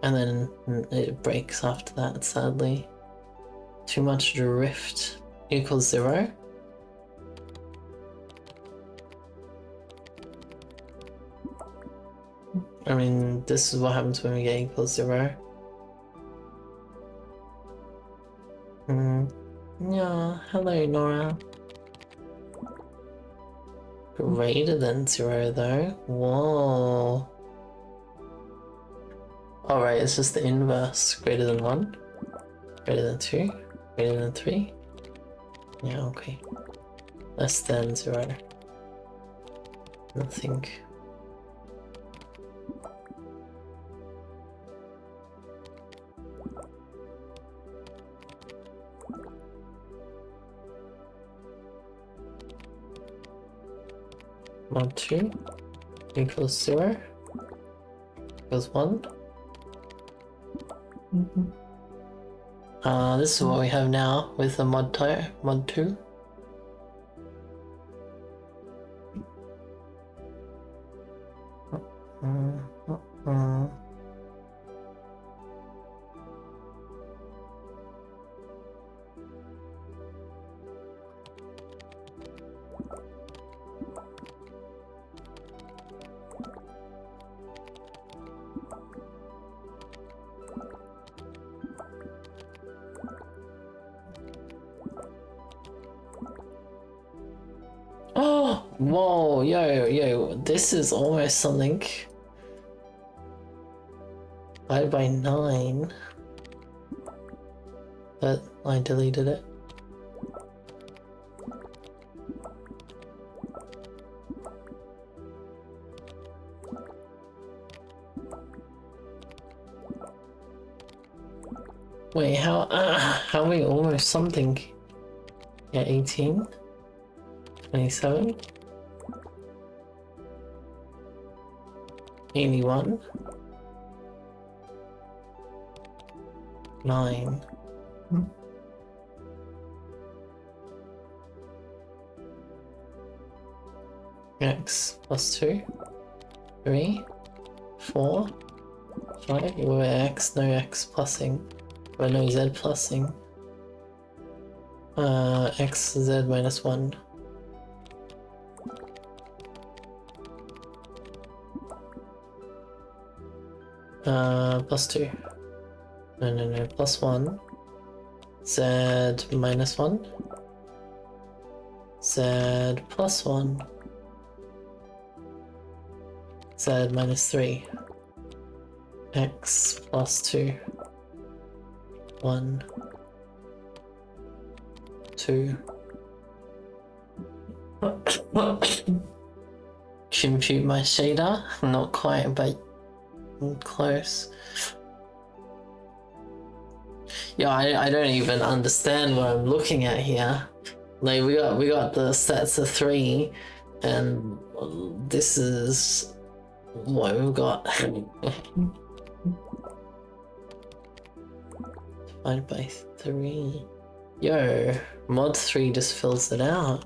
and then it breaks after that. Sadly, too much drift equals 0. I mean, this is what happens when we get equals 0. Yeah, hello Nora. Greater than 0 though. Whoa. Alright, it's just the inverse. Greater than 1. Greater than 2. Greater than 3. Yeah, okay. Less than 0. Nothing. Mod 2 equals 0 equals 1. This is what we have now with the mod 2. Oh, whoa, yo, this is almost something. 5 by 9. But I deleted it. Wait, how are we almost something? Yeah, 18. 27, 81, 9. X plus 2, 3, 4, 5. With X, no X plussing. Well, no Z plussing. X, Z minus 1. Plus 2. No, plus 1. Z minus 1. Z plus 1. Z minus 3. X plus 2. 1. 2. Compute my shader. Not quite, but close. Yeah, I don't even understand what I'm looking at here. Like we got the sets of 3, and this is what we've got. Divided by 3. Yo, mod 3 just fills it out.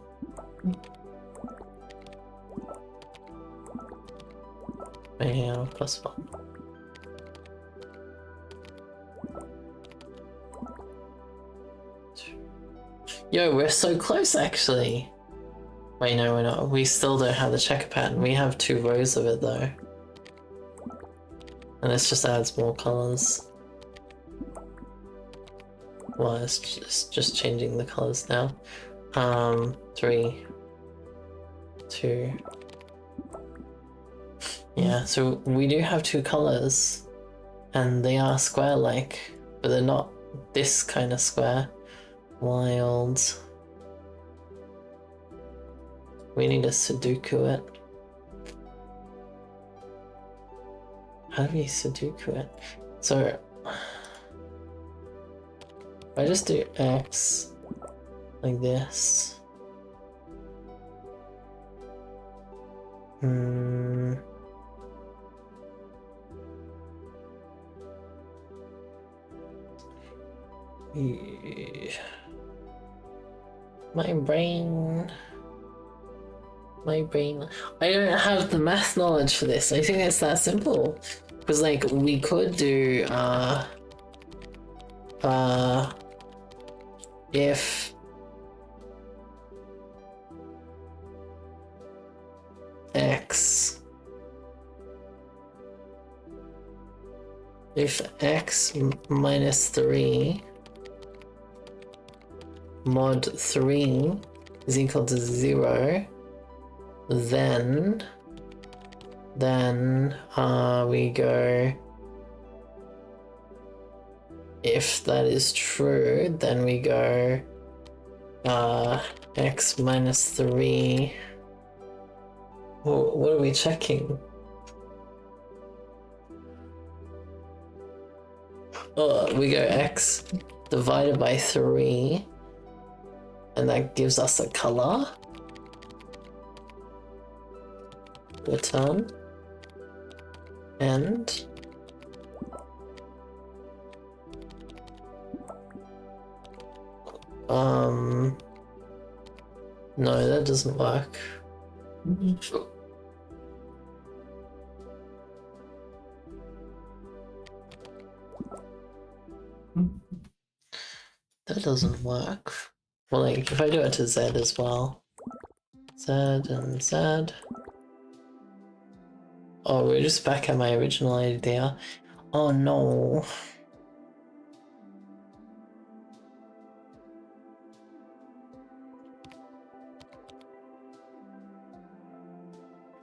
Yeah, +1. Yo, we're so close actually. Wait, no, we're not. We still don't have the checker pattern. We have 2 rows of it though. And this just adds more colors. Well, it's just changing the colors now. 3, 2. Yeah, so we do have 2 colors. And they are square-like, but they're not this kind of square. Wild. We need to Sudoku it. How do we Sudoku it? So if I just do X like this. My brain. I don't have the math knowledge for this. I think it's that simple. Because like we could do if x minus 3 mod 3 is equal to 0, then we go, if that is true, then we go x minus 3. What are we checking? Oh, we go x divided by 3, and that gives us a color. Return. And no, that doesn't work. That doesn't work. Well, like, if I do it to Z as well. Z and Z. Oh, we're just back at my original idea. Oh no.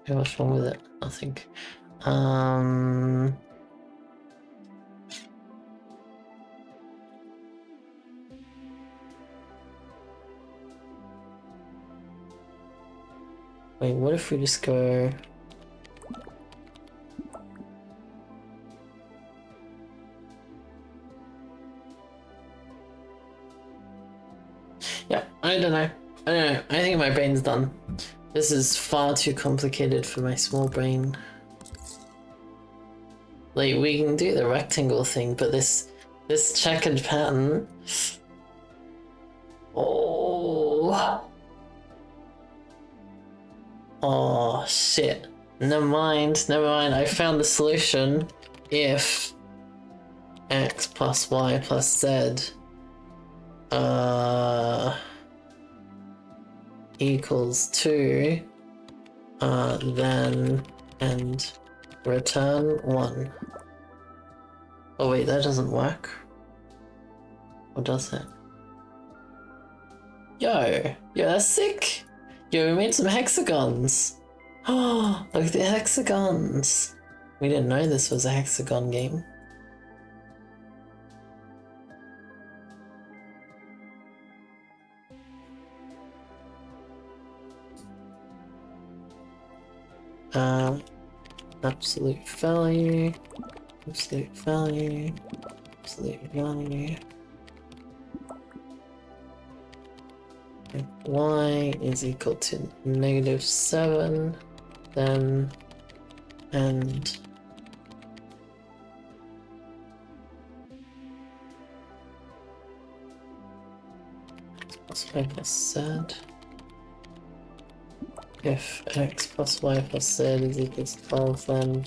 Okay, what's wrong with it? Nothing. Wait, what if we just go... Yeah, I don't know. I think my brain's done. This is far too complicated for my small brain. Like, we can do the rectangle thing, but this checkered pattern... Oh... Oh, shit. Never mind. I found the solution. If x plus y plus z equals 2, then and return 1. Oh wait, that doesn't work. Or does it? Yo, that's sick! Yo, we made some hexagons! Oh, look at the hexagons! We didn't know this was a hexagon game. Absolute value. If y is equal to -7, then and plus y plus z. If x plus y plus z is equal to 12, then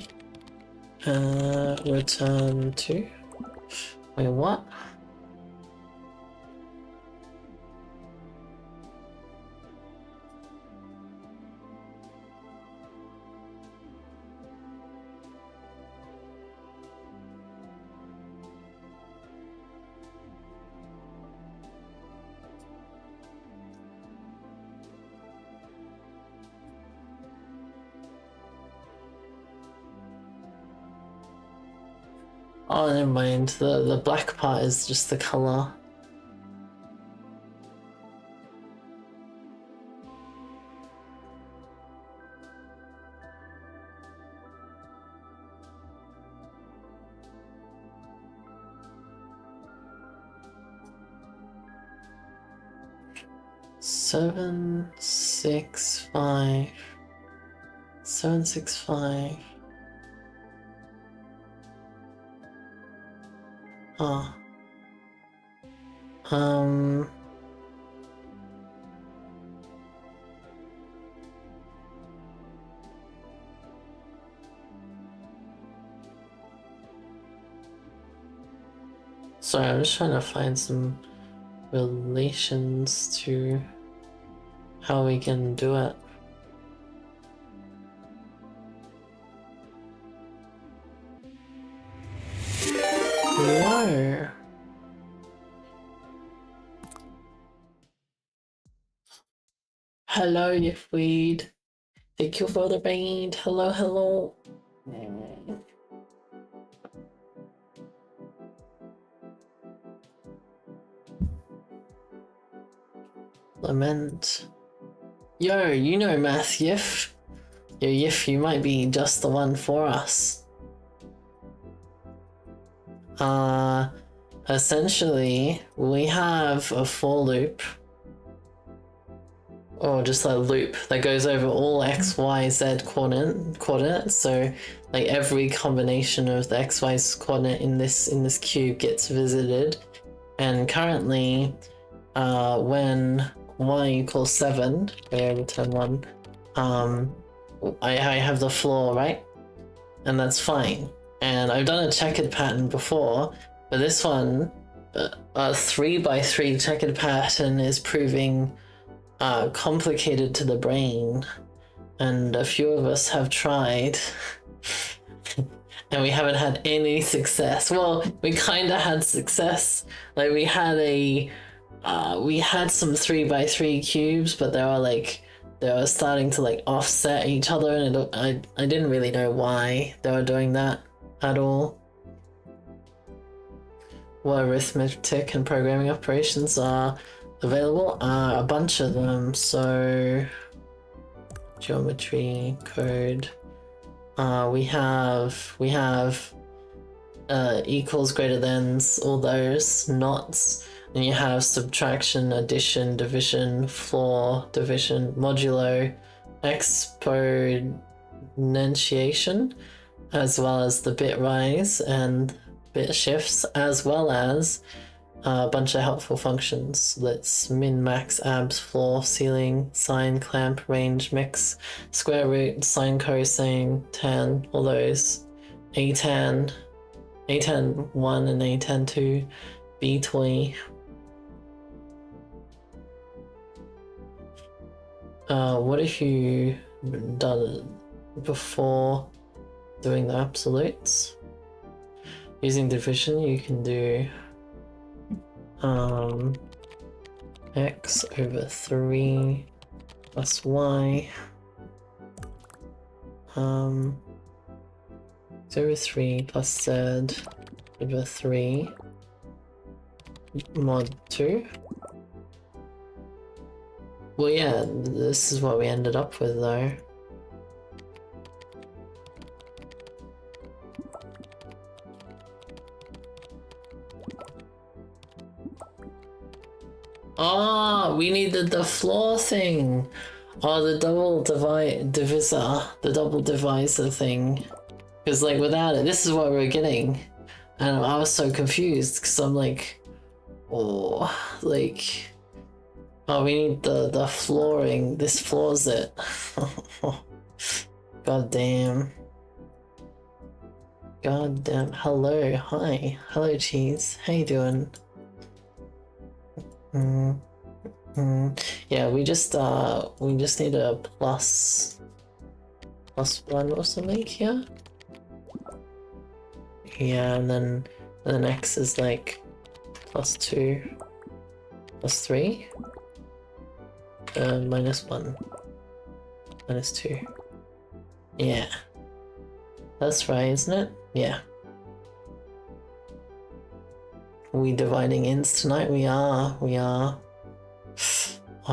return 2. Wait, what? Oh, never mind. The black part is just the color. Seven, 6, 5. 7, 6, 5. Oh. Sorry, I'm just trying to find some relations to how we can do it. Whoa. Hello, you weed. Thank you for the raid. Hello, hello. Lament. Yo, you know math, Yif. Yo, Yif, you might be just the one for us. Essentially, we have a for loop, or just a loop that goes over all x, y, z coordinates. So, like every combination of the x, y coordinate in this cube gets visited, and currently, when y equals 7, okay, return 1. I have the floor, right? And that's fine. And I've done a checkered pattern before, but this one, a 3 by 3 checkered pattern is proving complicated to the brain, and a few of us have tried, and we haven't had any success. Well, we kind of had success. Like we had some 3 by 3 cubes, but they were starting to like offset each other, and I didn't really know why they were doing that at all. What arithmetic and programming operations are available? A bunch of them. So geometry, code. We have equals, greater thans, all those, nots. And you have subtraction, addition, division, floor, division, modulo, exponentiation, as well as the bitrise and bit shifts, as well as a bunch of helpful functions. Let's min, max, abs, floor, ceiling, sine, clamp, range, mix, square root, sine, cosine, tan, all those. Atan 1 and Atan 2, btoy. What if you done it before doing the absolutes? Using division, you can do x over 3 plus y, x over 3 plus z over 3 mod 2. Well, yeah, this is what we ended up with though. Oh, we needed the floor thing. Oh, the double divisor, the double divisor thing. Because like without it, this is what we were getting. And I was so confused because I'm like, oh, like, Oh, we need the flooring. This floors it. God damn. God damn. Hello. Hi. Hello, cheese. How you doing? Yeah, we just need a plus one or something here. Yeah, and then X is like +2, +3, -1, -2. Yeah, that's right, isn't it? Yeah. Are we dividing ins tonight? We are. Oh,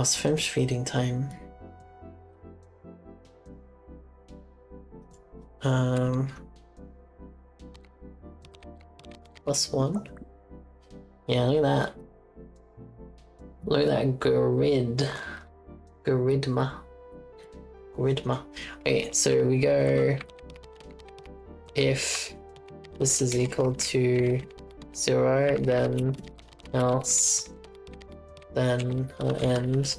it's fimsh feeding time. +1. Yeah, look at that. Look at that gridma. Okay, so we go if this is equal to 0, then else, then end.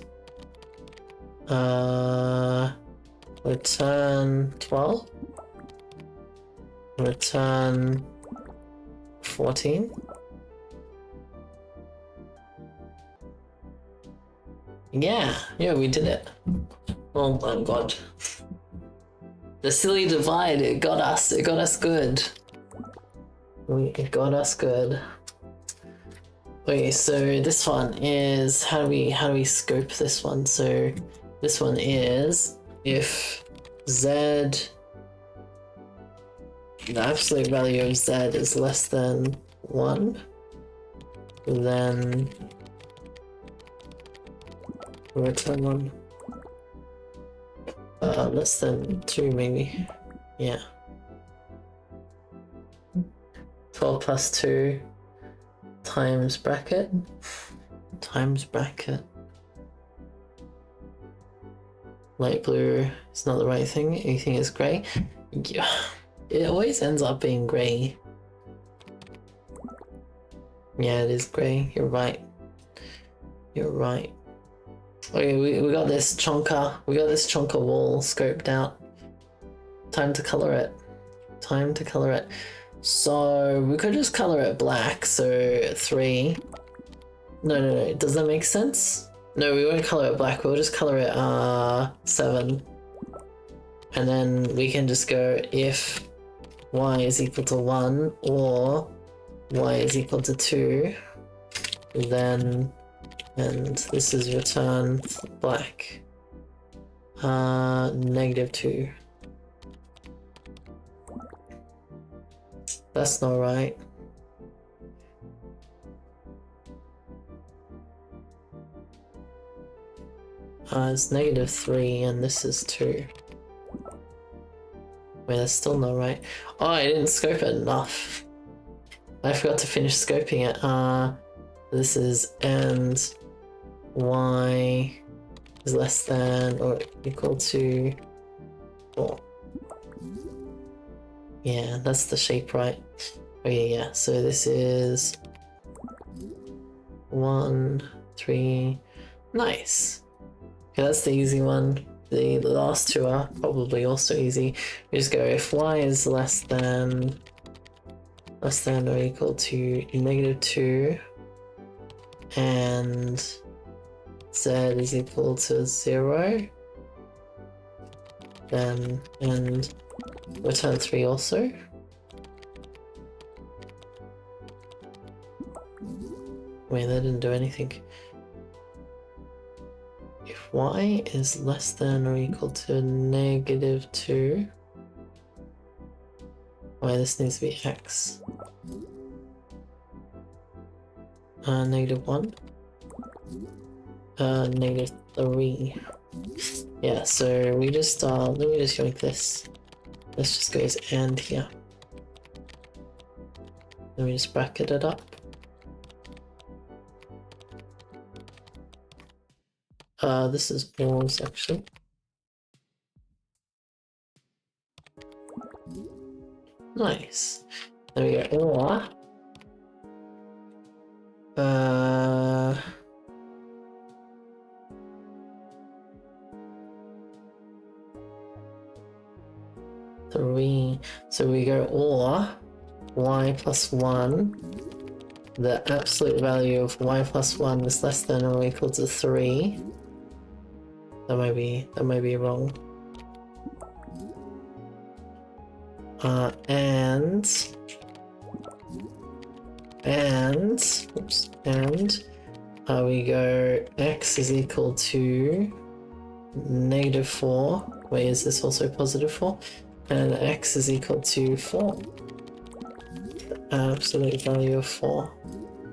Return 12. Return 14. Yeah, we did it. Oh my god. The silly divide, it got us good. It got us good. Okay, so this one is, how do we scope this one? So this one is if z, the absolute value of z is less than 1, then return 1. Less than 2 maybe. Yeah. 12 plus 2 times bracket. Light blue is not the right thing. Anything is grey. Yeah. It always ends up being grey. Yeah, it is grey. You're right. Okay, we got this chonker. We got this chonker wall scoped out. Time to color it. So we could just color it black. So 3. No. Does that make sense? No, we won't color it black. We'll just color it 7. And then we can just go if y is equal to 1 or y is equal to 2, then, and this is return black, -2. That's not right. It's -3 and this is 2. Wait, that's still not right. Oh, I didn't scope it enough. I forgot to finish scoping it. This is and y is less than or equal to 4. Yeah, that's the shape, right? Okay, yeah, so this is 1, 3. Nice. Okay, that's the easy one. The last two are probably also easy. We just go if y is less than or equal to -2 and z is equal to 0, then and return 3 also. Wait, that didn't do anything. If y is less than or equal to -2, why this needs to be x. -1. -3. Yeah, so we just let me just yoink this. This just goes and here. Let me just bracket it up. This is walls actually. Nice. There we go. Or 3. So we go or y plus 1. The absolute value of y plus 1 is less than or equal to 3. That might be wrong. And we go x is equal to -4. Wait, is this also positive 4? And x is equal to 4. Absolute value of 4.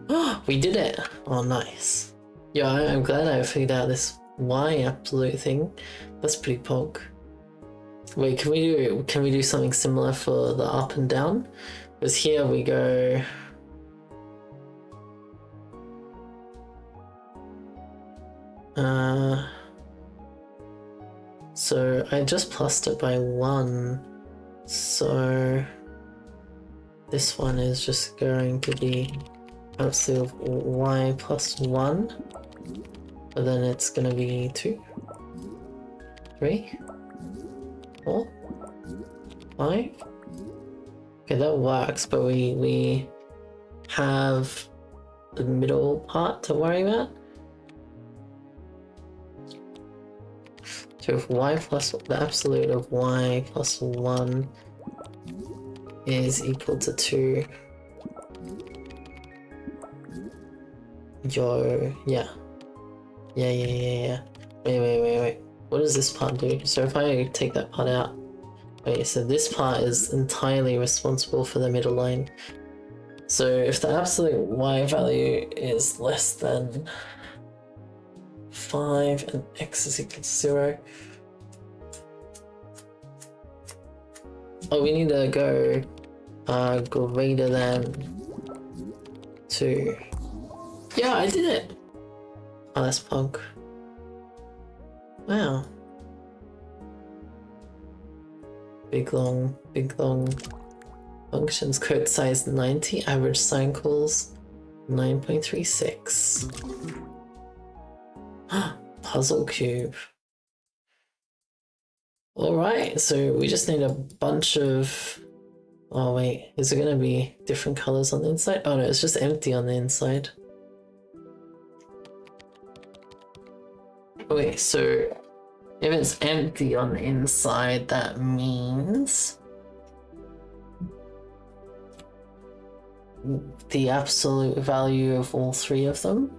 Oh, we did it! Oh, nice. Yeah, I'm glad I figured out this y absolute thing. That's pretty pog. Wait, can we do something similar for the up and down? Because here we go. So I just plussed it by 1. So this one is just going to be absolute y plus 1. But then it's gonna be 2, 3, 4, 5. Okay, that works, but we have the middle part to worry about. So if y plus the absolute of y plus 1 is equal to 2. Yeah. Wait. What does this part do? So if I take that part out, okay, so this part is entirely responsible for the middle line. So if the absolute y value is less than 5 and x is equal to 0. Oh, we need to go greater than 2. Yeah, I did it! Oh, that's punk. Wow. Big long functions. Code size 90, average sign calls 9.36. Puzzle cube. Alright, so we just need a bunch of... Oh wait, is it gonna be different colors on the inside? Oh no, it's just empty on the inside. Wait, so if it's empty on the inside, that means the absolute value of all 3 of them?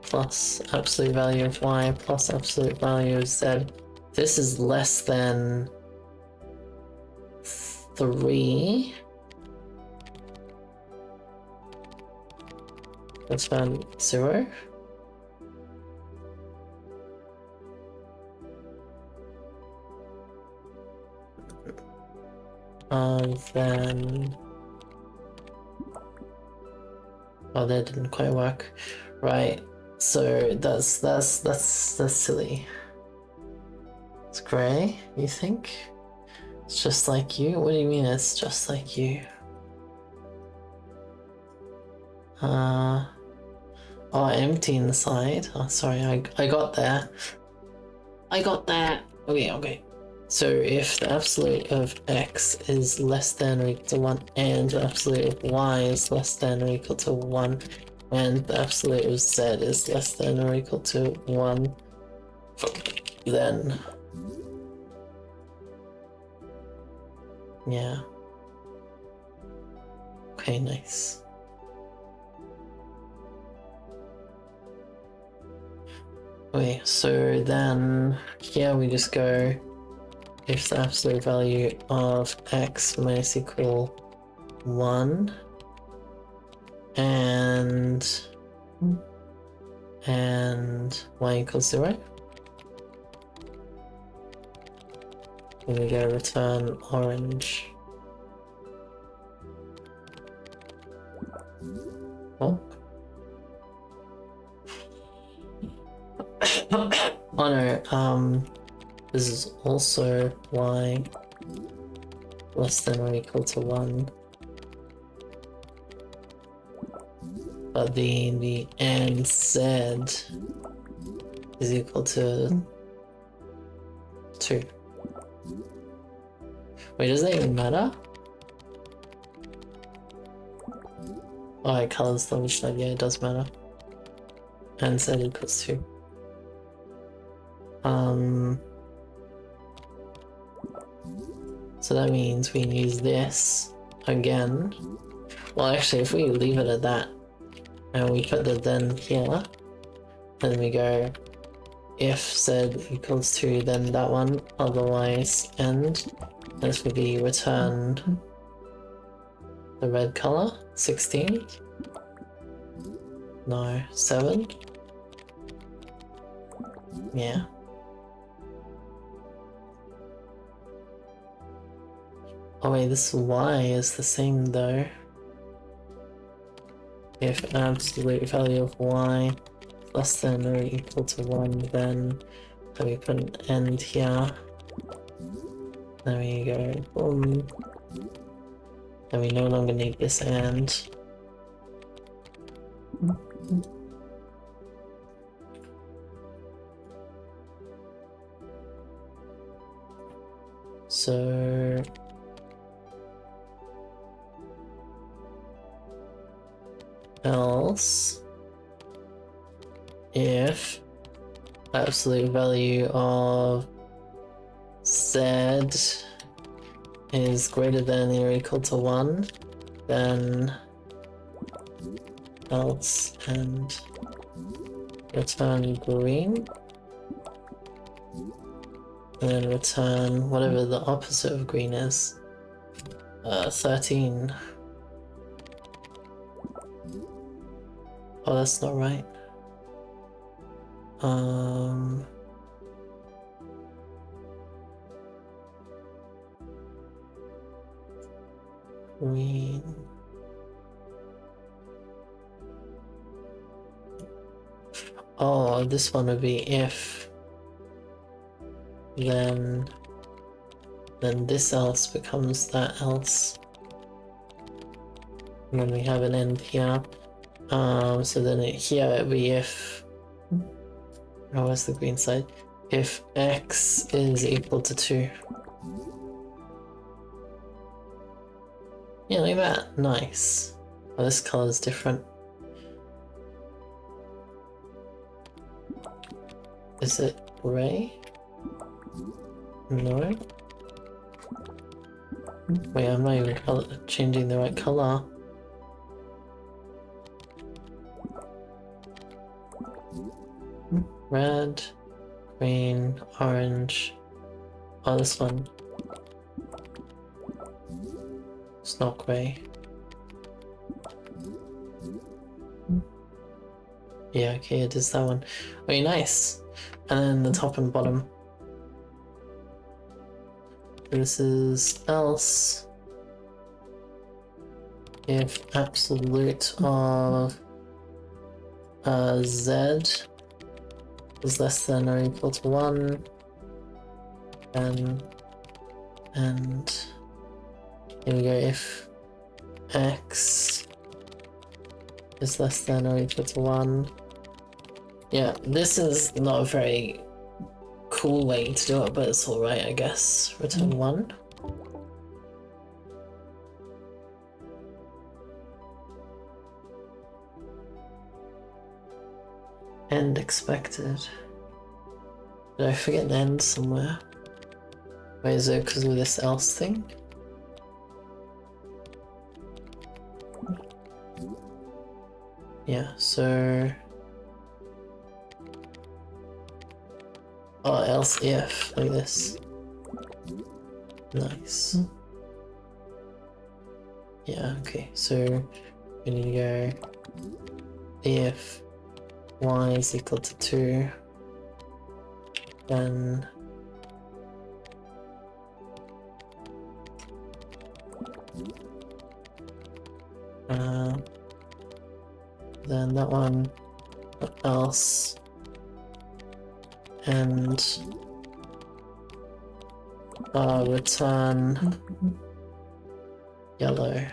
Plus absolute value of y plus absolute value of z. This is less than 3. That's found 0. Then... Oh, that didn't quite work. Right, so that's silly. It's grey, you think? It's just like you? What do you mean it's just like you? Oh, empty inside. Oh, sorry, I got there. Okay. So if the absolute of x is less than or equal to 1 and the absolute of y is less than or equal to 1 and the absolute of z is less than or equal to 1, then... Yeah. Okay, nice. Okay, so then here we just go if the absolute value of x minus equal 1 and y equals 0. And we go return orange. Oh. Oh no, this is also y less than or equal to 1. but the and z is equal to 2. Wait, does that even matter? Oh, it colors the which side, yeah, it does matter. And z equals 2. So that means we can use this again. Well, actually, if we leave it at that, and we put the then here, and we go, if z equals 2, then that one, otherwise end. This would be return the red color, 16. No, 7. Yeah. Oh wait, this y is the same though. If absolute value of y less than or equal to 1, then we put an end here. Then we go boom. Then we no longer need this and. So else if absolute value of z is greater than or equal to 1, then else and return green, and then return whatever the opposite of green is. 13. Oh, that's not right. Green. Oh, this one would be if. Then this else becomes that else. And then we have an end here. So then here it would be if. Oh, where's the green side? If x is equal to 2. Yeah, look at that. Nice. Oh, this color is different. Is it gray? No. Wait, I'm not even changing the right color. Red, green, orange. Oh, this one. It's not grey. Yeah, okay, it is that one. Okay, nice. And then the top and bottom. This is else if absolute of z is less than or equal to 1, then and here we go, if x is less than or equal to 1. Yeah, this is not a very cool way to do it, but it's alright, I guess. Return 1. End expected. Did I forget the end somewhere? Wait, is it because of this else thing? Yeah, so... Oh, else if, like this. Nice. Yeah, okay, so we need to go if y is equal to 2, then that one, else, and return yellow.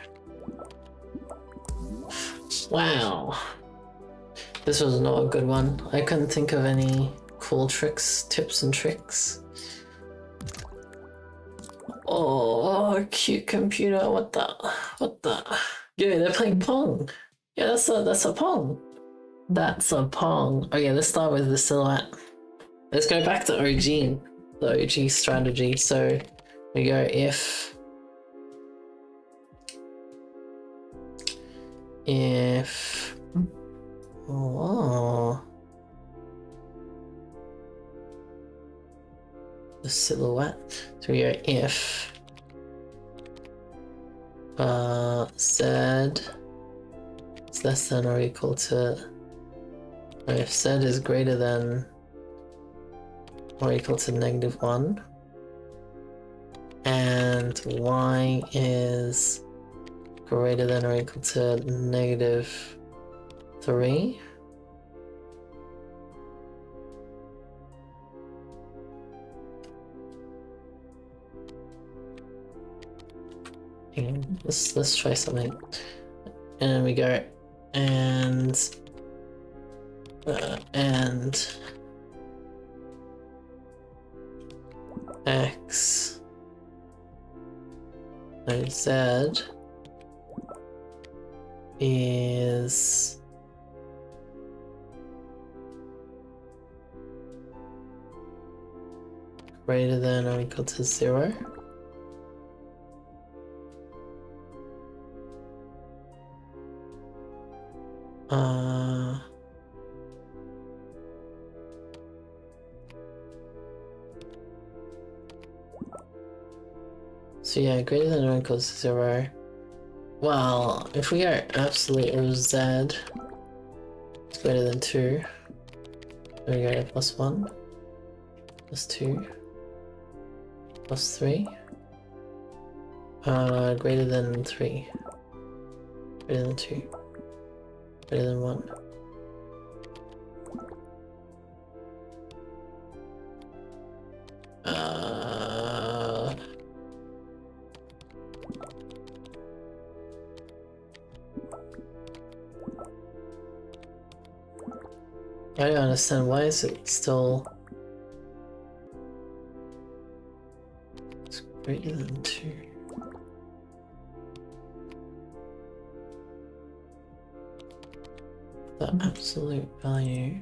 Wow. This was not a good one. I couldn't think of any cool tricks, tips and tricks. Oh, cute computer, what the? Yeah, they're playing Pong. Yeah, that's a Pong. That's a Pong. Okay, let's start with the silhouette. Let's go back to OG, the OG strategy. So we go if oh, the silhouette. So we go if z is less than or equal to, or if z is greater than or equal to -1, and y is greater than or equal to -3. Let's try something. And we go and x no z is greater than or equal to 0. So yeah, greater than or equal to 0. Well, if we go absolute of z is greater than 2, then we go to +1, +2, +3, greater than 3, greater than 2, greater than 1. I don't understand, why is it still it's greater than 2? The absolute value.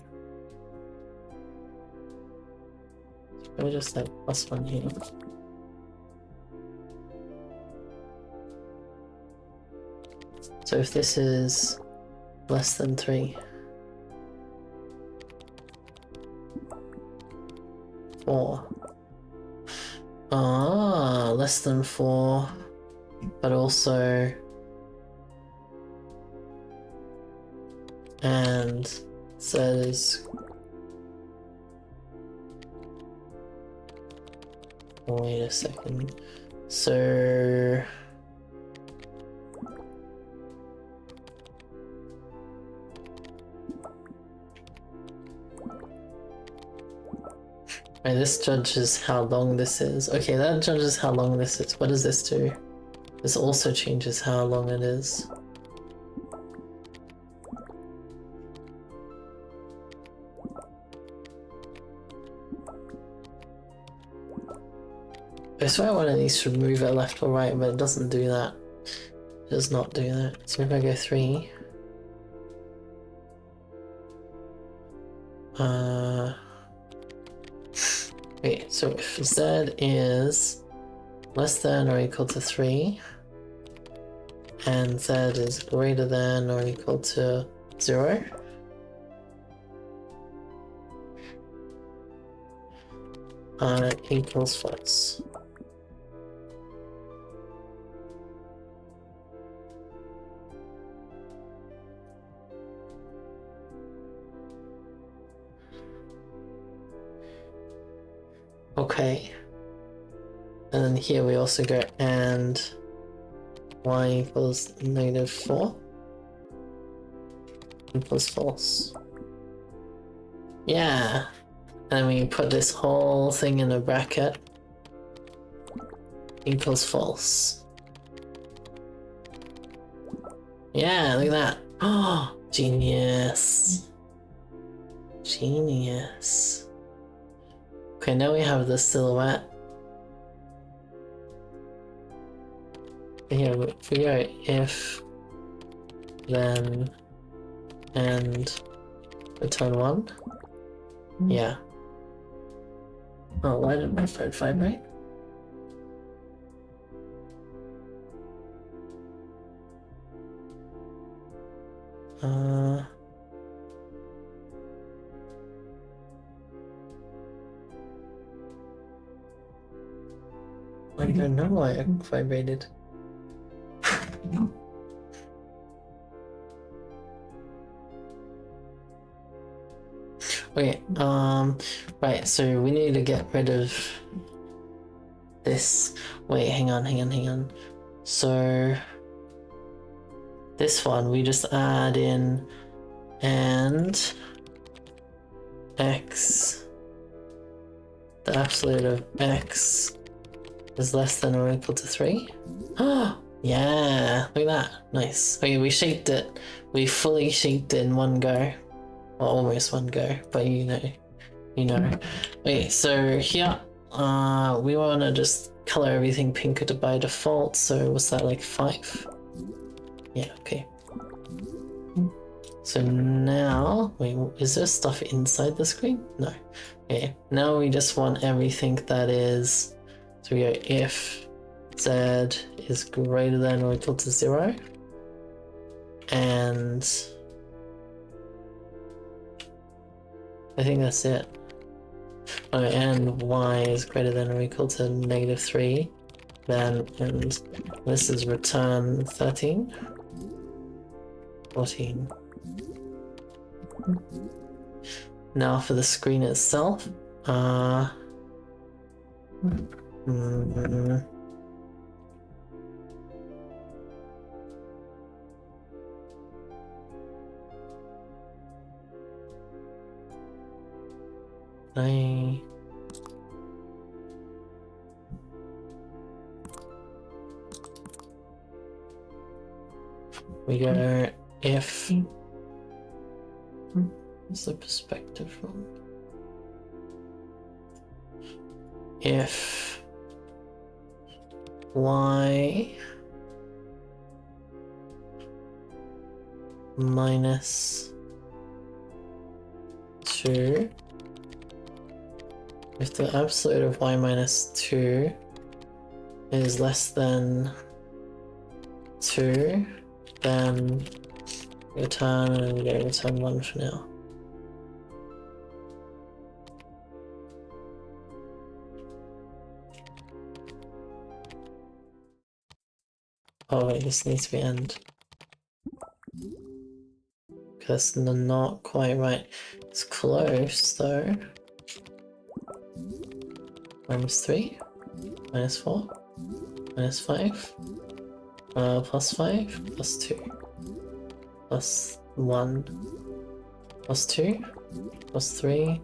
We're just like +1 here. So if this is less than 3, 4. Less than 4, but also and z is wait a second. So right, this judges how long this is. Okay, that judges how long this is. What does this do? This also changes how long it is. I swear one of these should move it left or right, but it doesn't do that. It does not do that. So if I go 3, wait, so if z is less than or equal to 3, and z is greater than or equal to 0, equals false. Okay, and then here we also go and y equals -4 equals false. Yeah, and we put this whole thing in a bracket equals false. Yeah, look at that. Oh, genius. Genius. Okay, now we have the silhouette. Here, if we go if, then, and return 1. Yeah. Oh, why did my phone vibrate? I don't know why it vibrated. Okay, right, so we need to get rid of this. Wait, hang on. So this one we just add in and x, the absolute of x is less than or equal to 3. Oh, yeah, look at that, nice. Okay, we shaped it. We fully shaped it in one go. Well, almost one go, but you know. Okay, so here, we want to just color everything pink by default. So was that like 5? Yeah, okay. So now, wait, is there stuff inside the screen? No. Okay, now we just want everything that is, so we go if z is greater than or equal to 0, and I think that's it. Oh, and y is greater than or equal to -3, then, and this is return 13, 14. Now for the screen itself, we go if, what's the perspective from? If y minus 2, if the absolute of y minus 2 is less than 2, then return, and we go return 1 for now. Oh wait, this needs to be end. Because not quite right. It's close though. -3, -4, -5, +5, +2, +1, +2, +3,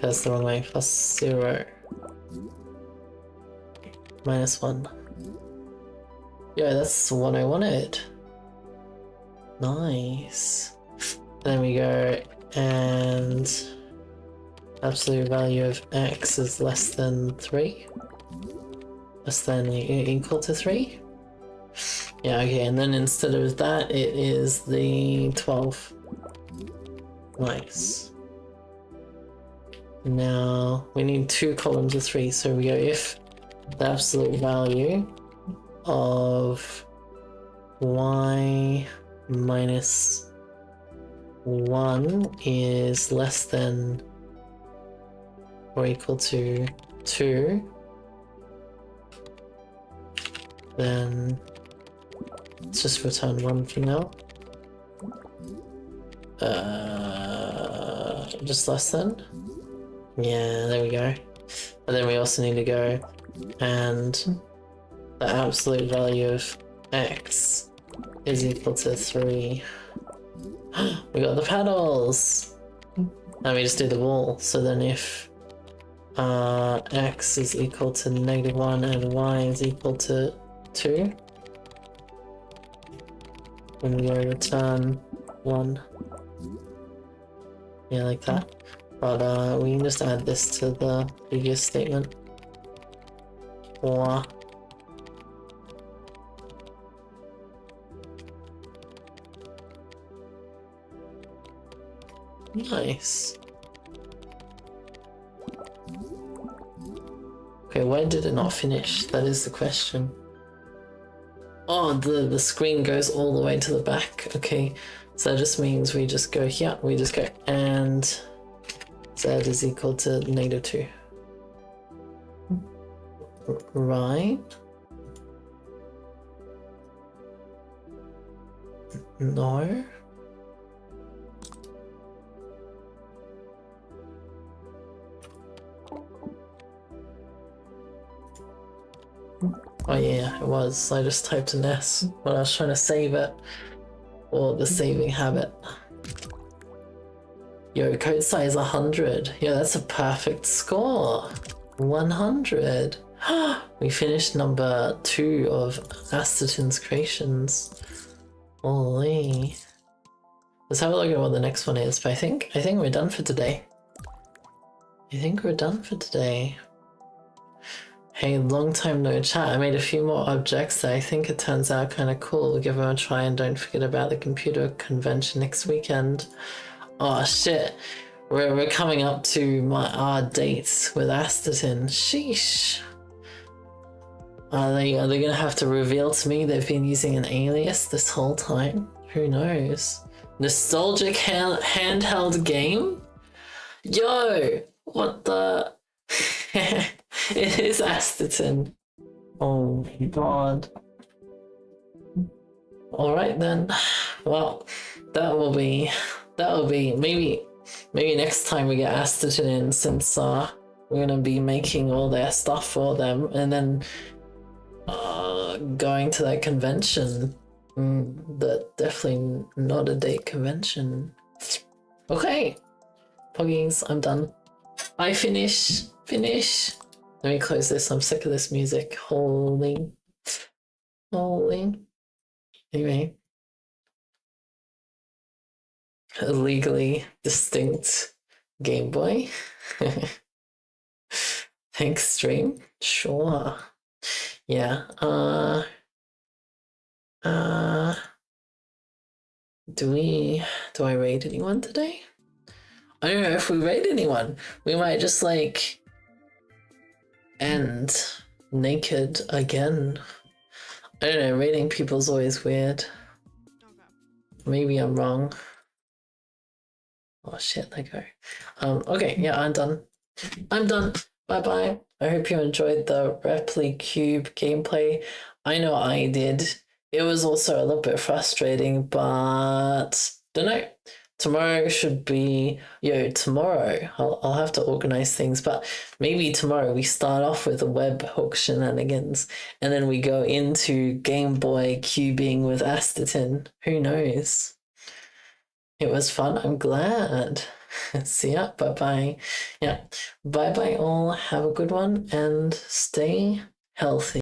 that's the wrong way, +0, -1. Yeah, that's what I wanted. Nice. Then we go and absolute value of x is less than 3. Less than equal to 3. Yeah, okay, and then instead of that, it is the 12. Nice. Now we need 2 columns of 3, so we go if the absolute value of y minus 1 is less than or equal to 2, then let's just return 1 for now. Just less than? Yeah, there we go. But then we also need to go and the absolute value of x is equal to 3. We got the paddles! And we just do the wall. So then if x is equal to -1 and y is equal to 2, when we go return 1. Yeah, like that. But we can just add this to the previous statement. 4. Nice. Okay, why did it not finish? That is the question. Oh, the screen goes all the way to the back. Okay, so that just means we just go here, we just go and z is equal to -2. Right? No? Oh yeah, it was. I just typed an S when I was trying to save it. Or the saving habit. Yo, code size 100. Yo, that's a perfect score. 100. We finished number 2 of Astatin's creations. Holy. Let's have a look at what the next one is. But I think we're done for today. Hey, long time no chat. I made a few more objects that I think it turns out kind of cool. Give them a try and don't forget about the computer convention next weekend. Oh shit, we're coming up to our dates with Astatin. Sheesh. Are they gonna have to reveal to me they've been using an alias this whole time? Who knows? Nostalgic handheld game? Yo, what the? It is Astatin. Oh my god. Alright then. Well, that will be maybe next time we get Astatin in, since we're gonna be making all their stuff for them and then going to that convention. That definitely not a date convention. Okay. Poggies, I'm done. I finish. Let me close this. I'm sick of this music. Holy. Anyway. A legally distinct Game Boy. Thanks, stream. Sure. Yeah. Do I raid anyone today? I don't know if we raid anyone. We might just like end naked again. I don't know, raiding people's always weird. Maybe I'm wrong. Oh shit, let go. Okay, yeah, I'm done. Bye bye. I hope you enjoyed the Replicube gameplay. I know I did. It was also a little bit frustrating, but don't know. Tomorrow should be, tomorrow I'll have to organize things, but maybe tomorrow we start off with the webhook shenanigans and then we go into Game Boy cubing with Astatin. Who knows? It was fun. I'm glad. See ya. Bye-bye. Yeah. Bye-bye all. Have a good one and stay healthy.